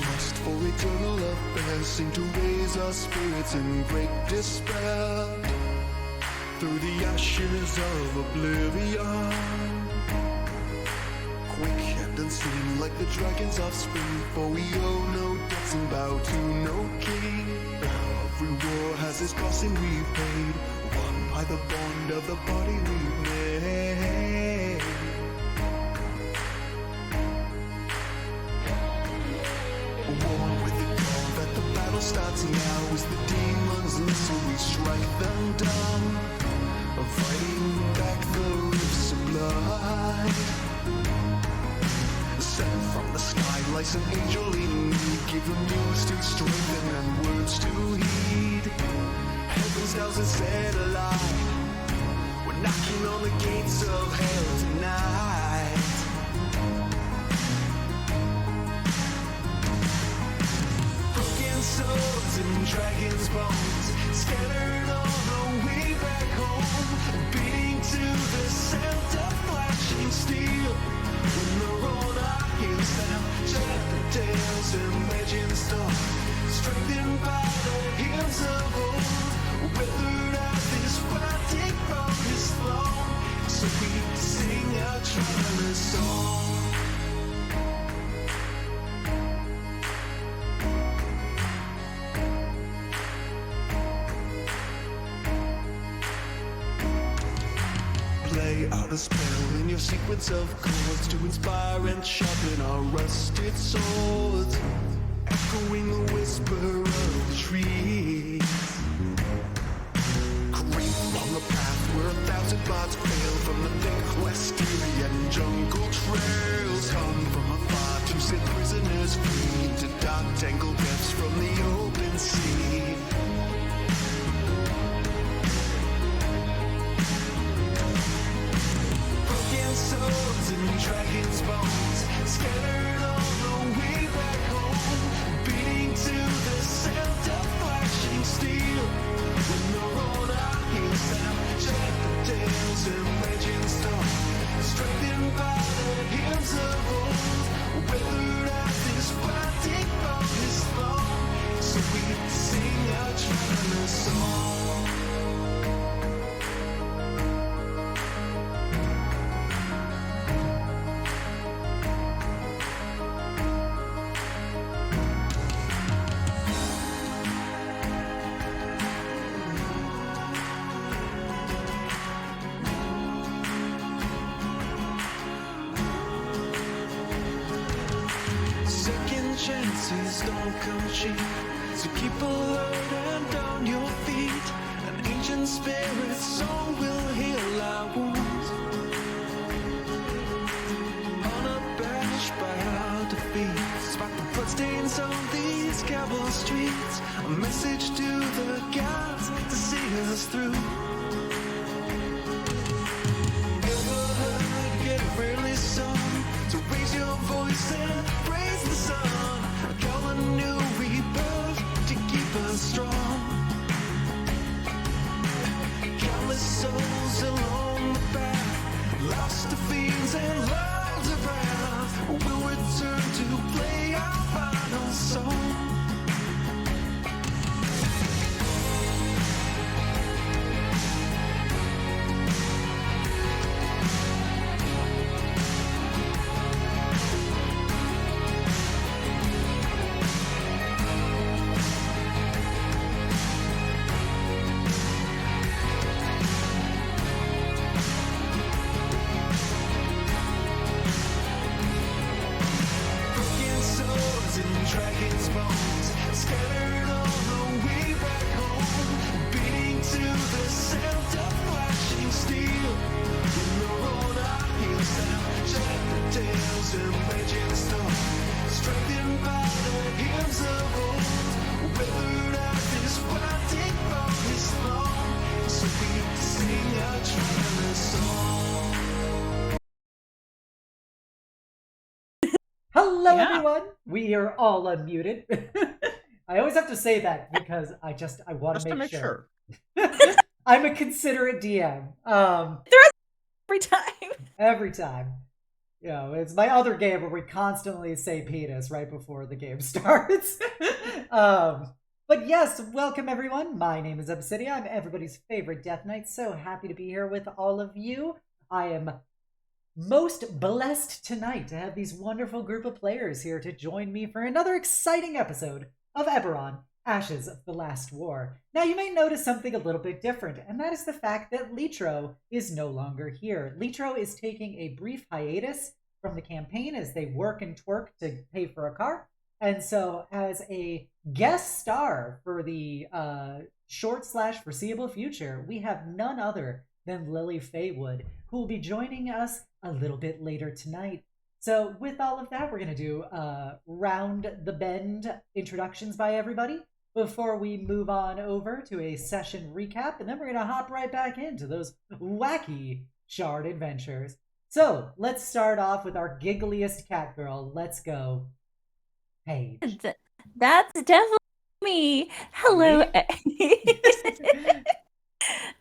lust for eternal affairs seem to raise our spirits in great despair. Through the ashes of oblivion, quick and unseen like the dragons of spring, for we owe no debts and bow to no king. Every war has its costing we've paid, won by the bond of the body we've made. War with the dawn that the battle starts now. As the demons listen, we strike them down, fighting back the rifts of blood. Sent from the sky like an angel in need, give them news to strengthen and words to heed. Heaven's thousand set alight, we're knocking on the gates of hell tonight. Broken swords and dragons' bones scattered all the way back home, beating to the sound of flashing steel. When the roller heals down, shut the tales and legends talk, strengthened by the hymns of old, weathered out this fighting from his throne, so we sing a traveler's song. Play out a spell in your sequence of chords to inspire and sharpen our rusted swords, echoing the whisper of the trees. Creep along a path where 1,000 bards fail, from the thick Westirian jungle trails. Come from afar to set prisoners free, to dark tangled depths from the open sea. Swords and dragons' bones scattered all the way back home, beating to the sound of flashing steel. When the roller heals down, shut the tales and legends talk, strengthened by the hymns of old, weathered out this fighting from his throne, so we sing a traveler's song. Chances don't come cheap, so keep alert and on your feet. An ancient spirit song will heal our wounds, unabashed by our defeat. Spot the bloodstains on these cobble streets, a message to the gods to see us through. Ever heard, yet rarely sung, so raise your voice and praise the sun. Call a new rebirth to keep us strong. Countless souls along the path, lost to fiends and loads of wrath, will return to play our final song. Dragons' bones scattered all the way back home, beating to the sound of flashing steel. When the roller heals down, shut the tales and legends talk, strengthened by the hymns of old, weathered out this fighting from his throne, so we sing a traveler's song. Hello, everyone. We are all unmuted. I always have to say that because I want to make sure. I'm a considerate DM. Every time. Every time. It's my other game where we constantly say penis right before the game starts. But yes, welcome everyone. My name is Obsidian. I'm everybody's favorite Death Knight. So happy to be here with all of you. I am most blessed tonight to have these wonderful group of players here to join me for another exciting episode of Eberron, Ashes of the Last War. Now, you may notice something a little bit different, and that is the fact that Litro is no longer here. Litro is taking a brief hiatus from the campaign as they work and twerk to pay for a car. And so, as a guest star for the short/foreseeable future, we have none other than Lily Faywood, who will be joining us a little bit later tonight. So, with all of that, we're going to do round the bend introductions by everybody before we move on over to a session recap, and then we're going to hop right back into those wacky shard adventures. So, let's start off with our giggliest cat girl. Let's go. Paige. That's definitely me. Hello.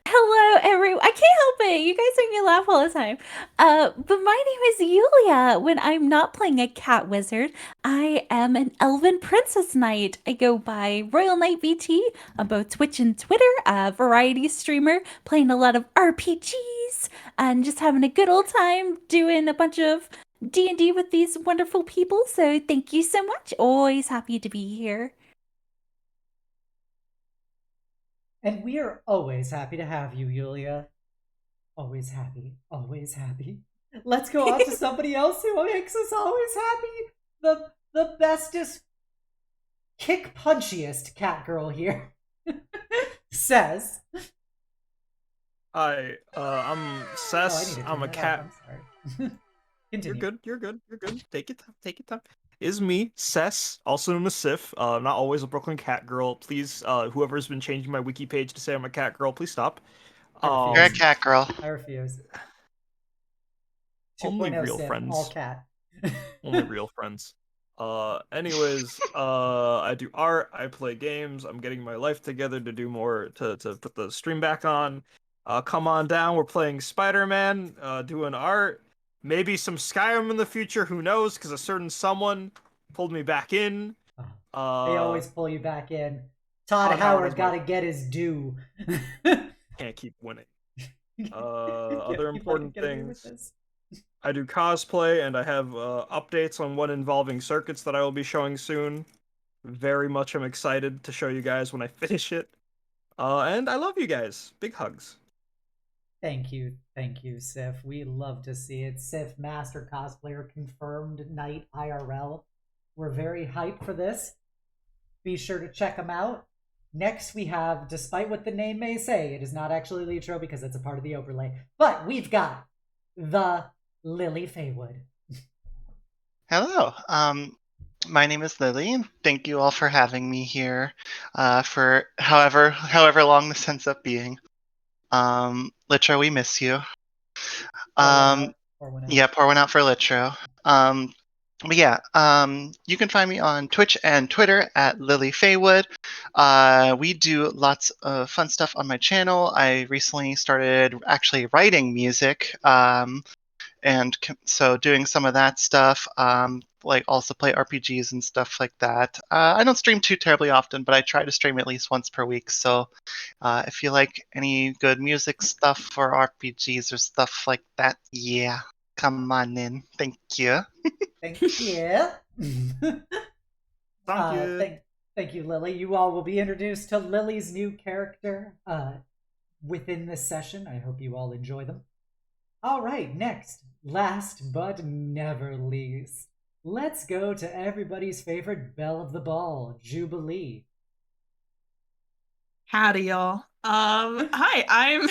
Hello, everyone. I can't help it. You guys make me laugh all the time. But my name is Yulia. When I'm not playing a cat wizard, I am an elven princess knight. I go by Royal Knight VT on both Twitch and Twitter, a variety streamer, playing a lot of RPGs, and just having a good old time doing a bunch of D&D with these wonderful people. So thank you so much. Always happy to be here. And we are always happy to have you, Yulia. Always happy, always happy. Let's go on to somebody else who makes us always happy. The bestest, kick punchiest cat girl here says. Hi, I'm Cess. I'm a cat. I'm sorry. Continue. You're good. Take it time. Is me, Cess, also known as Sif. Not always a Brooklyn cat girl. Please, whoever's been changing my wiki page to say I'm a cat girl, please stop. You're a cat girl. I refuse. Only 2.0 real Sif, friends. all cat. Only real friends. Anyways, I do art, I play games, I'm getting my life together to do more, to put the stream back on. Come on down, we're playing Spider-Man, doing art. Maybe some Skyrim in the future, who knows, because a certain someone pulled me back in. They always pull you back in. Todd Howard gotta get his due. Can't keep winning. Other important things. I do cosplay, and I have updates on one involving circuits that I will be showing soon. Very much I'm excited to show you guys when I finish it. And I love you guys. Big hugs. Thank you, Sif. We love to see it. Sif, master cosplayer, confirmed knight IRL. We're very hyped for this. Be sure to check them out. Next, we have, despite what the name may say, it is not actually Litro because it's a part of the overlay, but we've got the Lily Faywood. Hello. My name is Lily, and thank you all for having me here for however long this ends up being. Litro, we miss you. Pour one out. Yeah, pour one out for Litro. But yeah, you can find me on Twitch and Twitter at Lily Faywood. We do lots of fun stuff on my channel. I recently started actually writing music, and so doing some of that stuff, like also play RPGs and stuff like that. I don't stream too terribly often, but I try to stream at least once per week. So if you like any good music stuff or RPGs or stuff like that, yeah, come on in. Thank you. Thank you. Thank you, Lily. You all will be introduced to Lily's new character within this session. I hope you all enjoy them. All right, next, last but never least, let's go to everybody's favorite belle of the ball, Jubilee. Howdy, y'all. Hi,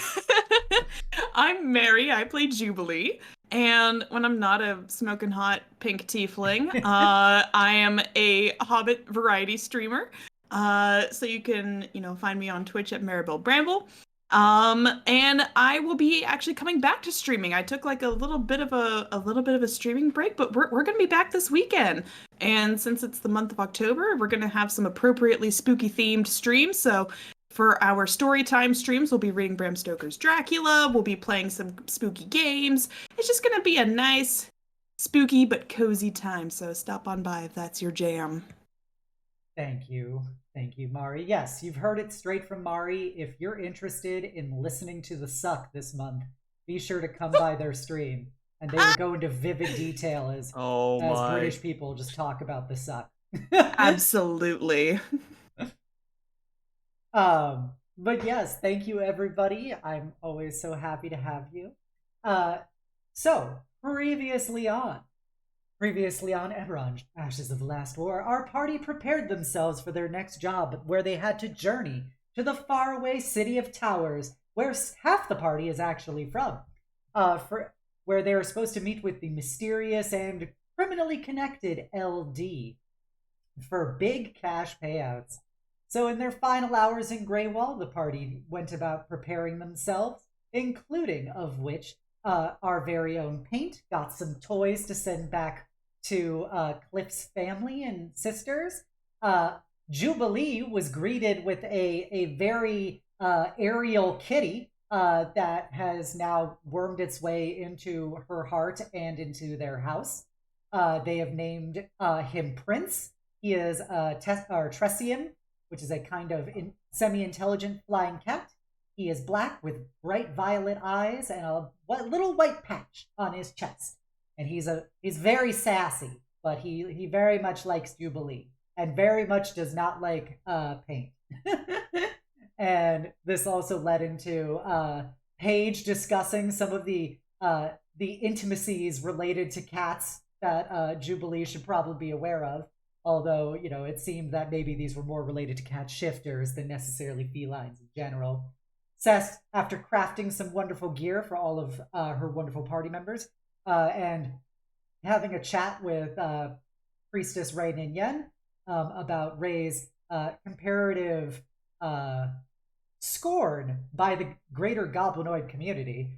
I'm Mary. I play Jubilee, and when I'm not a smoking hot pink tiefling, I am a Hobbit variety streamer. So you can, find me on Twitch at Maribelle Bramble. And I will be actually coming back to streaming. I took like a little bit of a streaming break, but we're going to be back this weekend. And since it's the month of October, we're going to have some appropriately spooky themed streams. So for our storytime streams, we'll be reading Bram Stoker's Dracula. We'll be playing some spooky games. It's just going to be a nice spooky but cozy time. So stop on by if that's your jam. Thank you. Thank you, Mari. Yes, you've heard it straight from Mari. If you're interested in listening to the Suck this month, be sure to come by their stream. And they will go into vivid detail as British people just talk about the Suck. Absolutely. But yes, thank you, everybody. I'm always so happy to have you. So, previously on Eberron, Ashes of the Last War, our party prepared themselves for their next job, where they had to journey to the faraway city of Towers, where half the party is actually from, where they were supposed to meet with the mysterious and criminally connected LD for big cash payouts. So in their final hours in Greywall, the party went about preparing themselves, including of which our very own Paint got some toys to send back to Kliff's family and sisters. Jubilee was greeted with a very aerial kitty that has now wormed its way into her heart and into their house. They have named him Prince. He is Tresium, which is a kind of semi-intelligent flying cat. He is black with bright violet eyes and a little white patch on his chest. And he's very sassy, but he very much likes Jubilee and very much does not like Paint. And this also led into Paige discussing some of the intimacies related to cats that Jubilee should probably be aware of. Although, it seemed that maybe these were more related to cat shifters than necessarily felines in general. Cess, after crafting some wonderful gear for all of her wonderful party members, and having a chat with Priestess Ray Yen about Ray's comparative scorn by the greater goblinoid community,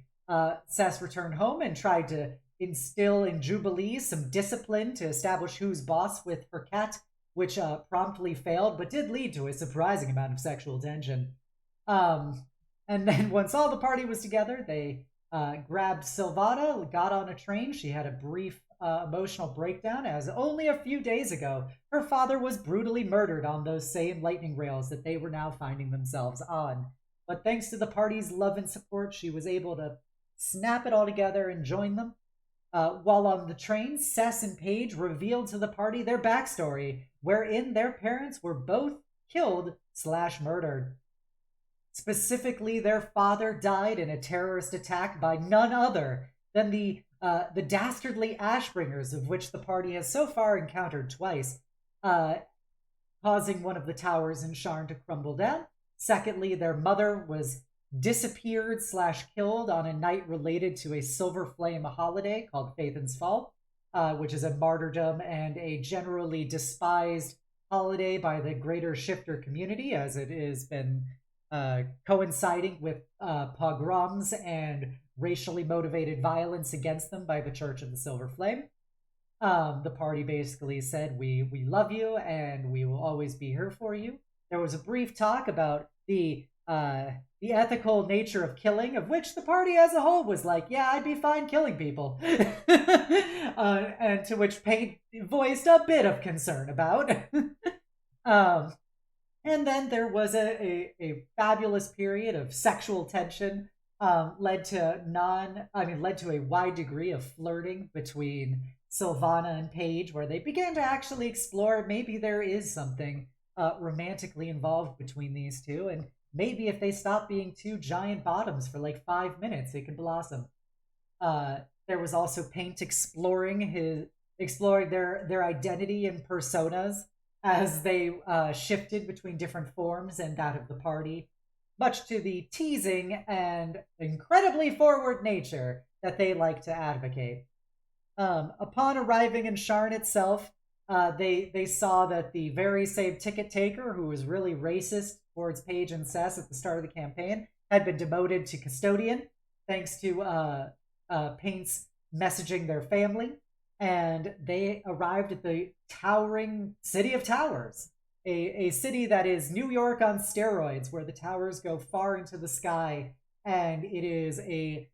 Cess returned home and tried to instill in Jubilee some discipline to establish who's boss with her cat, which promptly failed, but did lead to a surprising amount of sexual tension. And then once all the party was together, they grabbed Silvana, got on a train. She had a brief emotional breakdown, as only a few days ago, her father was brutally murdered on those same lightning rails that they were now finding themselves on. But thanks to the party's love and support, she was able to snap it all together and join them. While on the train, Cess and Paige revealed to the party their backstory, wherein their parents were both killed/murdered. Specifically, their father died in a terrorist attack by none other than the dastardly Ashbringers, of which the party has so far encountered twice, causing one of the towers in Sharn to crumble down. Secondly, their mother was disappeared/killed on a night related to a Silver Flame holiday called Phaethon's Fall, which is a martyrdom and a generally despised holiday by the greater shifter community, as it has been coinciding with pogroms and racially motivated violence against them by the Church of the Silver Flame. The party basically said, we love you and we will always be here for you. There was a brief talk about the ethical nature of killing, of which the party as a whole was like, yeah, I'd be fine killing people. And to which Paint voiced a bit of concern about. And then there was a fabulous period of sexual tension, led to a wide degree of flirting between Silvana and Paige, where they began to actually explore maybe there is something romantically involved between these two, and maybe if they stop being two giant bottoms for like 5 minutes, it could blossom. There was also Paint exploring their identity and personas as they shifted between different forms and that of the party, much to the teasing and incredibly forward nature that they like to advocate. Upon arriving in Sharn itself, they saw that the very same ticket taker, who was really racist towards Paige and Cess at the start of the campaign, had been demoted to custodian, thanks to Paint's messaging their family. And they arrived at the towering city of Towers, a city that is New York on steroids, where the towers go far into the sky, and it is a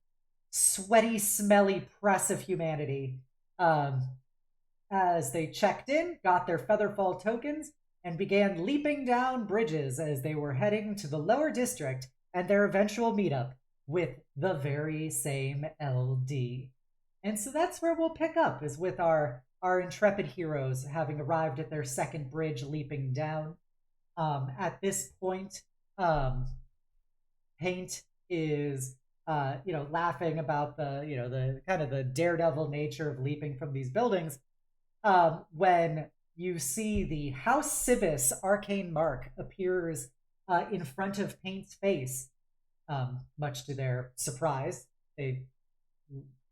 sweaty, smelly press of humanity. as they checked in, got their Featherfall tokens, and began leaping down bridges as they were heading to the lower district and their eventual meetup with the very same LD. And so that's where we'll pick up, is with our intrepid heroes having arrived at their second bridge leaping down. At this point, Paint is laughing about the kind of the daredevil nature of leaping from these buildings, when you see the House Civis arcane mark appears in front of Paint's face. Much to their surprise, they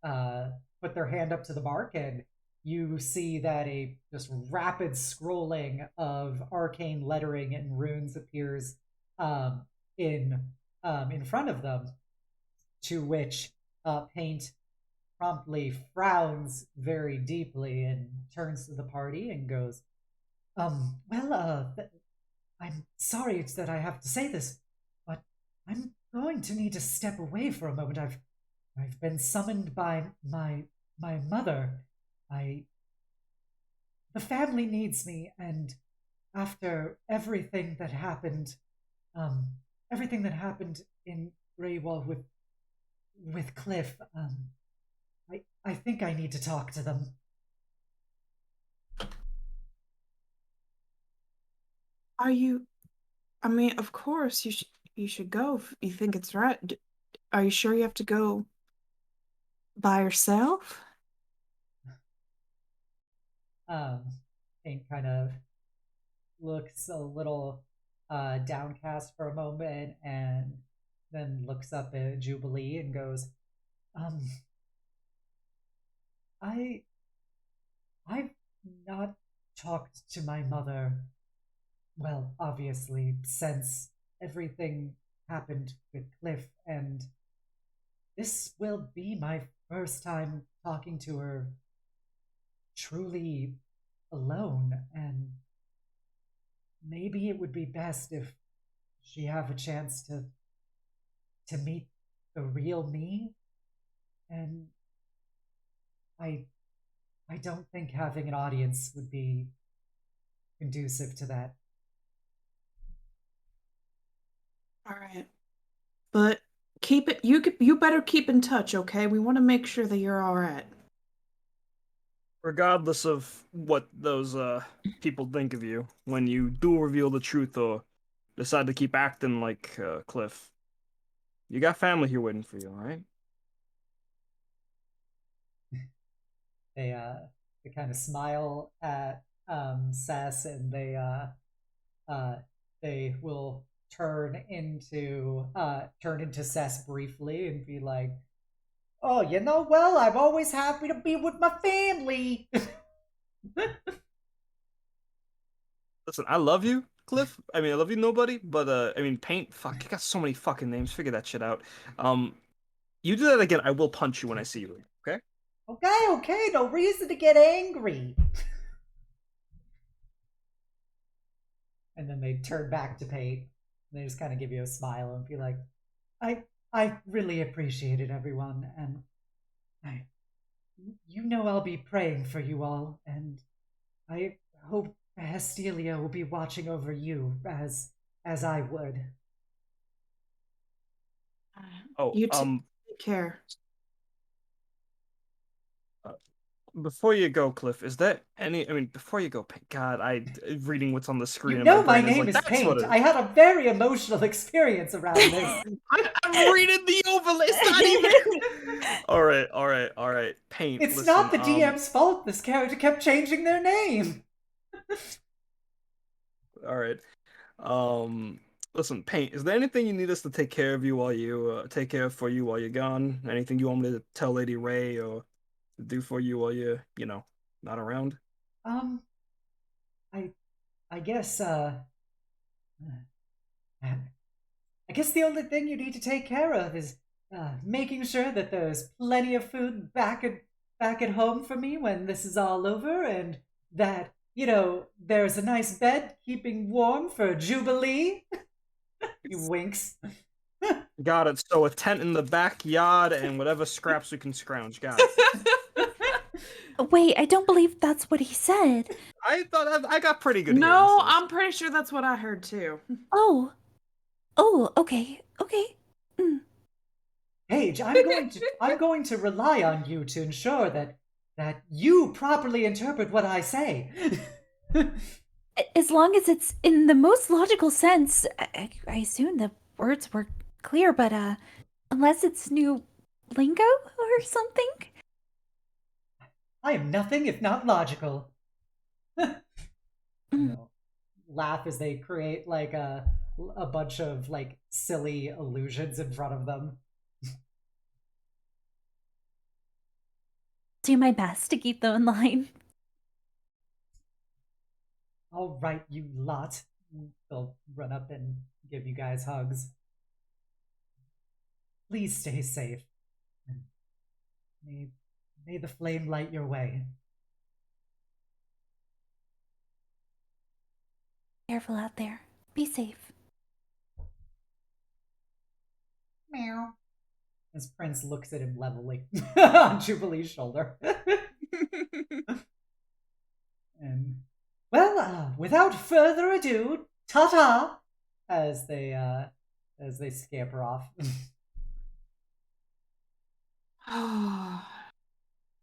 put their hand up to the mark, and you see that a just rapid scrolling of arcane lettering and runes appears in front of them, to which Paint promptly frowns very deeply and turns to the party and goes, I'm sorry that I have to say this, but I'm going to need to step away for a moment. I've been summoned by my mother. The family needs me, and after everything that happened in Greywall with Kliff, I think I need to talk to them. Are you? I mean, of course you should go if you think it's right. Are you sure you have to go by yourself? Pink kind of looks a little downcast for a moment, and then looks up at Jubilee and goes, I've not talked to my mother, well, obviously, since everything happened with Kliff, and this will be my first time talking to her truly alone, and maybe it would be best if she have a chance to meet the real me, and I don't think having an audience would be conducive to that. All right, but keep it. You better keep in touch, okay? We want to make sure that you're all right. Regardless of what those people think of you, when you do reveal the truth or decide to keep acting like Kliff, you got family here waiting for you, all right? They kind of smile at Sess, and they will turn into Sess briefly and be like, "Oh, well, I'm always happy to be with my family." Listen, I love you, Kliff. I mean, I love you, nobody. But Paint. Fuck, you got so many fucking names. Figure that shit out. You do that again, I will punch you when I see you. Okay? Okay, no reason to get angry. And then they turn back to Paint. And they just kind of give you a smile and be like, I really appreciate it, everyone, and I'll be praying for you all, and I hope Hestelia will be watching over you as I would. You take care. Before you go, Kliff, is there any? Before you go, Paint. God, reading what's on the screen. My name is Paint. I had a very emotional experience around this. I'm reading the overlay. It's not even. All right. Paint. It's not the DM's fault. This character kept changing their name. All right. Listen, Paint. Is there anything you need us to take care of you while you take care of for you while you're gone? Anything you want me to tell Lady Ray or do for you while you're, not around? I guess the only thing you need to take care of is making sure that there's plenty of food back at home for me when this is all over, and that, there's a nice bed keeping warm for Jubilee. He winks. Got it. So a tent in the backyard and whatever scraps we can scrounge. Got it. Wait, I don't believe that's what he said. I thought I got pretty good. No, hearing, so- I'm pretty sure that's what I heard too. Oh, okay. Mm. Paige, I'm going to rely on you to ensure that you properly interpret what I say. As long as it's in the most logical sense, I assume the words were clear, but unless it's new lingo or something? I am nothing if not logical. Mm. They'll laugh as they create like a bunch of like silly illusions in front of them. Do my best to keep them in line. All right, you lot. They'll run up and give you guys hugs. Please stay safe. And may the flame light your way. Careful out there. Be safe. Meow. As Prince looks at him levelly on Jubilee's shoulder. And well, without further ado, ta-ta! As they scamper off.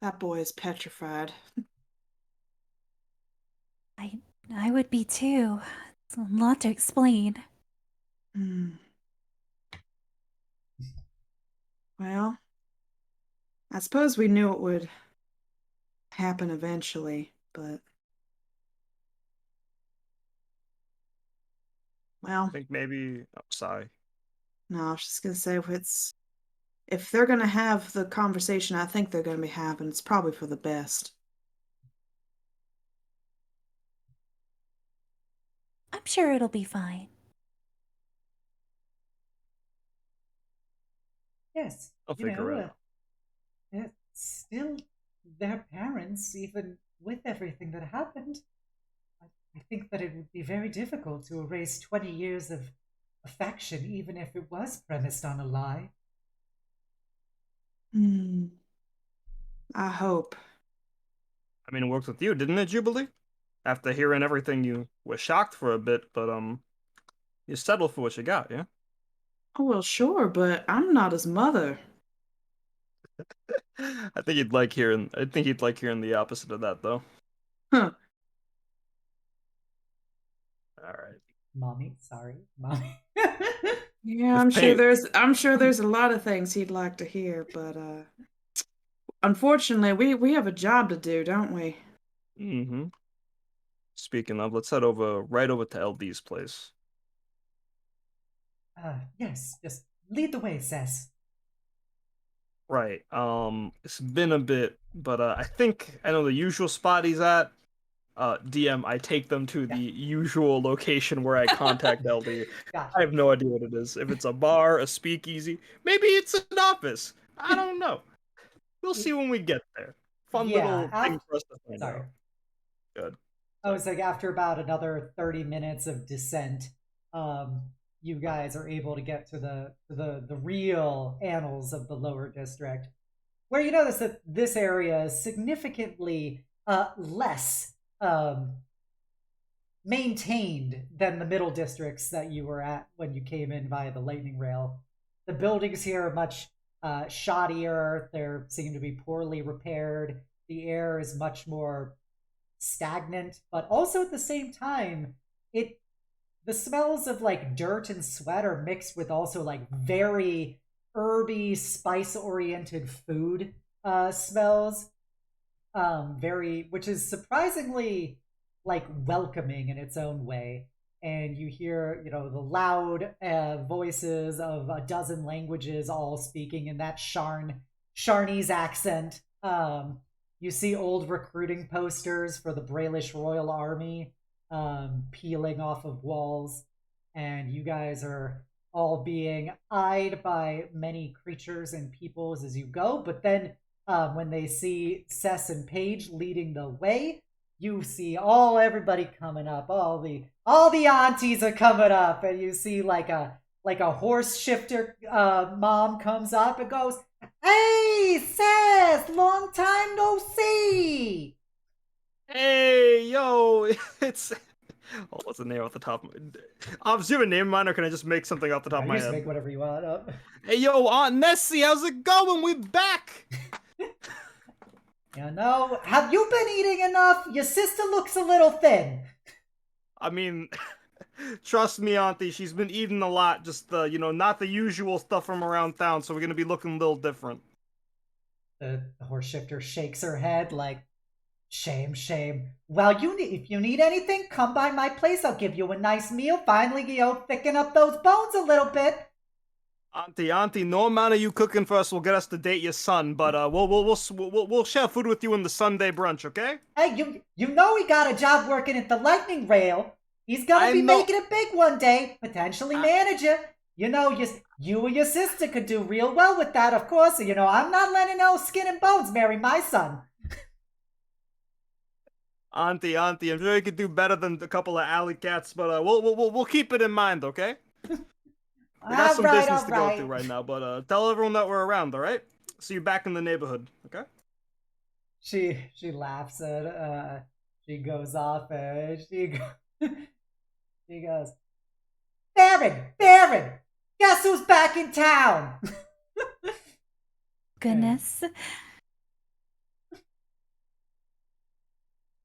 That boy is petrified. I would be too. It's a lot to explain. Well, I suppose we knew it would happen eventually, but well, I think maybe. Oh, sorry. no, I was just gonna say if they're gonna have the conversation I think they're gonna be having, it's probably for the best. I'm sure it'll be fine. Yes, I'll you figure know, it out. it's still their parents, even with everything that happened. I think that it would be very difficult to erase 20 years of affection, even if it was premised on a lie. I hope. I mean, it worked with you, didn't it, Jubilee? After hearing everything, you were shocked for a bit, but you settled for what you got, yeah? Oh, well, sure, but I'm not his mother. I think you'd like hearing. I think you'd like hearing the opposite of that, though. Huh. All right. Mommy, sorry, mommy. Yeah, With I'm sure there's a lot of things he'd like to hear, but unfortunately, we have a job to do, don't we? Mm-hmm. Speaking of, let's head right over to LD's place. Yes, just lead the way, Sess. Right. It's been a bit, but I think I know the usual spot he's at. DM, I take them to the usual location where I contact LD. Gotcha. I have no idea what it is. If it's a bar, a speakeasy, maybe it's an office. I don't know. We'll see when we get there. Fun little thing for us to find out. Good. I was like, after about another 30 minutes of descent, you guys are able to get to the real annals of the lower district, where you notice that this area is significantly less maintained than the middle districts that you were at when you came in via the lightning rail. The buildings here are much shoddier. They seem to be poorly repaired. The air is much more stagnant, but also at the same time, the smells of like dirt and sweat are mixed with also like very herby, spice oriented food smells. Which is surprisingly like welcoming in its own way. And you hear, the loud voices of a dozen languages all speaking in that Sharnese accent. You see old recruiting posters for the Brailish Royal Army peeling off of walls, and you guys are all being eyed by many creatures and peoples as you go. But then when they see Sess and Paige leading the way, you see everybody coming up. All the aunties are coming up, and you see like a horse shifter mom comes up and goes, "Hey, Sess, long time no see." Hey, yo, it's. Oh, what's the name off the top? Do you have a name in mind, or can I just make something off the top You of my just head? make whatever you want up. Hey, yo, Aunt Nessie, how's it going? We back. You know, have you been eating enough? Your sister looks a little thin. I mean, trust me, Auntie, she's been eating a lot. Just not the usual stuff from around town. So we're gonna be looking a little different. The horse shifter shakes her head like, shame, shame. Well, if you need anything, come by my place. I'll give you a nice meal. Finally, thicken up those bones a little bit. Auntie, no amount of you cooking for us will get us to date your son. But we'll share food with you in the Sunday brunch, okay? Hey, you know he got a job working at the lightning rail. He's gonna be making it big one day. Potentially manager. You know, you and your sister could do real well with that, of course. You know, I'm not letting no skin and bones marry my son. Auntie, I'm sure you could do better than a couple of alley cats, but we'll keep it in mind, okay? We got some business to go through right now, but tell everyone that we're around, all right? See you back in the neighborhood, okay? She laughs and she goes off and she goes, Baron, guess who's back in town? Goodness.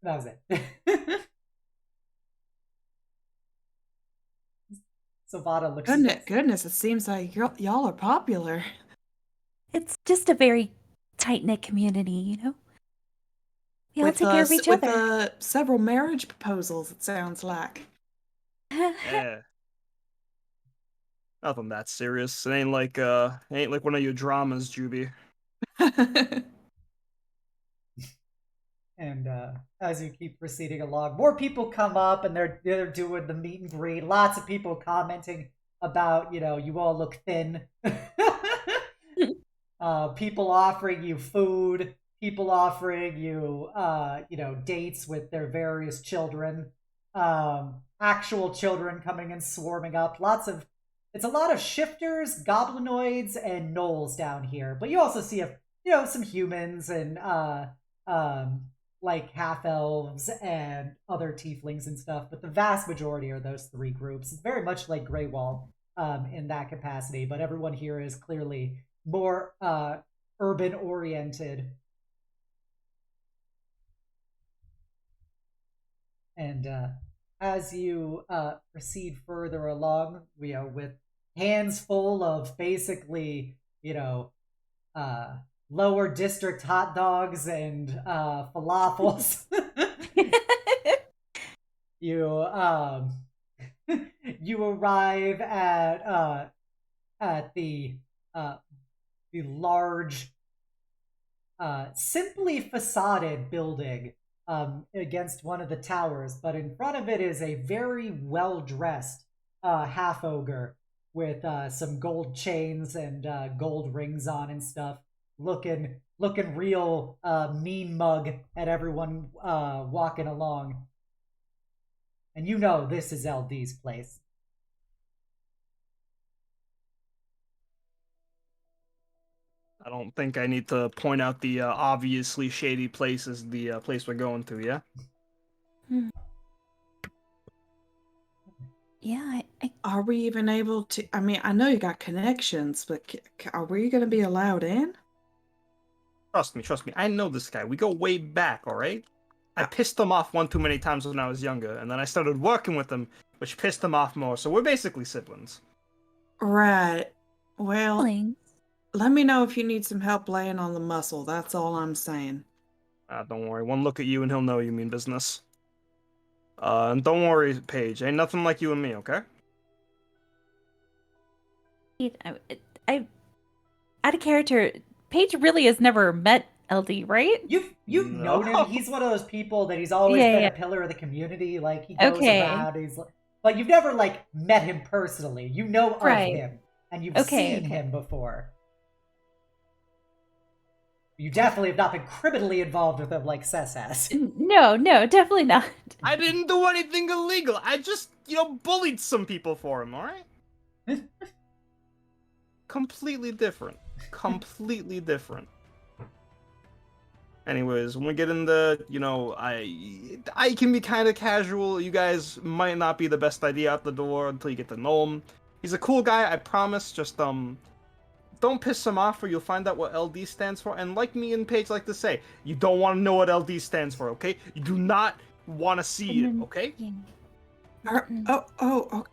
That was it. Savada looks. Goodness, it seems like y'all are popular. It's just a very tight-knit community, you know? We all take care of each other. With several marriage proposals, it sounds like. Yeah. Nothing that serious. It ain't like one of your dramas, Juby. And as you keep proceeding along, more people come up and they're doing the meet and greet. Lots of people commenting about, you all look thin. People offering you food, people offering you, dates with their various children. Actual children coming and swarming up. It's a lot of shifters, goblinoids, and gnolls down here. But you also see, some humans and like half-elves and other tieflings and stuff, but the vast majority are those three groups. It's very much like Greywall in that capacity, but everyone here is clearly more urban-oriented. And as you proceed further along, with hands full of basically, lower district hot dogs and falafels. You arrive at the large, simply facaded building against one of the towers, but in front of it is a very well-dressed half ogre with some gold chains and gold rings on and stuff. Looking real mean mug at everyone walking along. And this is LD's place. I don't think I need to point out the obviously shady place as the place we're going to, yeah? Yeah, Are we even able to... I mean, I know you got connections, but are we going to be allowed in? Trust me. I know this guy. We go way back, all right? I pissed him off one too many times when I was younger, and then I started working with him, which pissed him off more, so we're basically siblings. Right. Well, Fruhling. let me know if you need some help laying on the muscle. That's all I'm saying. Don't worry. One look at you and he'll know you mean business. And don't worry, Paige. Ain't nothing like you and me, okay? I out of character, Paige really has never met LD, right? You've known him. He's one of those people that he's always been a pillar of the community. Like, he goes around. But you've never met him personally. You know of him, and you've seen him before. You definitely have not been criminally involved with him like Sess has. No, definitely not. I didn't do anything illegal. I just, bullied some people for him, alright? Completely different. Anyways, when we get in the, I can be kind of casual. You guys might not be the best idea out the door until you get to know him. He's a cool guy, I promise. Just don't piss him off, or you'll find out what LD stands for. And like me and Paige like to say, you don't want to know what LD stands for, okay? You do not want to see it, okay?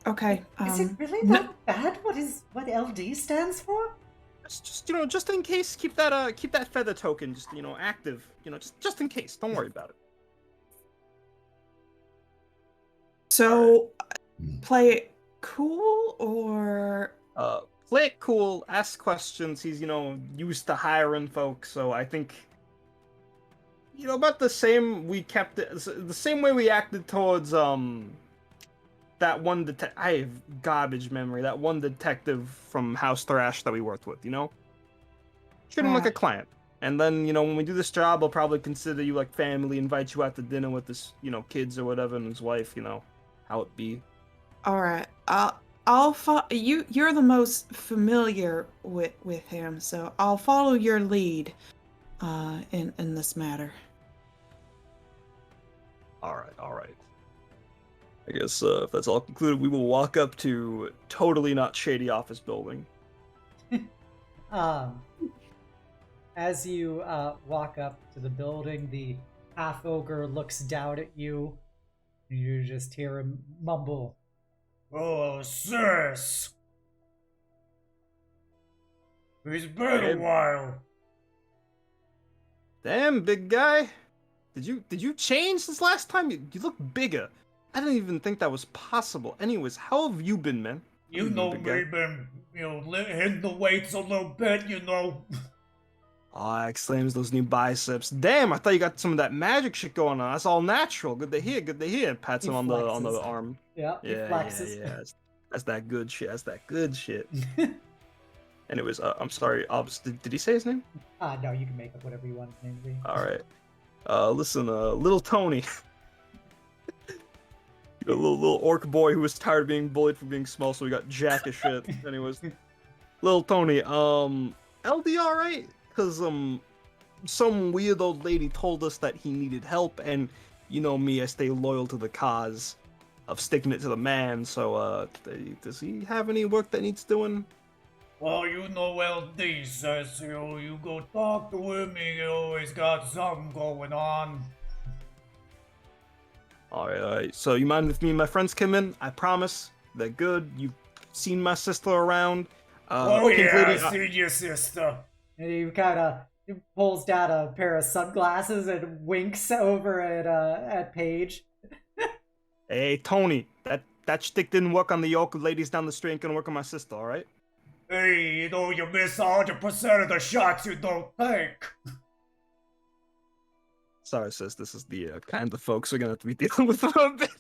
Okay. Is it really that bad? What LD stands for? Just in case, keep that feather token just active. Just in case. Don't worry about it. So, play it cool or Play it cool. Ask questions. He's used to hiring folks, so I think about the same. We kept it the same way we acted towards that one detective. I have garbage memory. That one detective from House Thrash that we worked with, treat him like a client. And then, when we do this job, I'll probably consider you like family, invite you out to dinner with his, kids or whatever, and his wife, how it be. all right. You're the most familiar with him, so I'll follow your lead in this matter. All right. I guess if that's all concluded, we will walk up to totally not shady office building. As you walk up to the building, the half-ogre looks down at you. And you just hear him mumble, "Oh, sis! It's been a while." Damn, big guy. Did you change since last time? You look bigger. I didn't even think that was possible. Anyways, how have you been, man? You know me, been, hitting the weights a little bit, Ah, exclaims those new biceps. Damn, I thought you got some of that magic shit going on. That's all natural. Good to hear. Pats him on the arm. Yeah, he flexes. Yeah. That's that good shit. Anyways, I'm sorry. Did he say his name? No, you can make up whatever you want his name to be. All right. Listen, little Tony. A little orc boy who was tired of being bullied for being small, so he got jack as shit. Anyways, little Tony, LD alright? Cause some weird old lady told us that he needed help, and you know me, I stay loyal to the cause of sticking it to the man. So, does he have any work that needs doing? Well, LD says, you go talk to him, he always got something going on. Alright. So you mind if me and my friends come in? I promise. They're good. You've seen my sister around. I've seen your sister. And he pulls down a pair of sunglasses and winks over at Paige. Hey, Tony, that shtick didn't work on the yoke ladies down the street. Ain't gonna work on my sister, alright? Hey, you miss 100% of the shots you don't take. Sorry, sis. This is the kind of folks we're gonna have to be dealing with for a bit.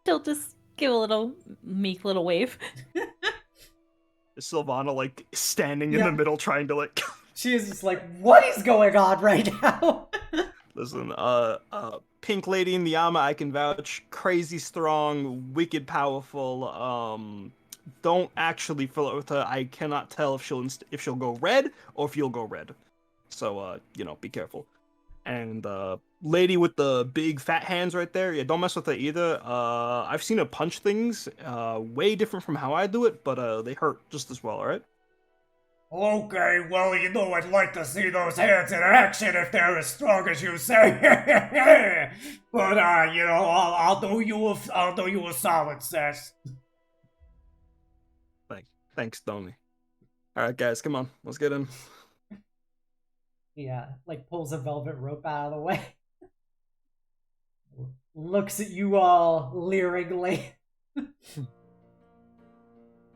She'll just give a little meek little wave. Is Sylvana standing in the middle trying to She is just what is going on right now? Listen, pink lady in the armor, I can vouch. Crazy strong, wicked powerful. Don't actually fill it with her. I cannot tell if she'll go red or if you'll go red. So, be careful. And, lady with the big fat hands right there, yeah, don't mess with her either. I've seen her punch things, way different from how I do it, but, they hurt just as well, alright? Okay, well, I'd like to see those hands in action if they're as strong as you say. But, I'll do you a solid, sis. Thanks, Tony. Alright, guys, come on, let's get in. He, pulls a velvet rope out of the way. Looks at you all leeringly.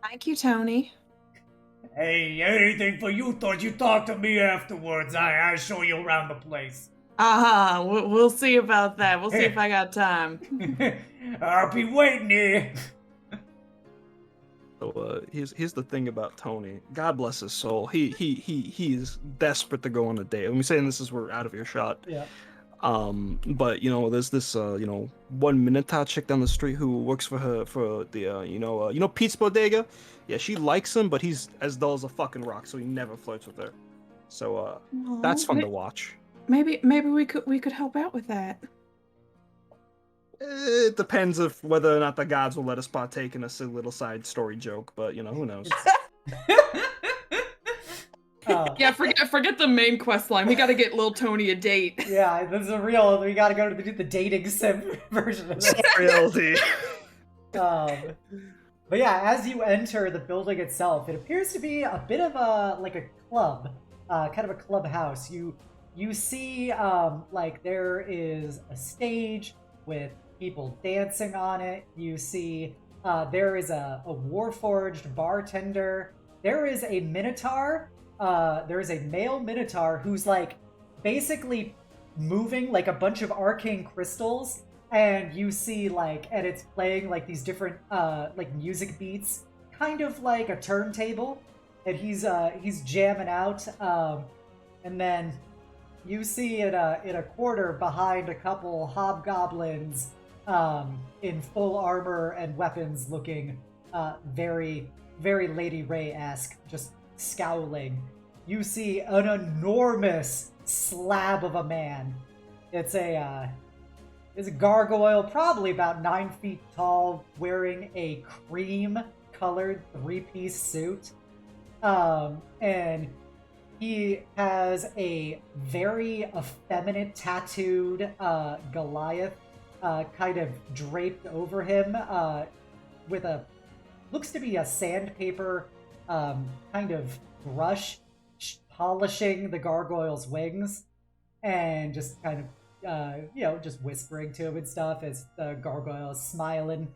Thank you, Tony. Hey, anything for you? Thought you talk to me afterwards. I show you around the place. We'll see about that. We'll see if I got time. I'll be waiting here. So here's the thing about Tony. God bless his soul. He is desperate to go on a date. And we're saying this as we're out of earshot. Yeah. But there's this 1 Minotaur chick down the street who works for the Pete's Bodega. Yeah, she likes him, but he's as dull as a fucking rock, so he never flirts with her. So that's fun to watch. Maybe we could help out with that. It depends of whether or not the gods will let us partake in a silly little side story joke, but who knows. Yeah, forget the main quest line. We gotta get Lil Tony a date. Yeah, this is a real. We gotta go to the dating sim version of this. Reality. But yeah, as you enter the building itself, it appears to be a bit of a club, kind of a clubhouse. You see like there is a stage with people dancing on it. You see there is a warforged bartender. There is a minotaur. There is a male minotaur who's like basically moving like a bunch of arcane crystals, and you see and it's playing like these different like music beats, kind of like a turntable, and he's jamming out. And then you see in a corner behind a couple hobgoblins in full armor and weapons, looking very, very Lady Ray-esque, just scowling. You see an enormous slab of a man. It's a gargoyle, probably about 9 feet tall, wearing a cream-colored 3-piece suit. And he has a very effeminate tattooed Goliath kind of draped over him with looks to be a sandpaper kind of brush polishing the gargoyle's wings, and just kind of just whispering to him and stuff as the gargoyle is smiling.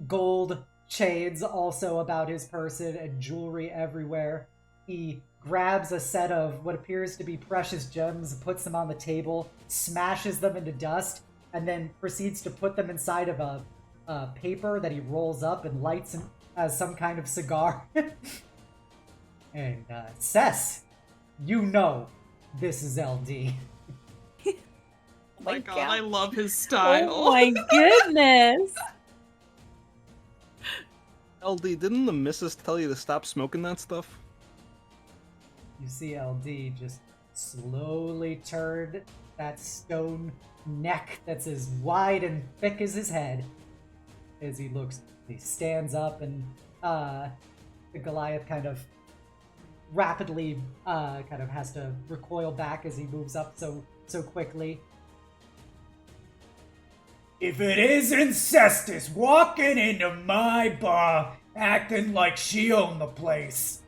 Gold chains also about his person and jewelry everywhere. He grabs a set of what appears to be precious gems, puts them on the table, smashes them into dust, and then proceeds to put them inside of a paper that he rolls up and lights as some kind of cigar. And Cess, this is LD. Oh my god, I love his style. Oh my goodness. LD, didn't the missus tell you to stop smoking that stuff? You see LD just slowly turn that stone neck that's as wide and thick as his head. As he stands up, and the Goliath kind of rapidly kind of has to recoil back as he moves up so quickly. If it isn't Cestus walking into my bar acting like she owned the place.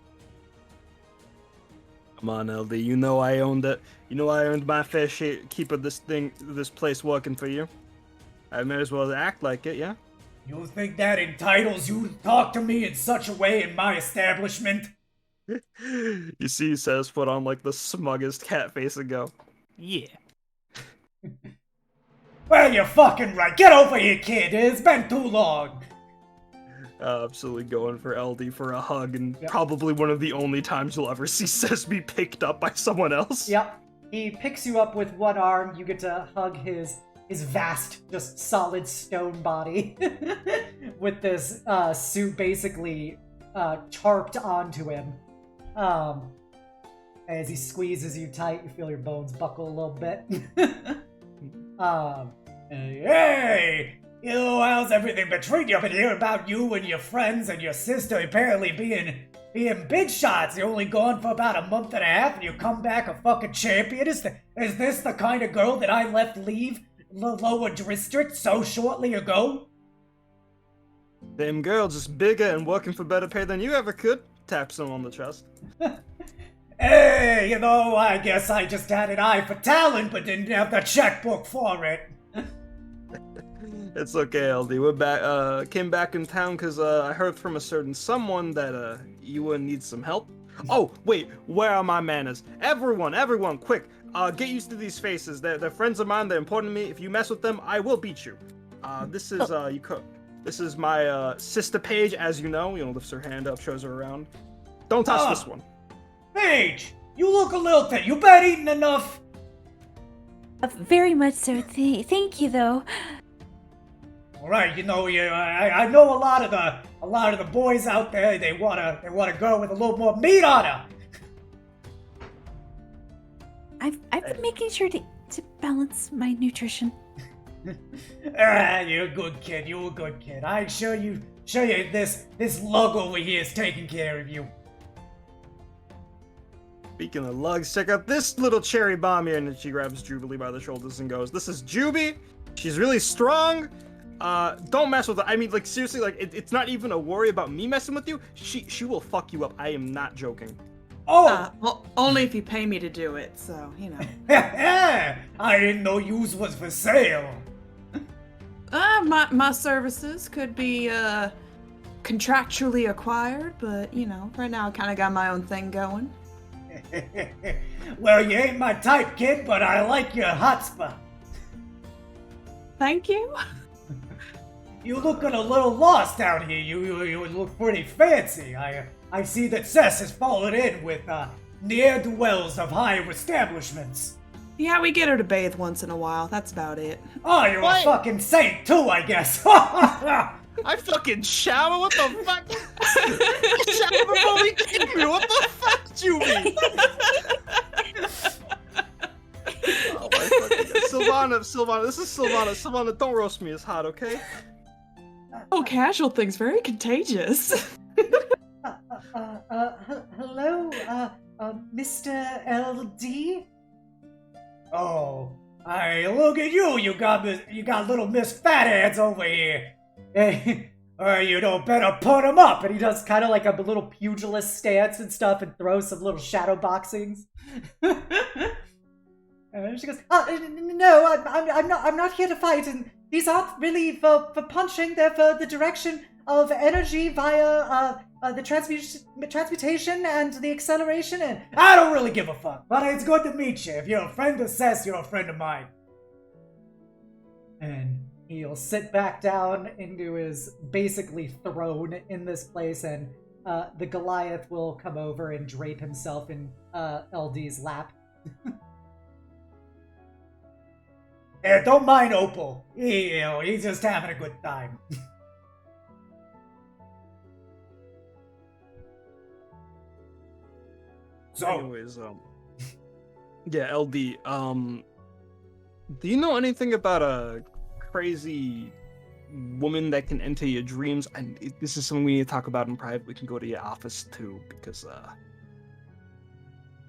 Come on, LD. You know I owned it. You know I earned my fair share. Keep this place working for you. I may as well act like it, yeah? You think that entitles you to talk to me in such a way in my establishment? You see, he says, put on like the smuggest cat face and go, yeah. Well, you're fucking right. Get over here, kid. It's been too long. Absolutely going for LD for a hug, and probably one of the only times you'll ever see Cess be picked up by someone else. Yep. He picks you up with one arm. You get to hug his vast, just solid stone body with this suit basically tarped onto him. As he squeezes you tight, you feel your bones buckle a little bit. Hey! How's everything been treating you? I've been hearing about you and your friends and your sister apparently being big shots. You're only gone for about a month and a half and you come back a fucking champion? Is this the kind of girl that I left leave the lower district so shortly ago? Them girl just bigger and working for better pay than you ever could. Taps him on the chest. Hey, I guess I just had an eye for talent but didn't have the checkbook for it. It's okay, LD. We're back. Came back in town because I heard from a certain someone that you would need some help. Oh, wait, where are my manners? Everyone, quick! Get used to these faces. They're friends of mine. They're important to me. If you mess with them, I will beat you. This is my sister Paige, as you know. Lifts her hand up, shows her around. Don't touch this one. Paige, you look a little thin. You been eating enough? Very much so. Thank you, though. All right, I know a lot of the boys out there. They want a girl with a little more meat on her. I've been making sure to balance my nutrition. You're a good kid. You're a good kid. I show you this lug over here is taking care of you. Speaking of lugs, check out this little cherry bomb here. And then she grabs Jubilee by the shoulders and goes, "This is Juby. She's really strong. Don't mess with her. I mean, like, seriously, like, it's not even a worry about me messing with you. She will fuck you up. I am not joking." Oh! Well, only if you pay me to do it, so, you know. I didn't know yous was for sale. My services could be, contractually acquired, but, you know, right now I kind of got my own thing going. Well, you ain't my type, kid, but I like your hotspot. Thank you. You looking a little lost out here. You look pretty fancy. I see that Cess has fallen in with ne'er-do-wells of higher establishments. Yeah, we get her to bathe once in a while. That's about it. Oh, you're a fucking saint too, I guess. I fucking shower? What the fuck? I shower before we came here. What the fuck, Juby? Oh my fucking God. Sylvana, this is Sylvana. Sylvana, don't roast me as hot, okay? Oh, casual thing's very contagious. Hello, Mr. LD? Oh, hey, look at you! You got little Miss Fatheads over here. Hey, you don't better put him up. And he does kind of like a little pugilist stance and stuff, and throws some little shadow boxings. And she goes, "No, I'm not here to fight, and these aren't really for punching. They're for the direction of energy via the transmutation and the acceleration. And I don't really give a fuck, but it's good to meet you. If you're a friend of Cess, you're a friend of mine." And he'll sit back down into his basically throne in this place, and the Goliath will come over and drape himself in LD's lap. Yeah, don't mind Opal. He's just having a good time. So, anyways, yeah, LD, do you know anything about a crazy woman that can enter your dreams? And this is something we need to talk about in private. We can go to your office too, because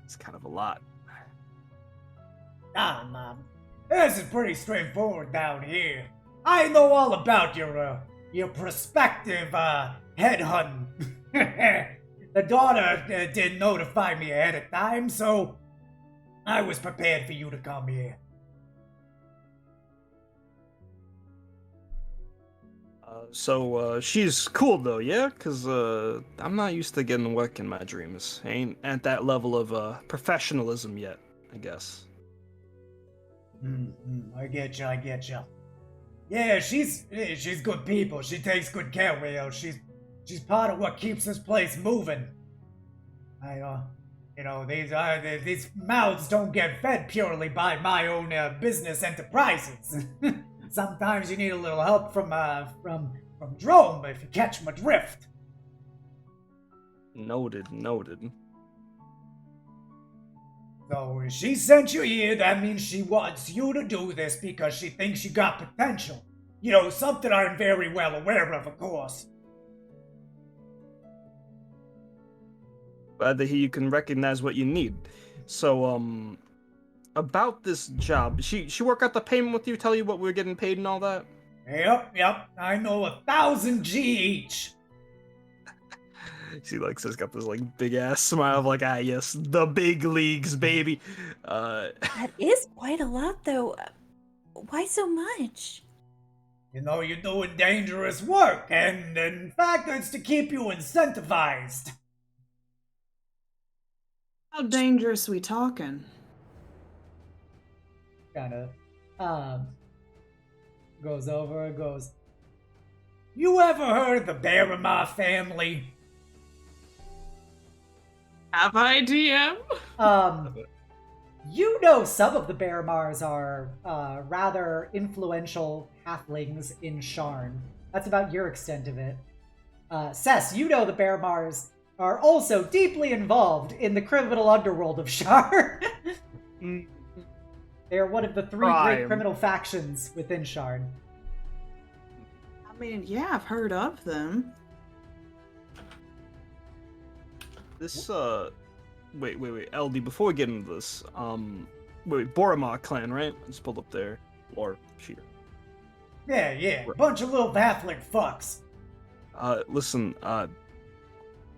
it's kind of a lot. Nah, Mom. This is pretty straightforward down here. I know all about your prospective headhunting. The daughter didn't notify me ahead of time, so I was prepared for you to come here. So she's cool though, yeah? Because I'm not used to getting work in my dreams. I ain't at that level of professionalism yet, I guess. I get you. Yeah, she's good people. She takes good care of you. She's part of what keeps this place moving. These mouths don't get fed purely by my own business enterprises. Sometimes you need a little help from Drome, if you catch my drift. Noted. So if she sent you here, that means she wants you to do this because she thinks you got potential. You know, something I'm very well aware of course. Glad to hear you can recognize what you need. So, about this job, she work out the payment with you, tell you what we're getting paid and all that? Yep. I know 1,000 G each. She has got this big ass smile of yes, the big leagues, baby. That is quite a lot, though. Why so much? You know, you're doing dangerous work, and in fact, it's to keep you incentivized. How dangerous we talking? Kind of goes over and goes, "You ever heard of the Barrymore family?" Have I, DM? You know some of the Barrymars are rather influential halflings in Sharn. That's about your extent of it. Cess, you know the Barrymars are also deeply involved in the criminal underworld of Sharn. They are one of the three great Crime. criminal factions within Shard. I mean, yeah, I've heard of them. This wait, LD, before we get into this, Boromar clan, right? I just pulled up their lore sheet. Yeah. Bunch of little halfling fucks. Listen,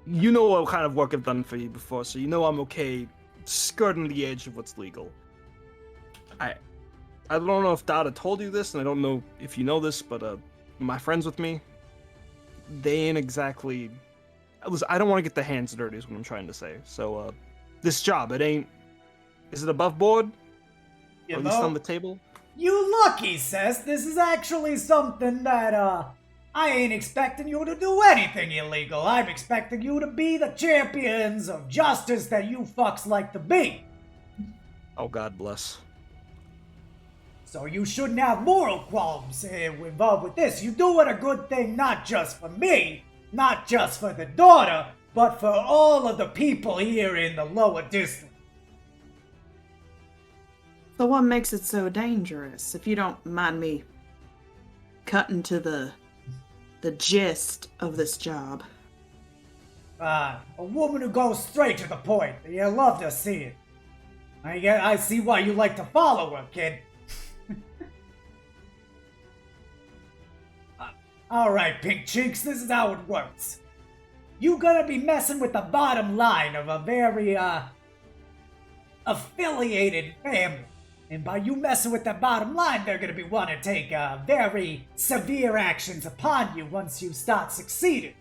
you know what kind of work I've done for you before, so you know I'm okay skirting the edge of what's legal. I don't know if Dada told you this, and I don't know if you know this, but my friends with me, they ain't exactly. Listen, I don't want to get the hands dirty, is what I'm trying to say. So, this job, is it above board? You Or at least know, on the table? you lucky, Sess. This is actually something that, I ain't expecting you to do anything illegal. I'm expecting you to be the champions of justice that you fucks like to be. Oh, God bless. So you shouldn't have moral qualms involved with this. You're doing a good thing not just for me, not just for the daughter, but for all of the people here in the lower district. So what makes it so dangerous? If you don't mind me cutting to the gist of this job. A woman who goes straight to the point. You love to see it. I see why you like to follow her, kid. Alright, Pink Cheeks, this is how it works. You gonna be messing with the bottom line of a very, affiliated family. And by you messing with the bottom line, they're gonna be wanting to take, very severe actions upon you once you start succeeding.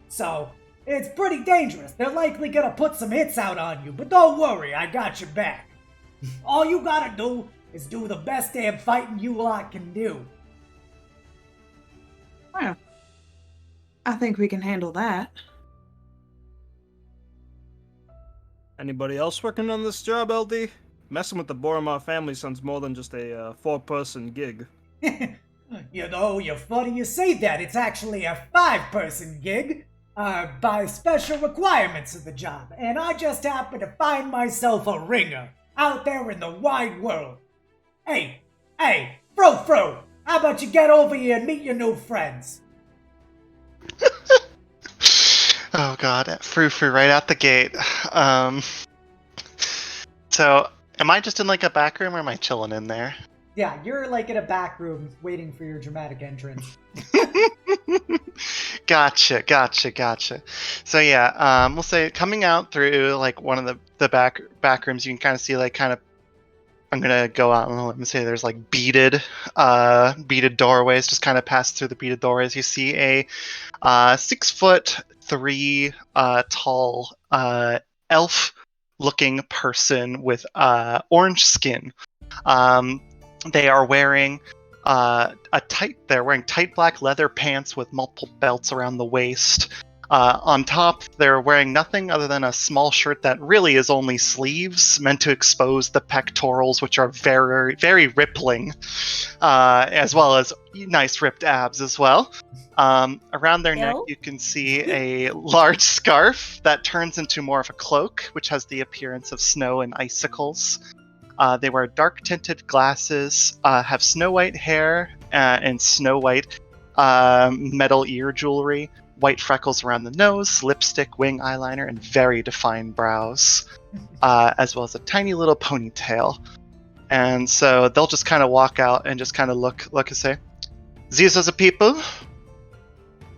So, it's pretty dangerous. They're likely gonna put some hits out on you, but don't worry, I got your back. All you gotta do is do the best damn fighting you lot can do. Well, I think we can handle that. Anybody else working on this job, LD? Messing with the Boromar family sounds more than just a 4-person gig. You know, you're funny you say that. It's actually a 5-person gig, by special requirements of the job. And I just happen to find myself a ringer out there in the wide world. Hey, Fro, how about you get over here and meet your new friends? Oh god, Frou right out the gate. So, am I just in like a back room or am I chilling in there? Yeah, you're like in a back room waiting for your dramatic entrance. Gotcha. So yeah, we'll say coming out through like one of the back rooms, you can kind of see like I'm gonna go out and let me say there's like beaded doorways, just kind of pass through the beaded doorways. You see a 6'3" tall elf-looking person with orange skin. They are wearing they're wearing tight black leather pants with multiple belts around the waist. On top, they're wearing nothing other than a small shirt that really is only sleeves, meant to expose the pectorals, which are very, very rippling, as well as nice ripped abs as well. Around their neck, you can see a large scarf that turns into more of a cloak, which has the appearance of snow and icicles. They wear dark-tinted glasses, have snow white hair, and snow white metal ear jewelry, white freckles around the nose, lipstick, wing eyeliner, and very defined brows, as well as a tiny little ponytail. And so they'll just kind of walk out and just kind of look and say, "These are the people."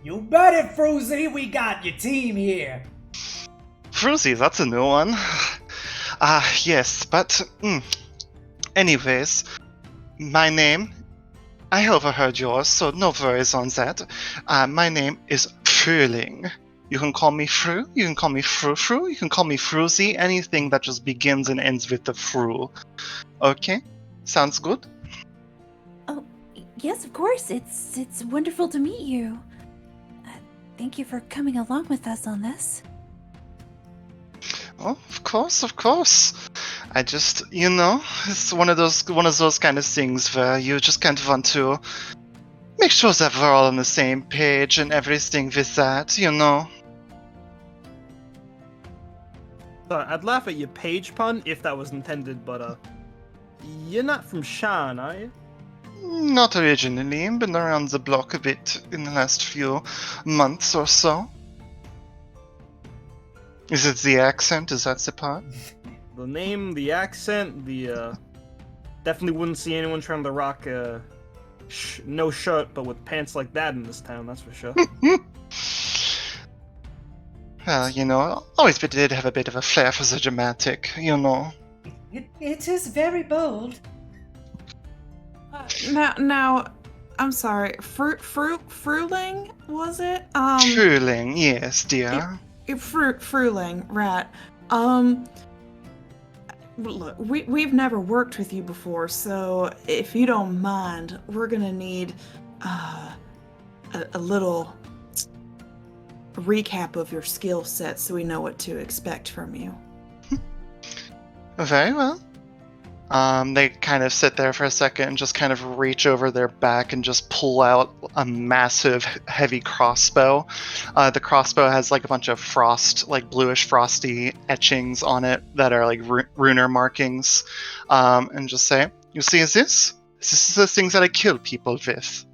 You bet it, Fruzy, we got your team here. Fruzy, that's a new one. Yes, but anyways, my name, I overheard yours, so no worries on that. My name is Fruhling. You can call me Fru, you can call me Fru, you can call me Fruzy, anything that just begins and ends with the Fru. Okay? Sounds good? Oh, yes, of course. It's wonderful to meet you. Thank you for coming along with us on this. Oh, of course. I just, it's one of those kind of things where you just kind of want to make sure that we're all on the same page and everything with that, Sorry, I'd laugh at your page pun if that was intended, but You're not from Shan, are you? Not originally, been around the block a bit in the last few months or so. Is it the accent? Is that the part? The name, the accent, the definitely wouldn't see anyone trying to rock no shirt, but with pants like that in this town, that's for sure. Well, you know, always did have a bit of a flair for the dramatic, you know. It is very bold. Now, I'm sorry. Fruhling, was it? Fruhling, yes, dear. Fruhling, right. Look, we've never worked with you before, so if you don't mind, we're gonna need a little recap of your skill set so we know what to expect from you. Very well. They kind of sit there for a second and just kind of reach over their back and just pull out a massive, heavy crossbow. The crossbow has like a bunch of frost, like bluish frosty etchings on it that are like runer markings. And just say, "You see this? This is the things that I kill people with."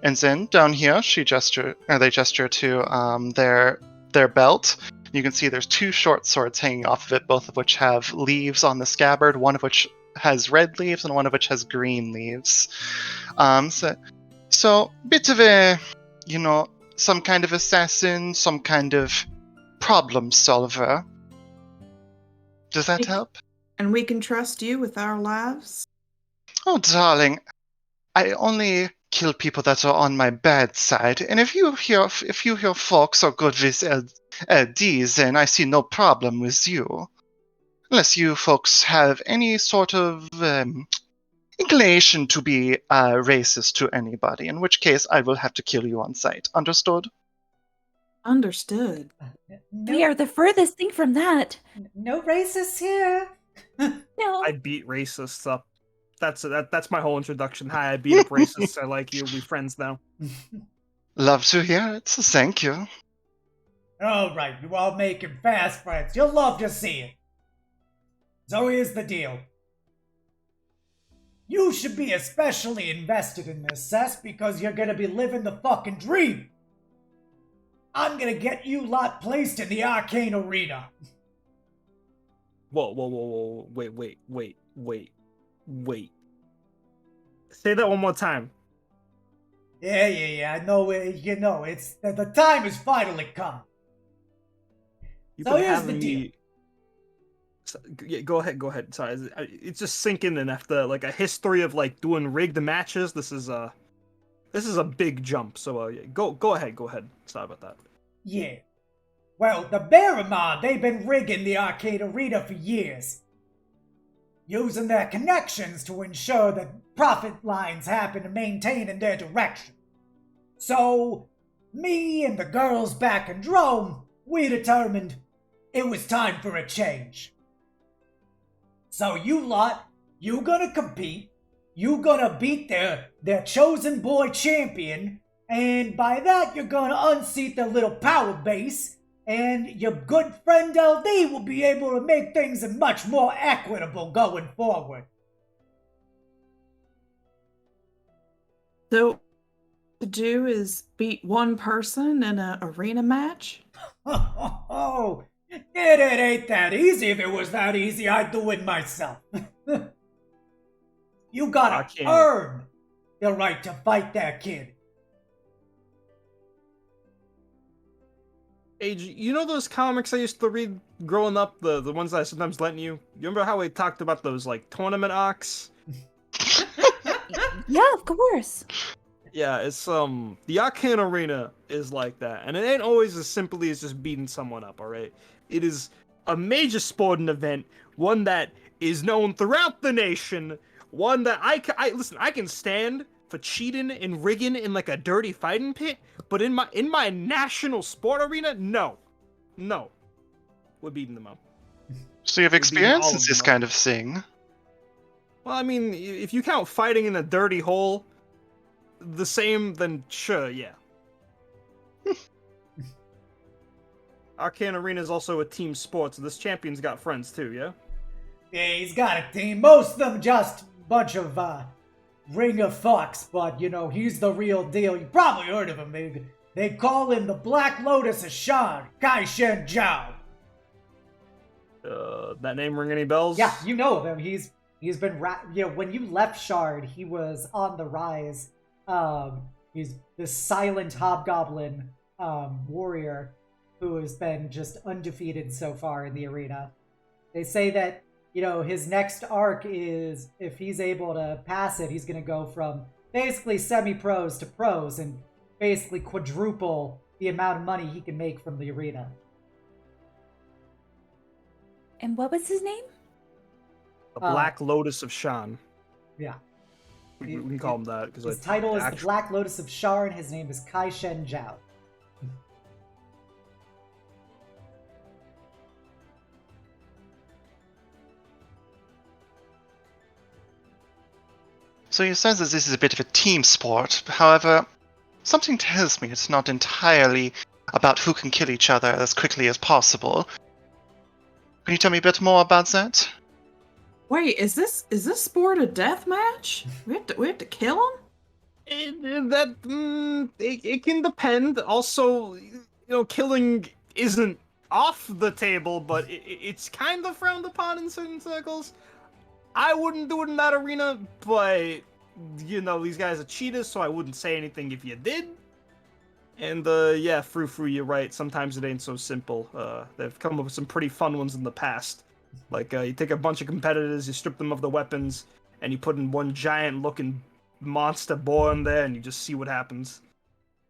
And then down here, they gesture to their belt. You can see there's two short swords hanging off of it, both of which have leaves on the scabbard, one of which has red leaves and one of which has green leaves. So bit of a, you know, some kind of assassin, some kind of problem solver. Does that help? And we can trust you with our lives? Oh, darling, I only kill people that are on my bad side, and if you hear folks are good with LDs, then I see no problem with you. Unless you folks have any sort of inclination to be racist to anybody, in which case I will have to kill you on sight. Understood? Understood. We are the furthest thing from that. No racists here. No. I beat racists up. That's my whole introduction. Hi, I beat up racists. I like you. We friends now. Love to hear it. Thank you. All right, you all making fast friends. You'll love to see it. So here's the deal. You should be especially invested in this, Cess, because you're gonna be living the fucking dream. I'm gonna get you lot placed in the Arcane Arena. Whoa. Wait. Say that one more time. Yeah, I know, you know, it's, the time has finally come. You've So been here's the having deal. me- Yeah, go ahead. Sorry, it's just sinking in after like a history of like doing rigged matches. This is a big jump. So yeah, go ahead. Sorry about that. Yeah. Well, the Barramon, they've been rigging the Arcade Arena for years, using their connections to ensure that profit lines happen to maintain in their direction. So, me and the girls back in Drome, we determined it was time for a change. So you lot, you gonna compete, you gonna beat their chosen boy champion, and by that you're gonna unseat their little power base, and your good friend LD will be able to make things much more equitable going forward. So, to do is beat one person in an arena match? Oh, it ain't that easy. If it was that easy, I'd do it myself. You gotta Arcane. earn the right to fight that kid. Age, you know those comics I used to read growing up, the ones that I sometimes lent you? You remember how we talked about those like tournament arcs? Yeah, of course. Yeah, it's the Arcane Arena is like that, and it ain't always as simply as just beating someone up. All right, it is a major sporting event, one that is known throughout the nation, one that I can stand for cheating and rigging in like a dirty fighting pit, but in my national sport arena, no, we're beating them up. So you've We're beating all experienced of this them kind of thing. Well, I mean, if you count fighting in a dirty hole the same, then sure, yeah. Arcane Arena is also a team sport, so this champion's got friends too, yeah? Yeah, he's got a team. Most of them just a bunch of ringer fucks, but you know, he's the real deal. You probably heard of him. They call him the Black Lotus of Shan, Kai Shen Zhao. That name ring any bells? Yeah, you know of him. He's been when you left Shard, he was on the rise. He's this silent hobgoblin warrior who has been just undefeated so far in the arena. They say that, you know, his next arc is, if he's able to pass it, he's going to go from basically semi-pros to pros and basically quadruple the amount of money he can make from the arena. And what was his name? The Black Lotus of Shan. Yeah. We can call him that. His title is the Black Lotus of Shar, and his name is Kai Shen Zhao. So you said that this is a bit of a team sport. However, something tells me it's not entirely about who can kill each other as quickly as possible. Can you tell me a bit more about that? Wait, is this sport a death match? We have to kill him? It can depend. Also, you know, killing isn't off the table, but it's kind of frowned upon in certain circles. I wouldn't do it in that arena, but you know, these guys are cheaters, so I wouldn't say anything if you did. And yeah, Fru, you're right. Sometimes it ain't so simple. They've come up with some pretty fun ones in the past. Like, you take a bunch of competitors, you strip them of the weapons, and you put in one giant-looking monster boar in there, and you just see what happens.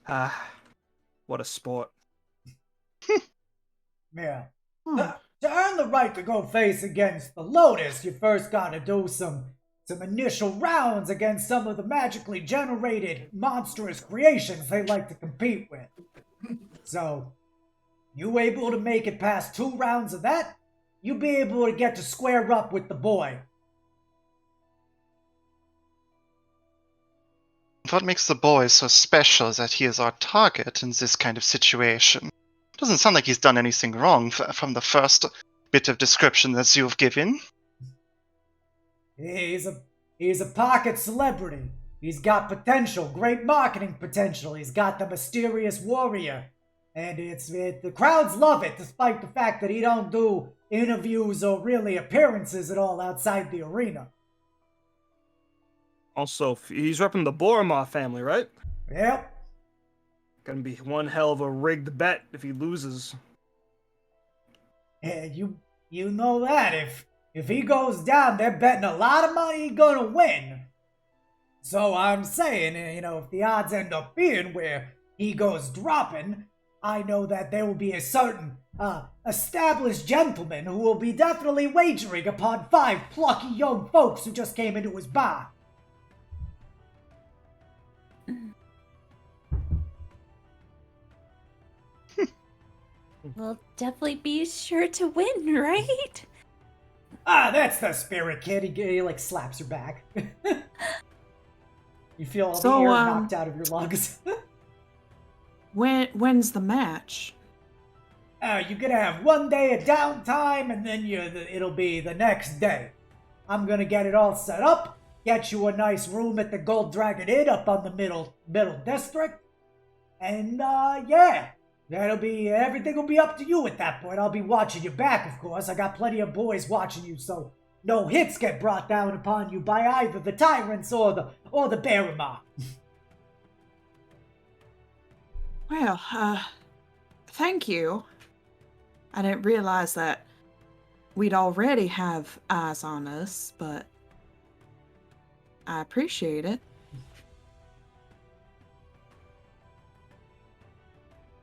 What a sport. Yeah. To earn the right to go face against the Lotus, you first gotta do some initial rounds against some of the magically generated monstrous creations they like to compete with. So, you able to make it past 2 rounds of that, you'll be able to get to square up with the boy. What makes the boy so special that he is our target in this kind of situation? Doesn't sound like he's done anything wrong from the first bit of description that you've given. He's a pocket celebrity. He's got potential, great marketing potential. He's got the mysterious warrior. And the crowds love it, despite the fact that he don't do interviews or really appearances at all outside the arena. Also, he's repping the Boromar family, right? Yep. Gonna be one hell of a rigged bet if he loses. Yeah, you know that if he goes down, they're betting a lot of money he's gonna win. So I'm saying, you know, if the odds end up being where he goes dropping, I know that there will be a certain established gentleman who will be definitely wagering upon 5 plucky young folks who just came into his bar. We'll definitely be sure to win, right? That's the spirit, kid. He like slaps your back. You feel all the air knocked out of your lungs. When's the match? You're gonna have 1 day of downtime, and then it'll be the next day. I'm gonna get it all set up, get you a nice room at the Gold Dragon Inn up on the middle district, and yeah, everything will be up to you at that point. I'll be watching your back, of course. I got plenty of boys watching you, so no hits get brought down upon you by either the tyrants or the Barrymar. Well, thank you. I didn't realize that we'd already have eyes on us, but I appreciate it.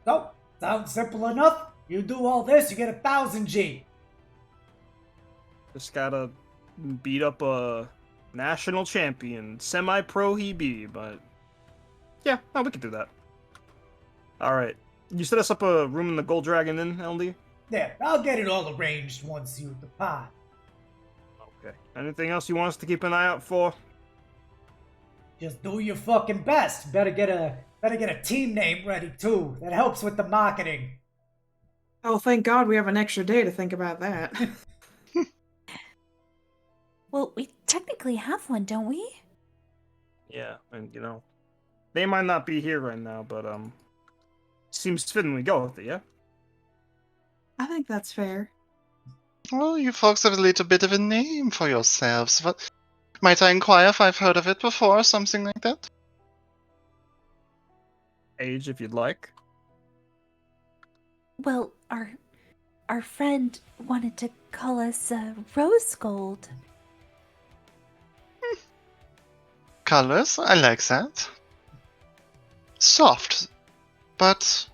So, sounds simple enough. You do all this, you get 1,000 G. Just gotta beat up a national champion. Semi-pro he be, but yeah, no, we can do that. Alright. You set us up a room in the Gold Dragon Inn, LD? Yeah, I'll get it all arranged once you depart. Okay. Anything else you want us to keep an eye out for? Just do your fucking best. Better get a team name ready too. That helps with the marketing. Oh, thank God we have an extra day to think about that. Well, we technically have one, don't we? Yeah, and they might not be here right now, but seems fitting we go with it, yeah? I think that's fair. Well, you folks have a little bit of a name for yourselves. What? Might I inquire if I've heard of it before, something like that? Age, if you'd like. Well, our friend wanted to call us Rose Gold. Colors, I like that. Soft, but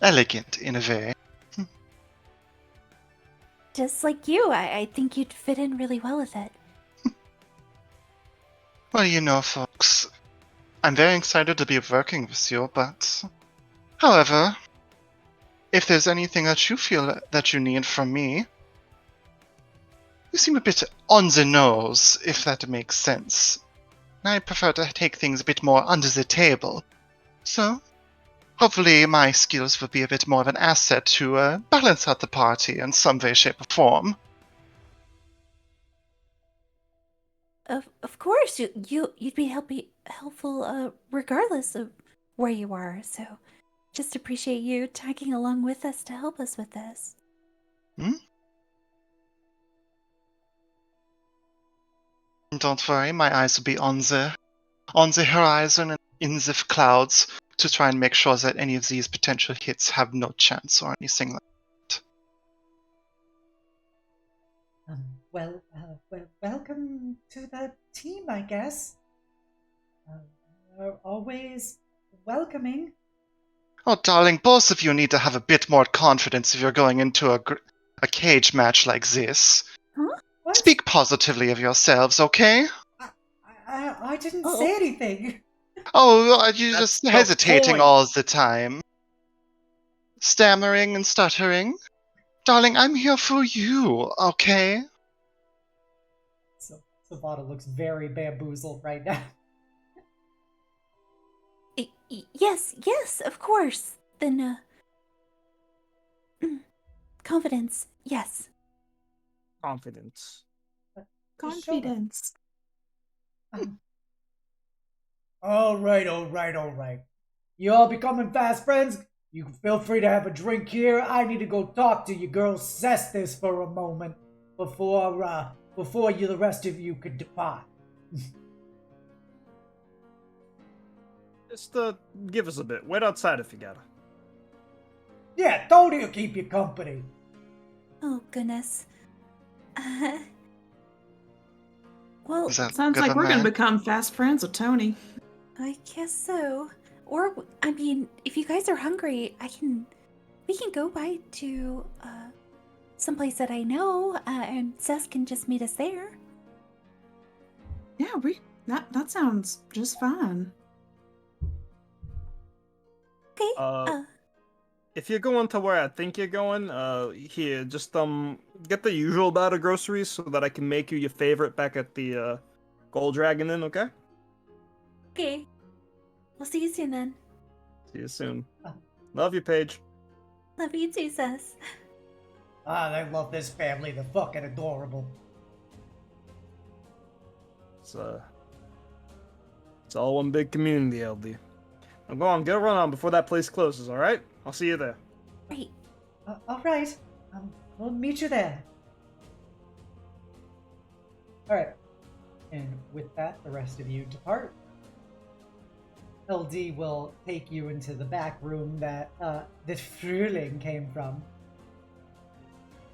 elegant in a way. Just like you, I think you'd fit in really well with it. Well, folks, I'm very excited to be working with you, but however, if there's anything that you feel that you need from me, you seem a bit on the nose, if that makes sense. I prefer to take things a bit more under the table. So, hopefully my skills will be a bit more of an asset to balance out the party in some way, shape, or form. Of course, you'd be helpful regardless of where you are. So, just appreciate you tagging along with us to help us with this. Don't worry, my eyes will be on the horizon and in the clouds to try and make sure that any of these potential hits have no chance or anything like that. Well, welcome to the team, I guess. Always welcoming. Oh, darling, both of you need to have a bit more confidence if you're going into a cage match like this. Huh? What? Speak positively of yourselves, okay? I didn't Oh. say anything. Oh, you're That's just the hesitating point. all the time. Stammering and stuttering. Darling, I'm here for you, okay? So Savata looks very bamboozled right now. Yes, of course. Then, confidence, yes. Confidence. Confidence. All right. You all becoming fast friends? You can feel free to have a drink here. I need to go talk to your girl Cestus for a moment before the rest of you could depart. Just give us a bit. Wait outside if you gotta. Yeah, Tony'll keep you company. Oh, goodness. Well, Is that Sounds good like of a we're gonna man? become fast friends with Tony. I guess so. Or, I mean, if you guys are hungry, we can go by to, someplace that I know, and Cess can just meet us there. Yeah, that sounds just fine. Okay, If you're going to where I think you're going, here, just get the usual amount of groceries so that I can make you your favorite back at the Gold Dragon Inn, okay? okay. We'll see you soon then. See you soon. Love you, Paige. Love you too, Cess. I love this family. They're fucking adorable. It's all one big community, LD. Now go on, get a run on before that place closes, alright? I'll see you there. Right. All right. We'll meet you there. All right. And with that, the rest of you depart. LD will take you into the back room that Fruhling came from.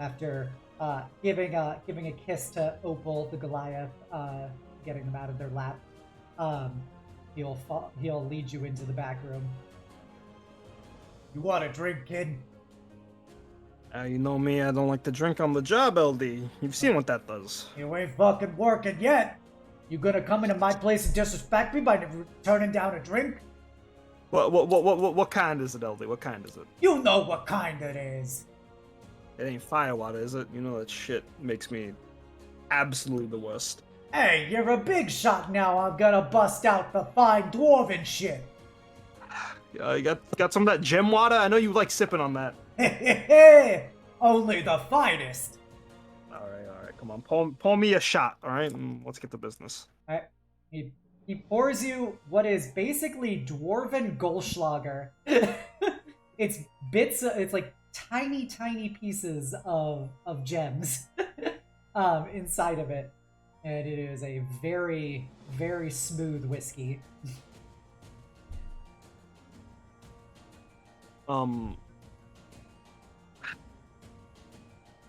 After giving a kiss to Opal the Goliath, getting them out of their lap, he'll lead you into the back room. You want a drink, kid? You know me, I don't like to drink on the job, LD. You've seen what that does. You ain't fucking working yet. You gonna come into my place and disrespect me by turning down a drink? What kind is it, LD? What kind is it? You know what kind it is. It ain't firewater, is it? You know that shit makes me absolutely the worst. Hey, you're a big shot now. I'm gonna bust out the fine dwarven shit. You got some of that gem water? I know you like sipping on that. Only the finest. Alright. Come on, pour me a shot, all right? And let's get to business. All right. He pours you what is basically dwarven Goldschlager. It's bits. It's like tiny pieces of gems inside of it, and it is a very smooth whiskey.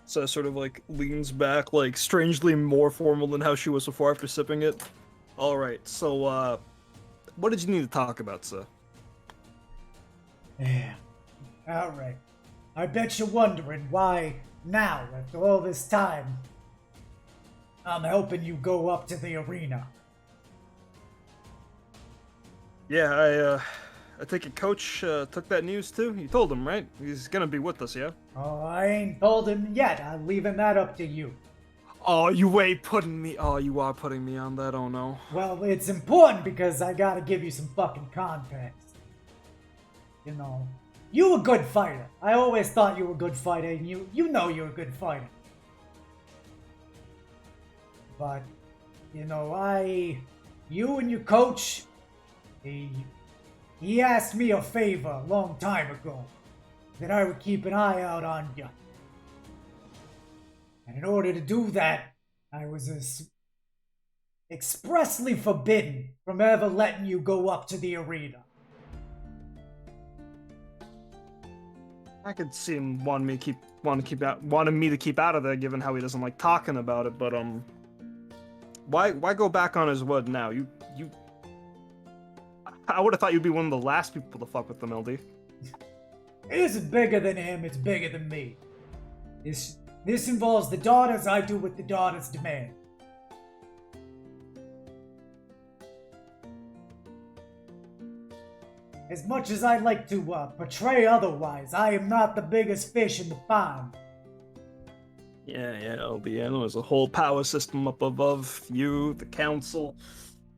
So sort of like leans back, like strangely more formal than how she was before after sipping it. All right, so what did you need to talk about, sir? Yeah. All right. I bet you're wondering why now, after all this time, I'm helping you go up to the arena. Yeah, I take it Coach took that news too. You told him, right? He's gonna be with us, yeah? Oh, I ain't told him yet. I'm leaving that up to you. Oh, you are putting me on that. Oh no. Well, it's important because I gotta give you some fucking context. You know, you a good fighter. I always thought you were a good fighter, and you know you're a good fighter. But, you know, you and your coach, he asked me a favor a long time ago, that I would keep an eye out on you. And in order to do that, I was expressly forbidden from ever letting you go up to the arena. I could see him wanting me to keep out of there, given how he doesn't like talking about it. But why go back on his word now? I would have thought you'd be one of the last people to fuck with them, LD. It isn't bigger than him, it's bigger than me. This involves the daughters. I do what the daughters demand. As much as I'd like to portray otherwise, I am not the biggest fish in the pond. Yeah, LD. I know there's a whole power system up above you, the council,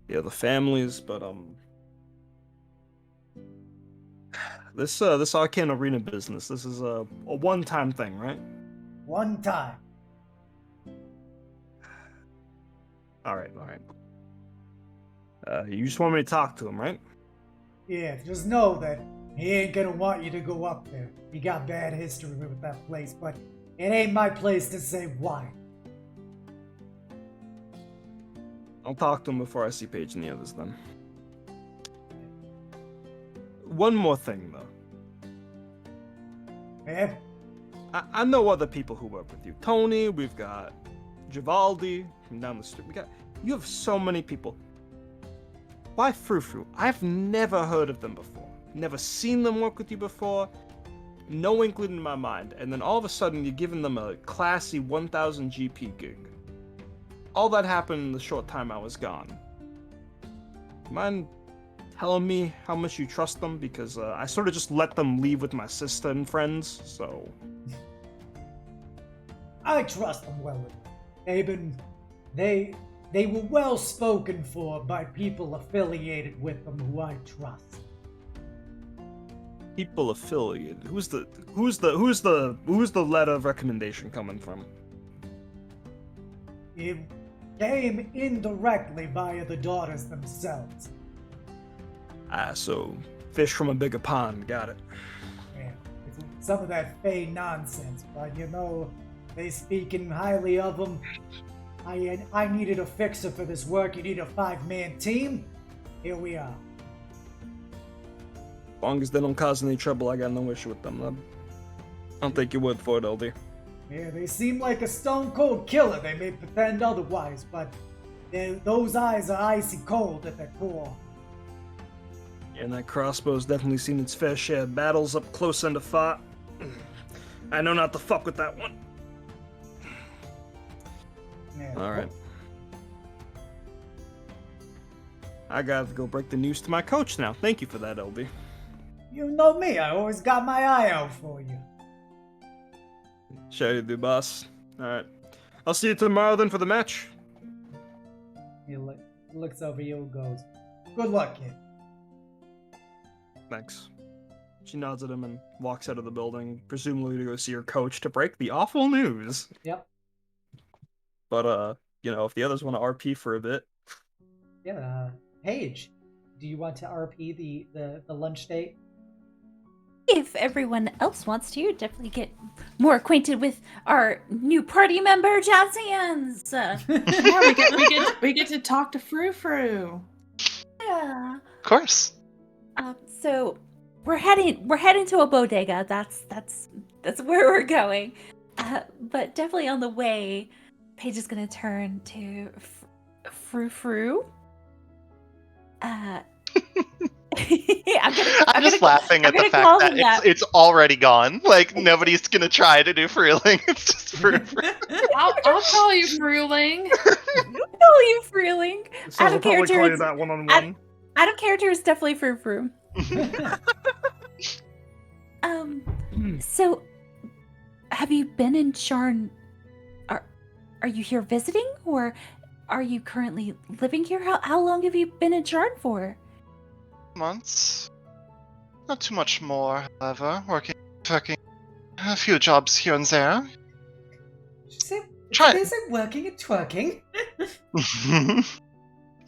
the families, but this Arcane Arena business, this is a one-time thing, right? One time. All right. You just want me to talk to him, right? Yeah, just know that he ain't gonna want you to go up there. He got bad history with that place, but it ain't my place to say why. I'll talk to him before I see Paige and the others then. One more thing, though. Eh? I know other people who work with you. Tony, we've got Givaldi from down the street. You have so many people. Why Frou? I've never heard of them before. Never seen them work with you before. No inkling in my mind. And then all of a sudden, you're giving them a classy 1000 GP gig. All that happened in the short time I was gone. Mind telling me how much you trust them? Because I sort of just let them leave with my sister and friends, so... I trust them well. They were well spoken for by people affiliated with them who I trust. People affiliated. Who's the letter of recommendation coming from? It came indirectly via the daughters themselves. So fish from a bigger pond. Got it. Yeah, it's some of that fey nonsense, but you know, they speaking highly of them. I needed a fixer for this work. You need a 5-man team? Here we are. As long as they don't cause any trouble, I got no issue with them. I'll take your word for it, LD. Yeah, they seem like a stone-cold killer. They may pretend otherwise, but those eyes are icy cold at their core. Yeah, and that crossbow's definitely seen its fair share of battles up close and far. I know not to fuck with that one. Yeah. Alright. I gotta go break the news to my coach now. Thank you for that, LD. You know me, I always got my eye out for you. Sure you do, boss. Alright. I'll see you tomorrow then for the match. He looks over you and goes, Good luck, kid. Thanks. She nods at him and walks out of the building, presumably to go see her coach to break the awful news. yep. But if the others want to RP for a bit, Yeah, Paige, do you want to RP the lunch date? If everyone else wants to, definitely get more acquainted with our new party member, Jazz Hands. Yeah, we get to talk to Frou. Yeah. Of course. So we're heading to a bodega. That's where we're going. But definitely on the way, Paige is gonna turn to Frou. I'm just laughing at the fact that it's already gone. Like, nobody's gonna try to do Fruhling. It's just Fruhling. I'll call you Fruhling. Call you Fruhling. so I'll probably call you that one-on-one. Out of character is definitely Frou. So have you been in Sharn? Are you here visiting, or are you currently living here? How long have you been in Sharn for? Months. Not too much more, however. Working a few jobs here and there. Try. Is it working and twerking?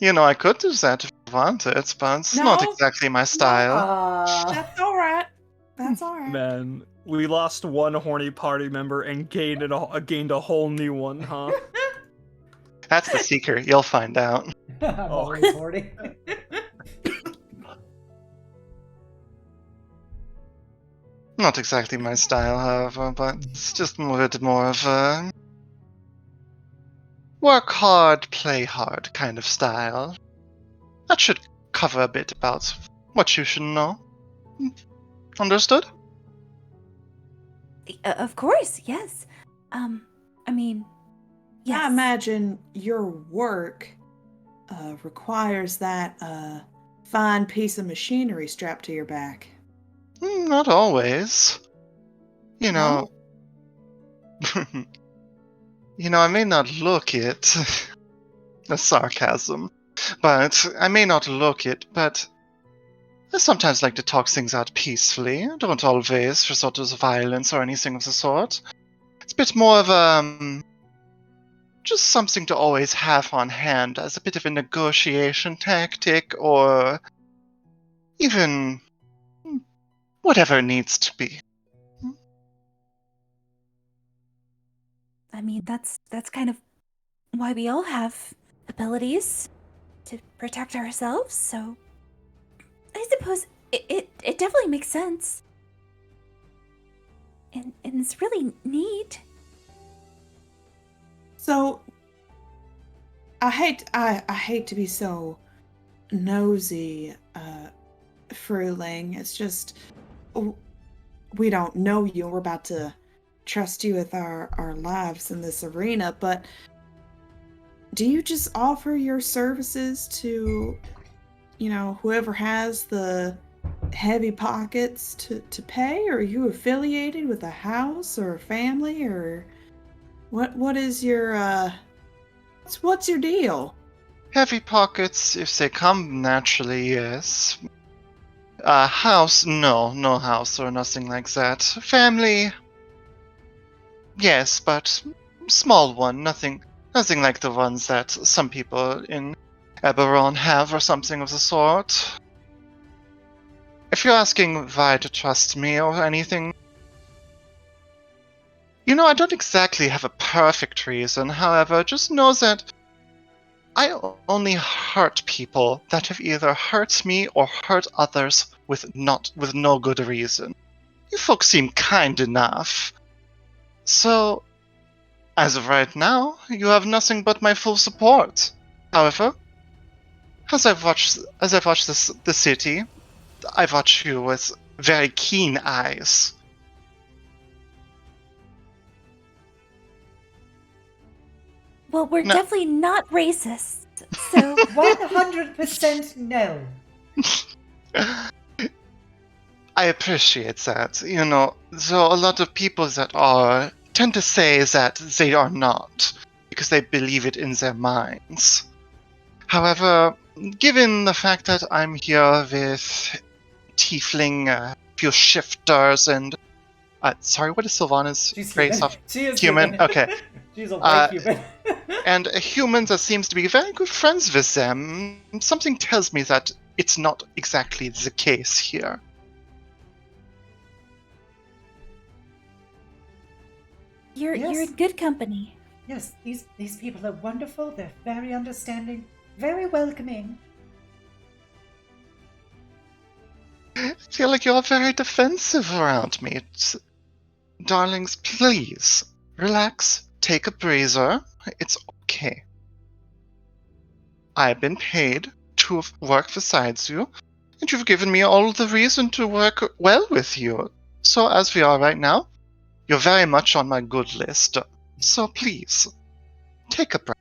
I could do that if I wanted, but it's not exactly my style. That's all right. That's all right. Man, we lost one horny party member and gained a whole new one, huh? That's the secret. You'll find out. I'm always horny. Not exactly my style, however, but it's just a bit more of a work hard, play hard kind of style. That should cover a bit about what you should know. Understood? Of course, yes. Yes. I imagine your work requires that fine piece of machinery strapped to your back. Not always. No? I may not look it. That's sarcasm. But I may not look it, but I sometimes like to talk things out peacefully. I don't always resort to violence or anything of the sort. It's a bit more of just something to always have on hand as a bit of a negotiation tactic, or even whatever it needs to be. That's kind of why we all have abilities to protect ourselves, so I suppose it definitely makes sense. And it's really neat. So I hate to be so nosy, Fruhling. It's just we don't know you. We're about to trust you with our lives in this arena, but do you just offer your services to, whoever has the heavy pockets to pay? Or are you affiliated with a house or a family, or what is your what's your deal? Heavy pockets, if they come naturally, yes. House, no house or nothing like that. Family, yes, but small one, nothing like the ones that some people in Eberron have or something of the sort. If you're asking why to trust me or anything, I don't exactly have a perfect reason. However, just know that I only hurt people that have either hurt me or hurt others with no good reason. You folks seem kind enough. So, as of right now, you have nothing but my full support. However, as I've watched the city, I watch you with very keen eyes. Well, we're definitely not racist, so 100% no. I appreciate that. So a lot of people that are tend to say that they are not, because they believe it in their minds. However, given the fact that I'm here with Tiefling, a few shifters, and sorry, what is Sylvana's race of? She is human. Okay. She's a white human. and a human that seems to be very good friends with them. Something tells me that it's not exactly the case here. You're Yes. in good company. Yes, these people are wonderful. They're very understanding, very welcoming. I feel like you're very defensive around me. Darlings, please, relax, take a breather. It's okay. I've been paid to work besides you, and you've given me all the reason to work well with you. So as we are right now, you're very much on my good list. So please, take a breath.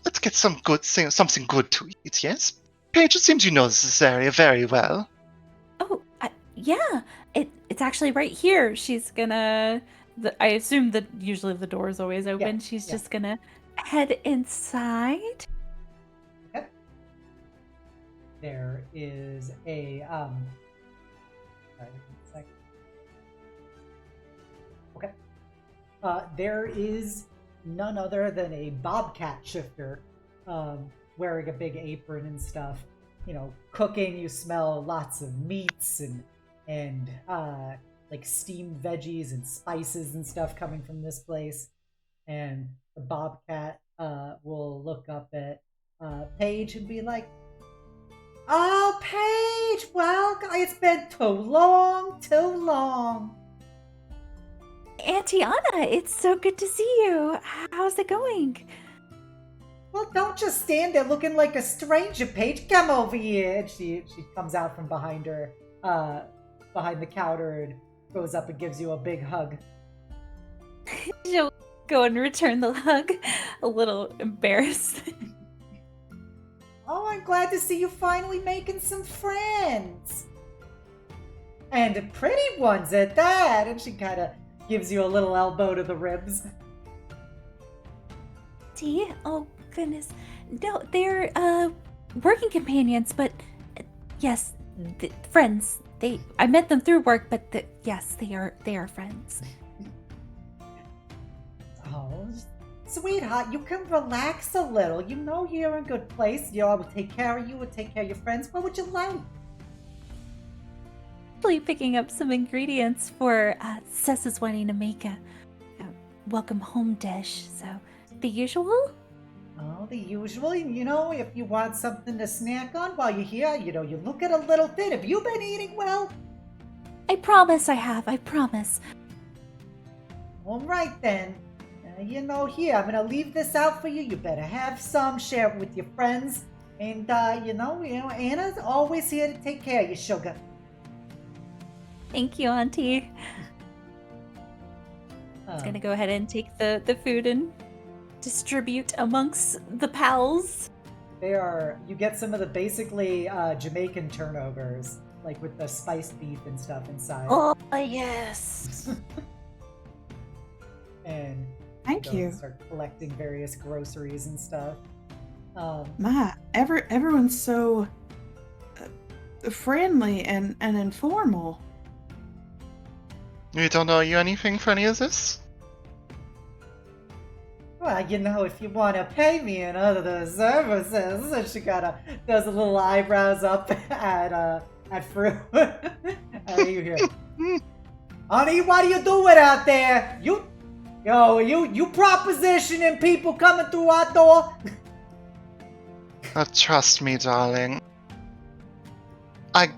Let's get something good to eat, yes? Paige, it seems you know this area very well. Oh, yeah. It's actually right here. She's gonna. I assume that usually the door is always open. Yeah, She's yeah. just gonna head inside. Okay. There is a sorry, one second. Okay. There is none other than a bobcat shifter, wearing a big apron and stuff. You know, cooking. You smell lots of meats and like steamed veggies and spices and stuff coming from this place. And the bobcat will look up at Paige and be like, "Oh, Paige, well, it's been too long. Auntie Anna, it's so good to see you. How's it going? Well, don't just stand there looking like a stranger, Paige. Come over here." And she comes out from behind her, behind the counter, and goes up and gives you a big hug. She'll go and return the hug, a little embarrassed. "Oh, I'm glad to see you finally making some friends. And pretty ones at that." And she kind of gives you a little elbow to the ribs. Tea? Oh, goodness. No, they're, working companions, but, yes, friends. I met them through work, but yes, they are friends. Oh, sweetheart, you can relax a little. You know you're in a good place. You know, I will take care of you, will take care of your friends. What would you like? Actually picking up some ingredients for Sessa's wanting to make a welcome home dish. So, the usual? Oh, the usual. You know, if you want something to snack on while you're here, you know, you look at a little thin. Have you been eating well? I promise I have, I promise. All right, then. You know, here, I'm going to leave this out for you. You better have some, share it with your friends. And, you know, Anna's always here to take care of you, sugar. Thank you, Auntie. I was gonna go ahead and take the food and distribute amongst the pals. You get some of the basically Jamaican turnovers, like with the spiced beef and stuff inside. Oh, yes. And Thank go you. and start collecting various groceries and stuff. Everyone's so friendly and informal. We don't owe you anything for any of this? Well, you know, if you want to pay me in other services. And she kind of does a little eyebrows up at Fru. You hear, "Honey, what are you doing out there? You propositioning people coming through our door?" Trust me, darling. I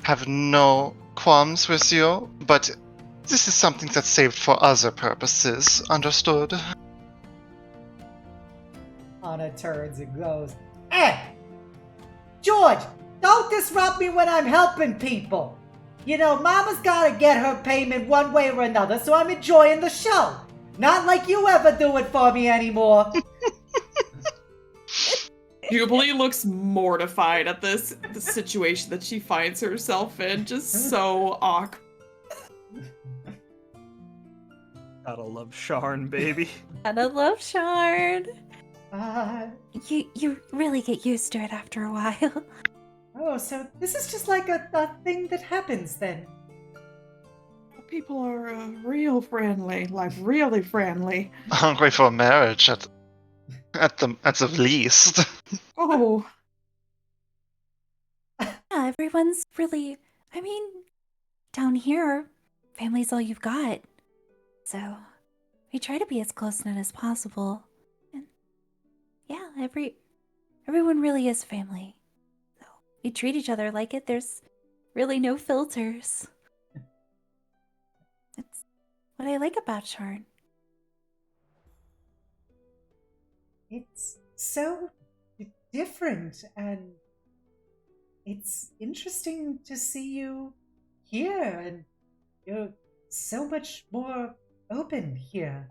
have no qualms with you, but this is something that's saved for other purposes, understood? Anna turns and goes, George, don't disrupt me when I'm helping people. You know, Mama's gotta get her payment one way or another, so I'm enjoying the show. Not like you ever do it for me anymore. Jubilee looks mortified at the situation that she finds herself in. Just so awkward. Gotta love Sharn, baby. And I love Shard. Uh, You really get used to it after a while. oh, so this is just like a thing that happens then. people are real friendly, like really friendly. Hungry for marriage at the least. Oh, Yeah, everyone's really, I mean, down here, family's all you've got. So, we try to be as close knit as possible. And yeah, everyone really is family. So, we treat each other like it. There's really no filters. It's what I like about Sharn. It's so different, and it's interesting to see you here, and you're so much more open here.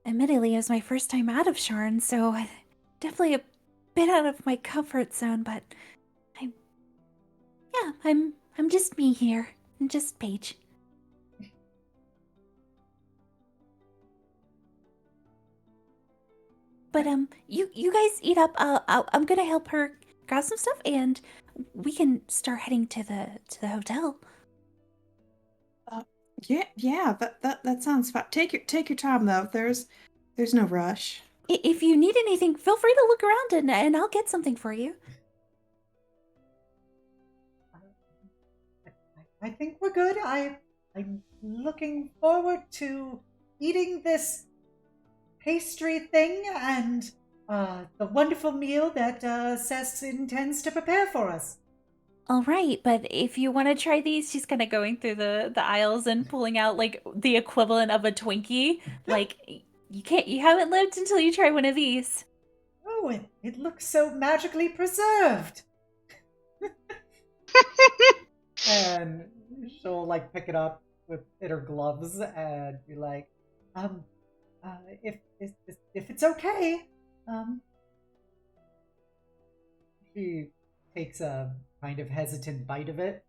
Admittedly, it was my first time out of Sharn, so definitely a bit out of my comfort zone, but I'm just me here. I'm just Paige. But you guys eat up. I'm gonna help her grab some stuff, and we can start heading to the hotel. yeah. That sounds fun. Take your time though. There's no rush. If you need anything, feel free to look around, and I'll get something for you. I think we're good. I'm looking forward to eating this pastry thing and the wonderful meal that Cess intends to prepare for us. All right, but if you want to try these, she's kind of going through the aisles and pulling out like the equivalent of a Twinkie. Like you haven't lived until you try one of these. Oh, it looks so magically preserved. And she'll like pick it up in her gloves and be like, if it's okay, she takes a kind of hesitant bite of it,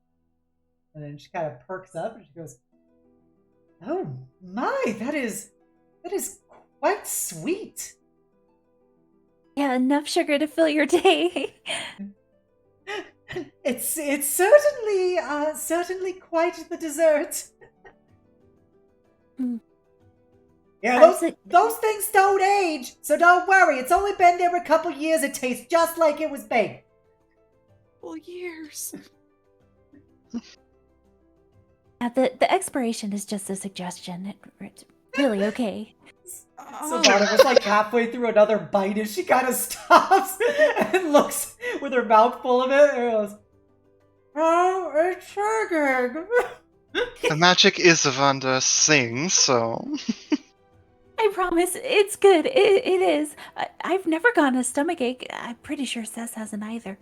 and then she kind of perks up and she goes, "Oh my, that is quite sweet." Yeah, enough sugar to fill your day. It's certainly quite the dessert. Yeah, those things don't age, so don't worry. It's only been there a couple years. It tastes just like it was baked. Well, years. Yeah, the expiration is just a suggestion. It's really okay. Savannah was like halfway through another bite and she kind of stops and looks with her mouth full of it and goes, "Oh, it's sugar." The magic is a wondrous thing, so... I promise, it's good. It is. I've never gotten a stomachache. I'm pretty sure Cess hasn't either.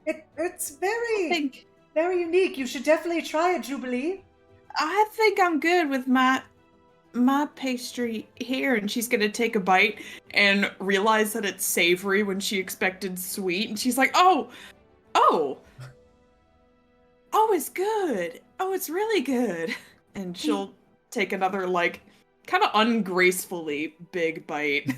It's very unique. You should definitely try it, Jubilee. I think I'm good with my pastry here, and she's gonna take a bite and realize that it's savory when she expected sweet, and she's like, oh, it's good. Oh, it's really good. And she'll take another, like, kind of ungracefully big bite.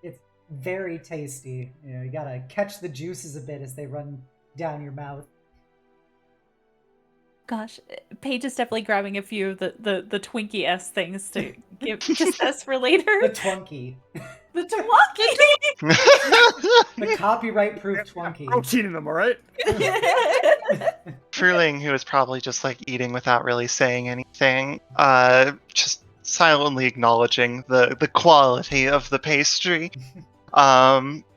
It's very tasty. You know, you gotta catch the juices a bit as they run down your mouth. Gosh, Paige is definitely grabbing a few of the Twinkie-esque things to give to Cess for later. The Twunkie. The Twinkie! The copyright-proof Twunkie. Protein in them, all right? Fruhling, who is probably just like eating without really saying anything, just silently acknowledging the quality of the pastry,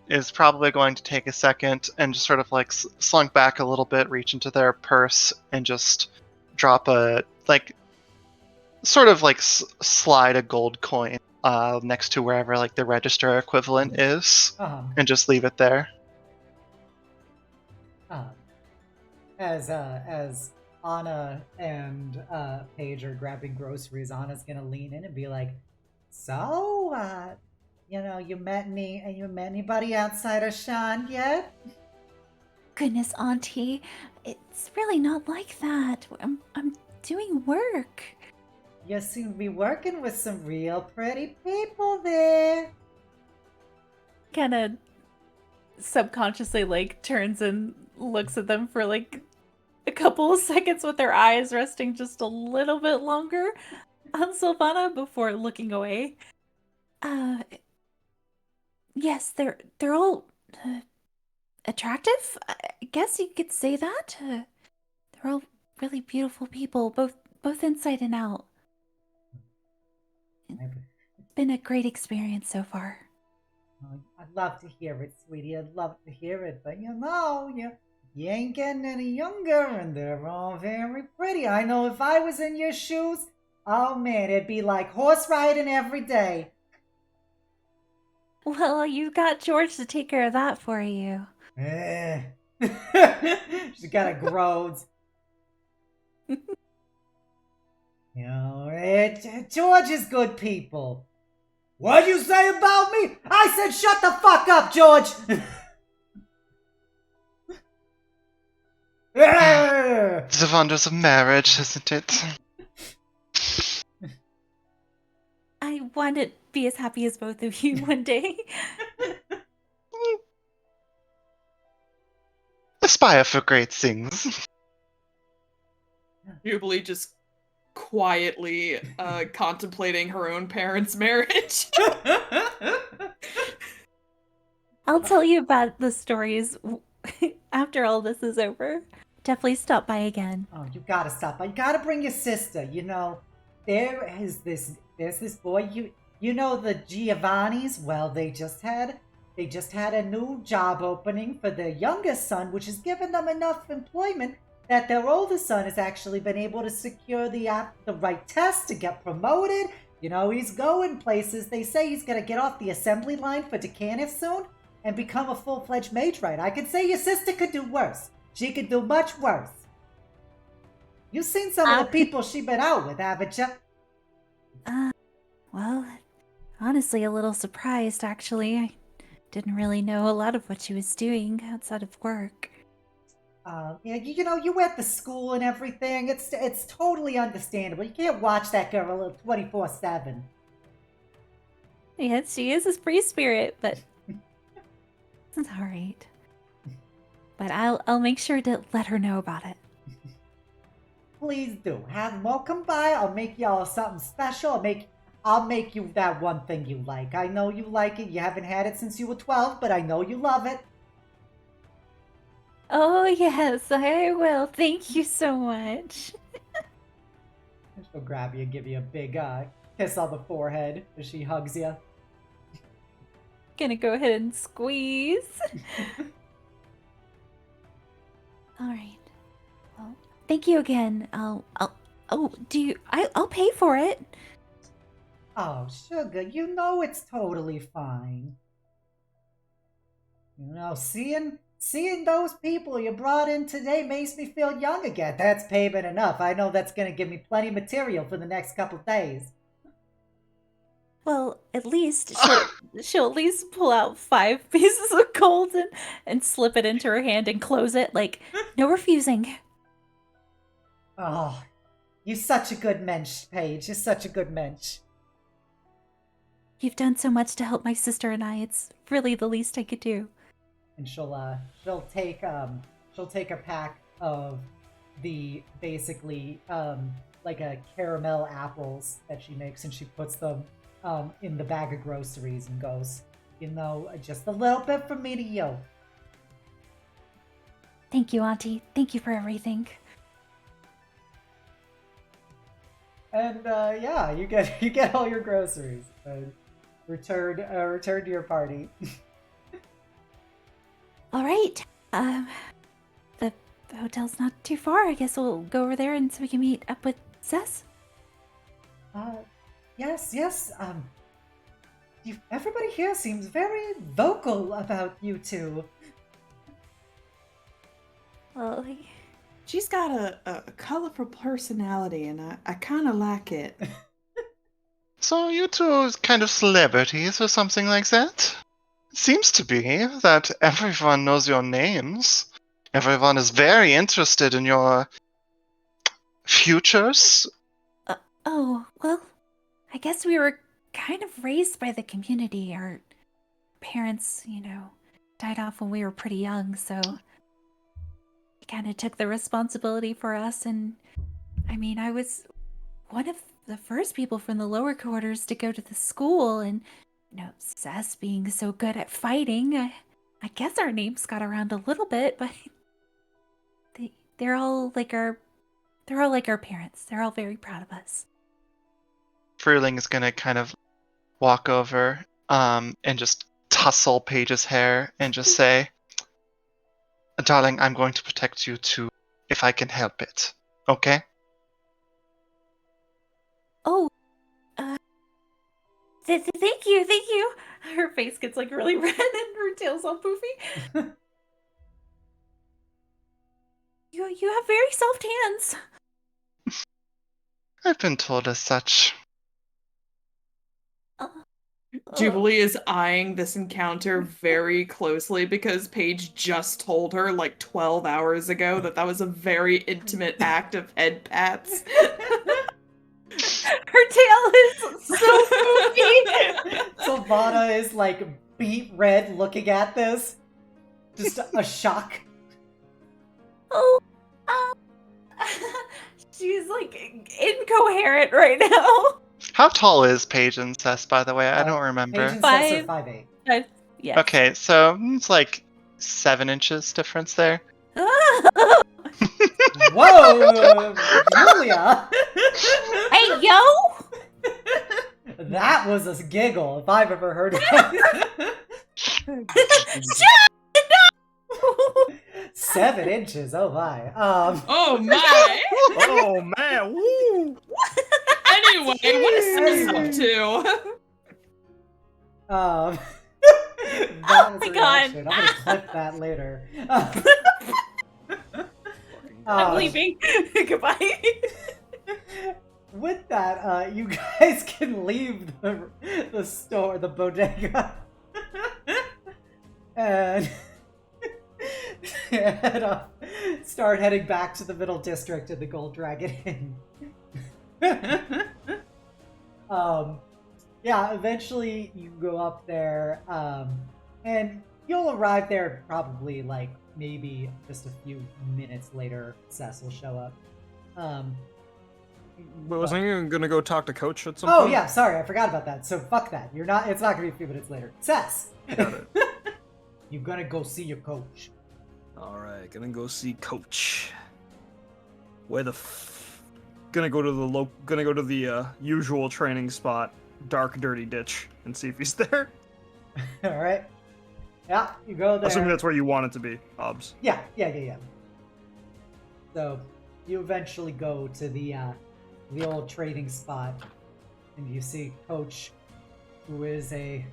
is probably going to take a second and just sort of like slunk back a little bit, reach into their purse and just drop a like sort of like slide a gold coin next to wherever like the register equivalent is, and just leave it there. As Anna and Paige are grabbing groceries, Anna's gonna lean in and be like, "So, you met anybody outside of Sean yet?" Goodness, Auntie, it's really not like that. I'm doing work. You seem to be working with some real pretty people there. kind of subconsciously like turns and looks at them for like a couple of seconds with their eyes resting just a little bit longer on Sylvana before looking away. Yes, they're all attractive. I guess you could say that. They're all really beautiful people, both inside and out. It's been a great experience so far. I'd love to hear it, sweetie. I'd love to hear it, but you ain't getting any younger, and they're all very pretty. I know if I was in your shoes, oh man, it'd be like horse riding every day. Well, you got George to take care of that for you. She kind of groans. George is good people. What'd you say about me? I said shut the fuck up, George! The wonders of marriage, isn't it? I want to be as happy as both of you one day. Aspire for great things. Jubilee just quietly contemplating her own parents' marriage. I'll tell you about the stories after all this is over. Definitely stop by again. Oh, you gotta stop. You gotta bring your sister. There's this boy. You know the Giovannis? Well, they just had a new job opening for their youngest son, which has given them enough employment that their oldest son has actually been able to secure the right test to get promoted. He's going places. They say he's gonna get off the assembly line for Decanif soon and become a full-fledged mage right. I could say your sister could do worse. She could do much worse. You've seen some of the people she's been out with, haven't you? Well, honestly, a little surprised, actually. I didn't really know a lot of what she was doing outside of work. You at the school and everything. It's totally understandable. You can't watch that girl 24/7. Yes, she is a free spirit, but it's all right. But I'll make sure to let her know about it. Please do. Have them all come by. I'll make y'all something special. I'll make you that one thing you like. I know you like it. You haven't had it since you were 12, but I know you love it. Oh, yes, I will. Thank you so much. She'll grab you and give you a big kiss on the forehead as she hugs you. Gonna go ahead and squeeze. All right. Well, thank you again. I'll pay for it. Oh, sugar, it's totally fine. Seeing those people you brought in today makes me feel young again. That's payment enough. I know that's gonna give me plenty of material for the next couple days. Well, at least she'll at least pull out 5 pieces of gold and slip it into her hand and close it. Like, no refusing. Oh, you're such a good mensch, Paige. You're such a good mensch. You've done so much to help my sister and I. It's really the least I could do. And she'll take a pack of the basically like a caramel apples that she makes, and she puts them in the bag of groceries and goes, just a little bit from me to you. Thank you, Auntie. Thank you for everything. And you get all your groceries. Return to your party. All right. The hotel's not too far. I guess we'll go over there and so we can meet up with Cess. Yes. Everybody here seems very vocal about you two. Well, She's got a colorful personality, and I kind of like it. So you two are kind of celebrities or something like that? It seems to be that everyone knows your names. Everyone is very interested in your futures. oh, well, I guess we were kind of raised by the community. parents, died off when we were pretty young, so he kind of took the responsibility for us. And I mean, I was one of the first people from the lower quarters to go to the school, and Cess being so good at fighting, I guess our names got around a little bit, but they're all like our parents. They're all very proud of us. Fruhling is gonna kind of walk over and just tussle Paige's hair and just say, "Darling, I'm going to protect you too, if I can help it. Okay?" Oh, thank you. Her face gets like really red and her tail's all poofy. You have very soft hands. I've been told as such. Jubilee is eyeing this encounter very closely because Paige just told her like 12 hours ago that was a very intimate act of head pats. Her tail is so poofy. Silvana is like beet red looking at this. Just a shock. Oh, she's like incoherent right now. How tall is Paige and Cess, by the way? I don't remember. Paige and Cess are 5'8". Yes. Okay, so it's like 7 inches difference there. Whoa, Julia! Hey, yo! That was a giggle if I've ever heard it. 7 inches, oh my. Oh my! Oh man! Woo! Anyway, what is Sis up to? That was my a God. reaction. I'm gonna clip that later. I'm leaving. Goodbye. With that, you guys can leave the store, the bodega, and start heading back to the middle district of the Gold Dragon Inn. Yeah, eventually you go up there, and you'll arrive there probably like maybe just a few minutes later. Cess will show up. But wasn't you gonna go talk to Coach at some Oh point? yeah, sorry, I forgot about that. So fuck that. You're not. It's not gonna be a few minutes later. Cess, Got it. you're gonna go see your coach. All right, gonna go see Coach. Where the gonna go to the usual training spot, Dark Dirty Ditch, and see if he's there. All right. Yeah, you go there. Assuming that's where you want it to be, Obs. Yeah. So you eventually go to the old trading spot, and you see Coach, who is a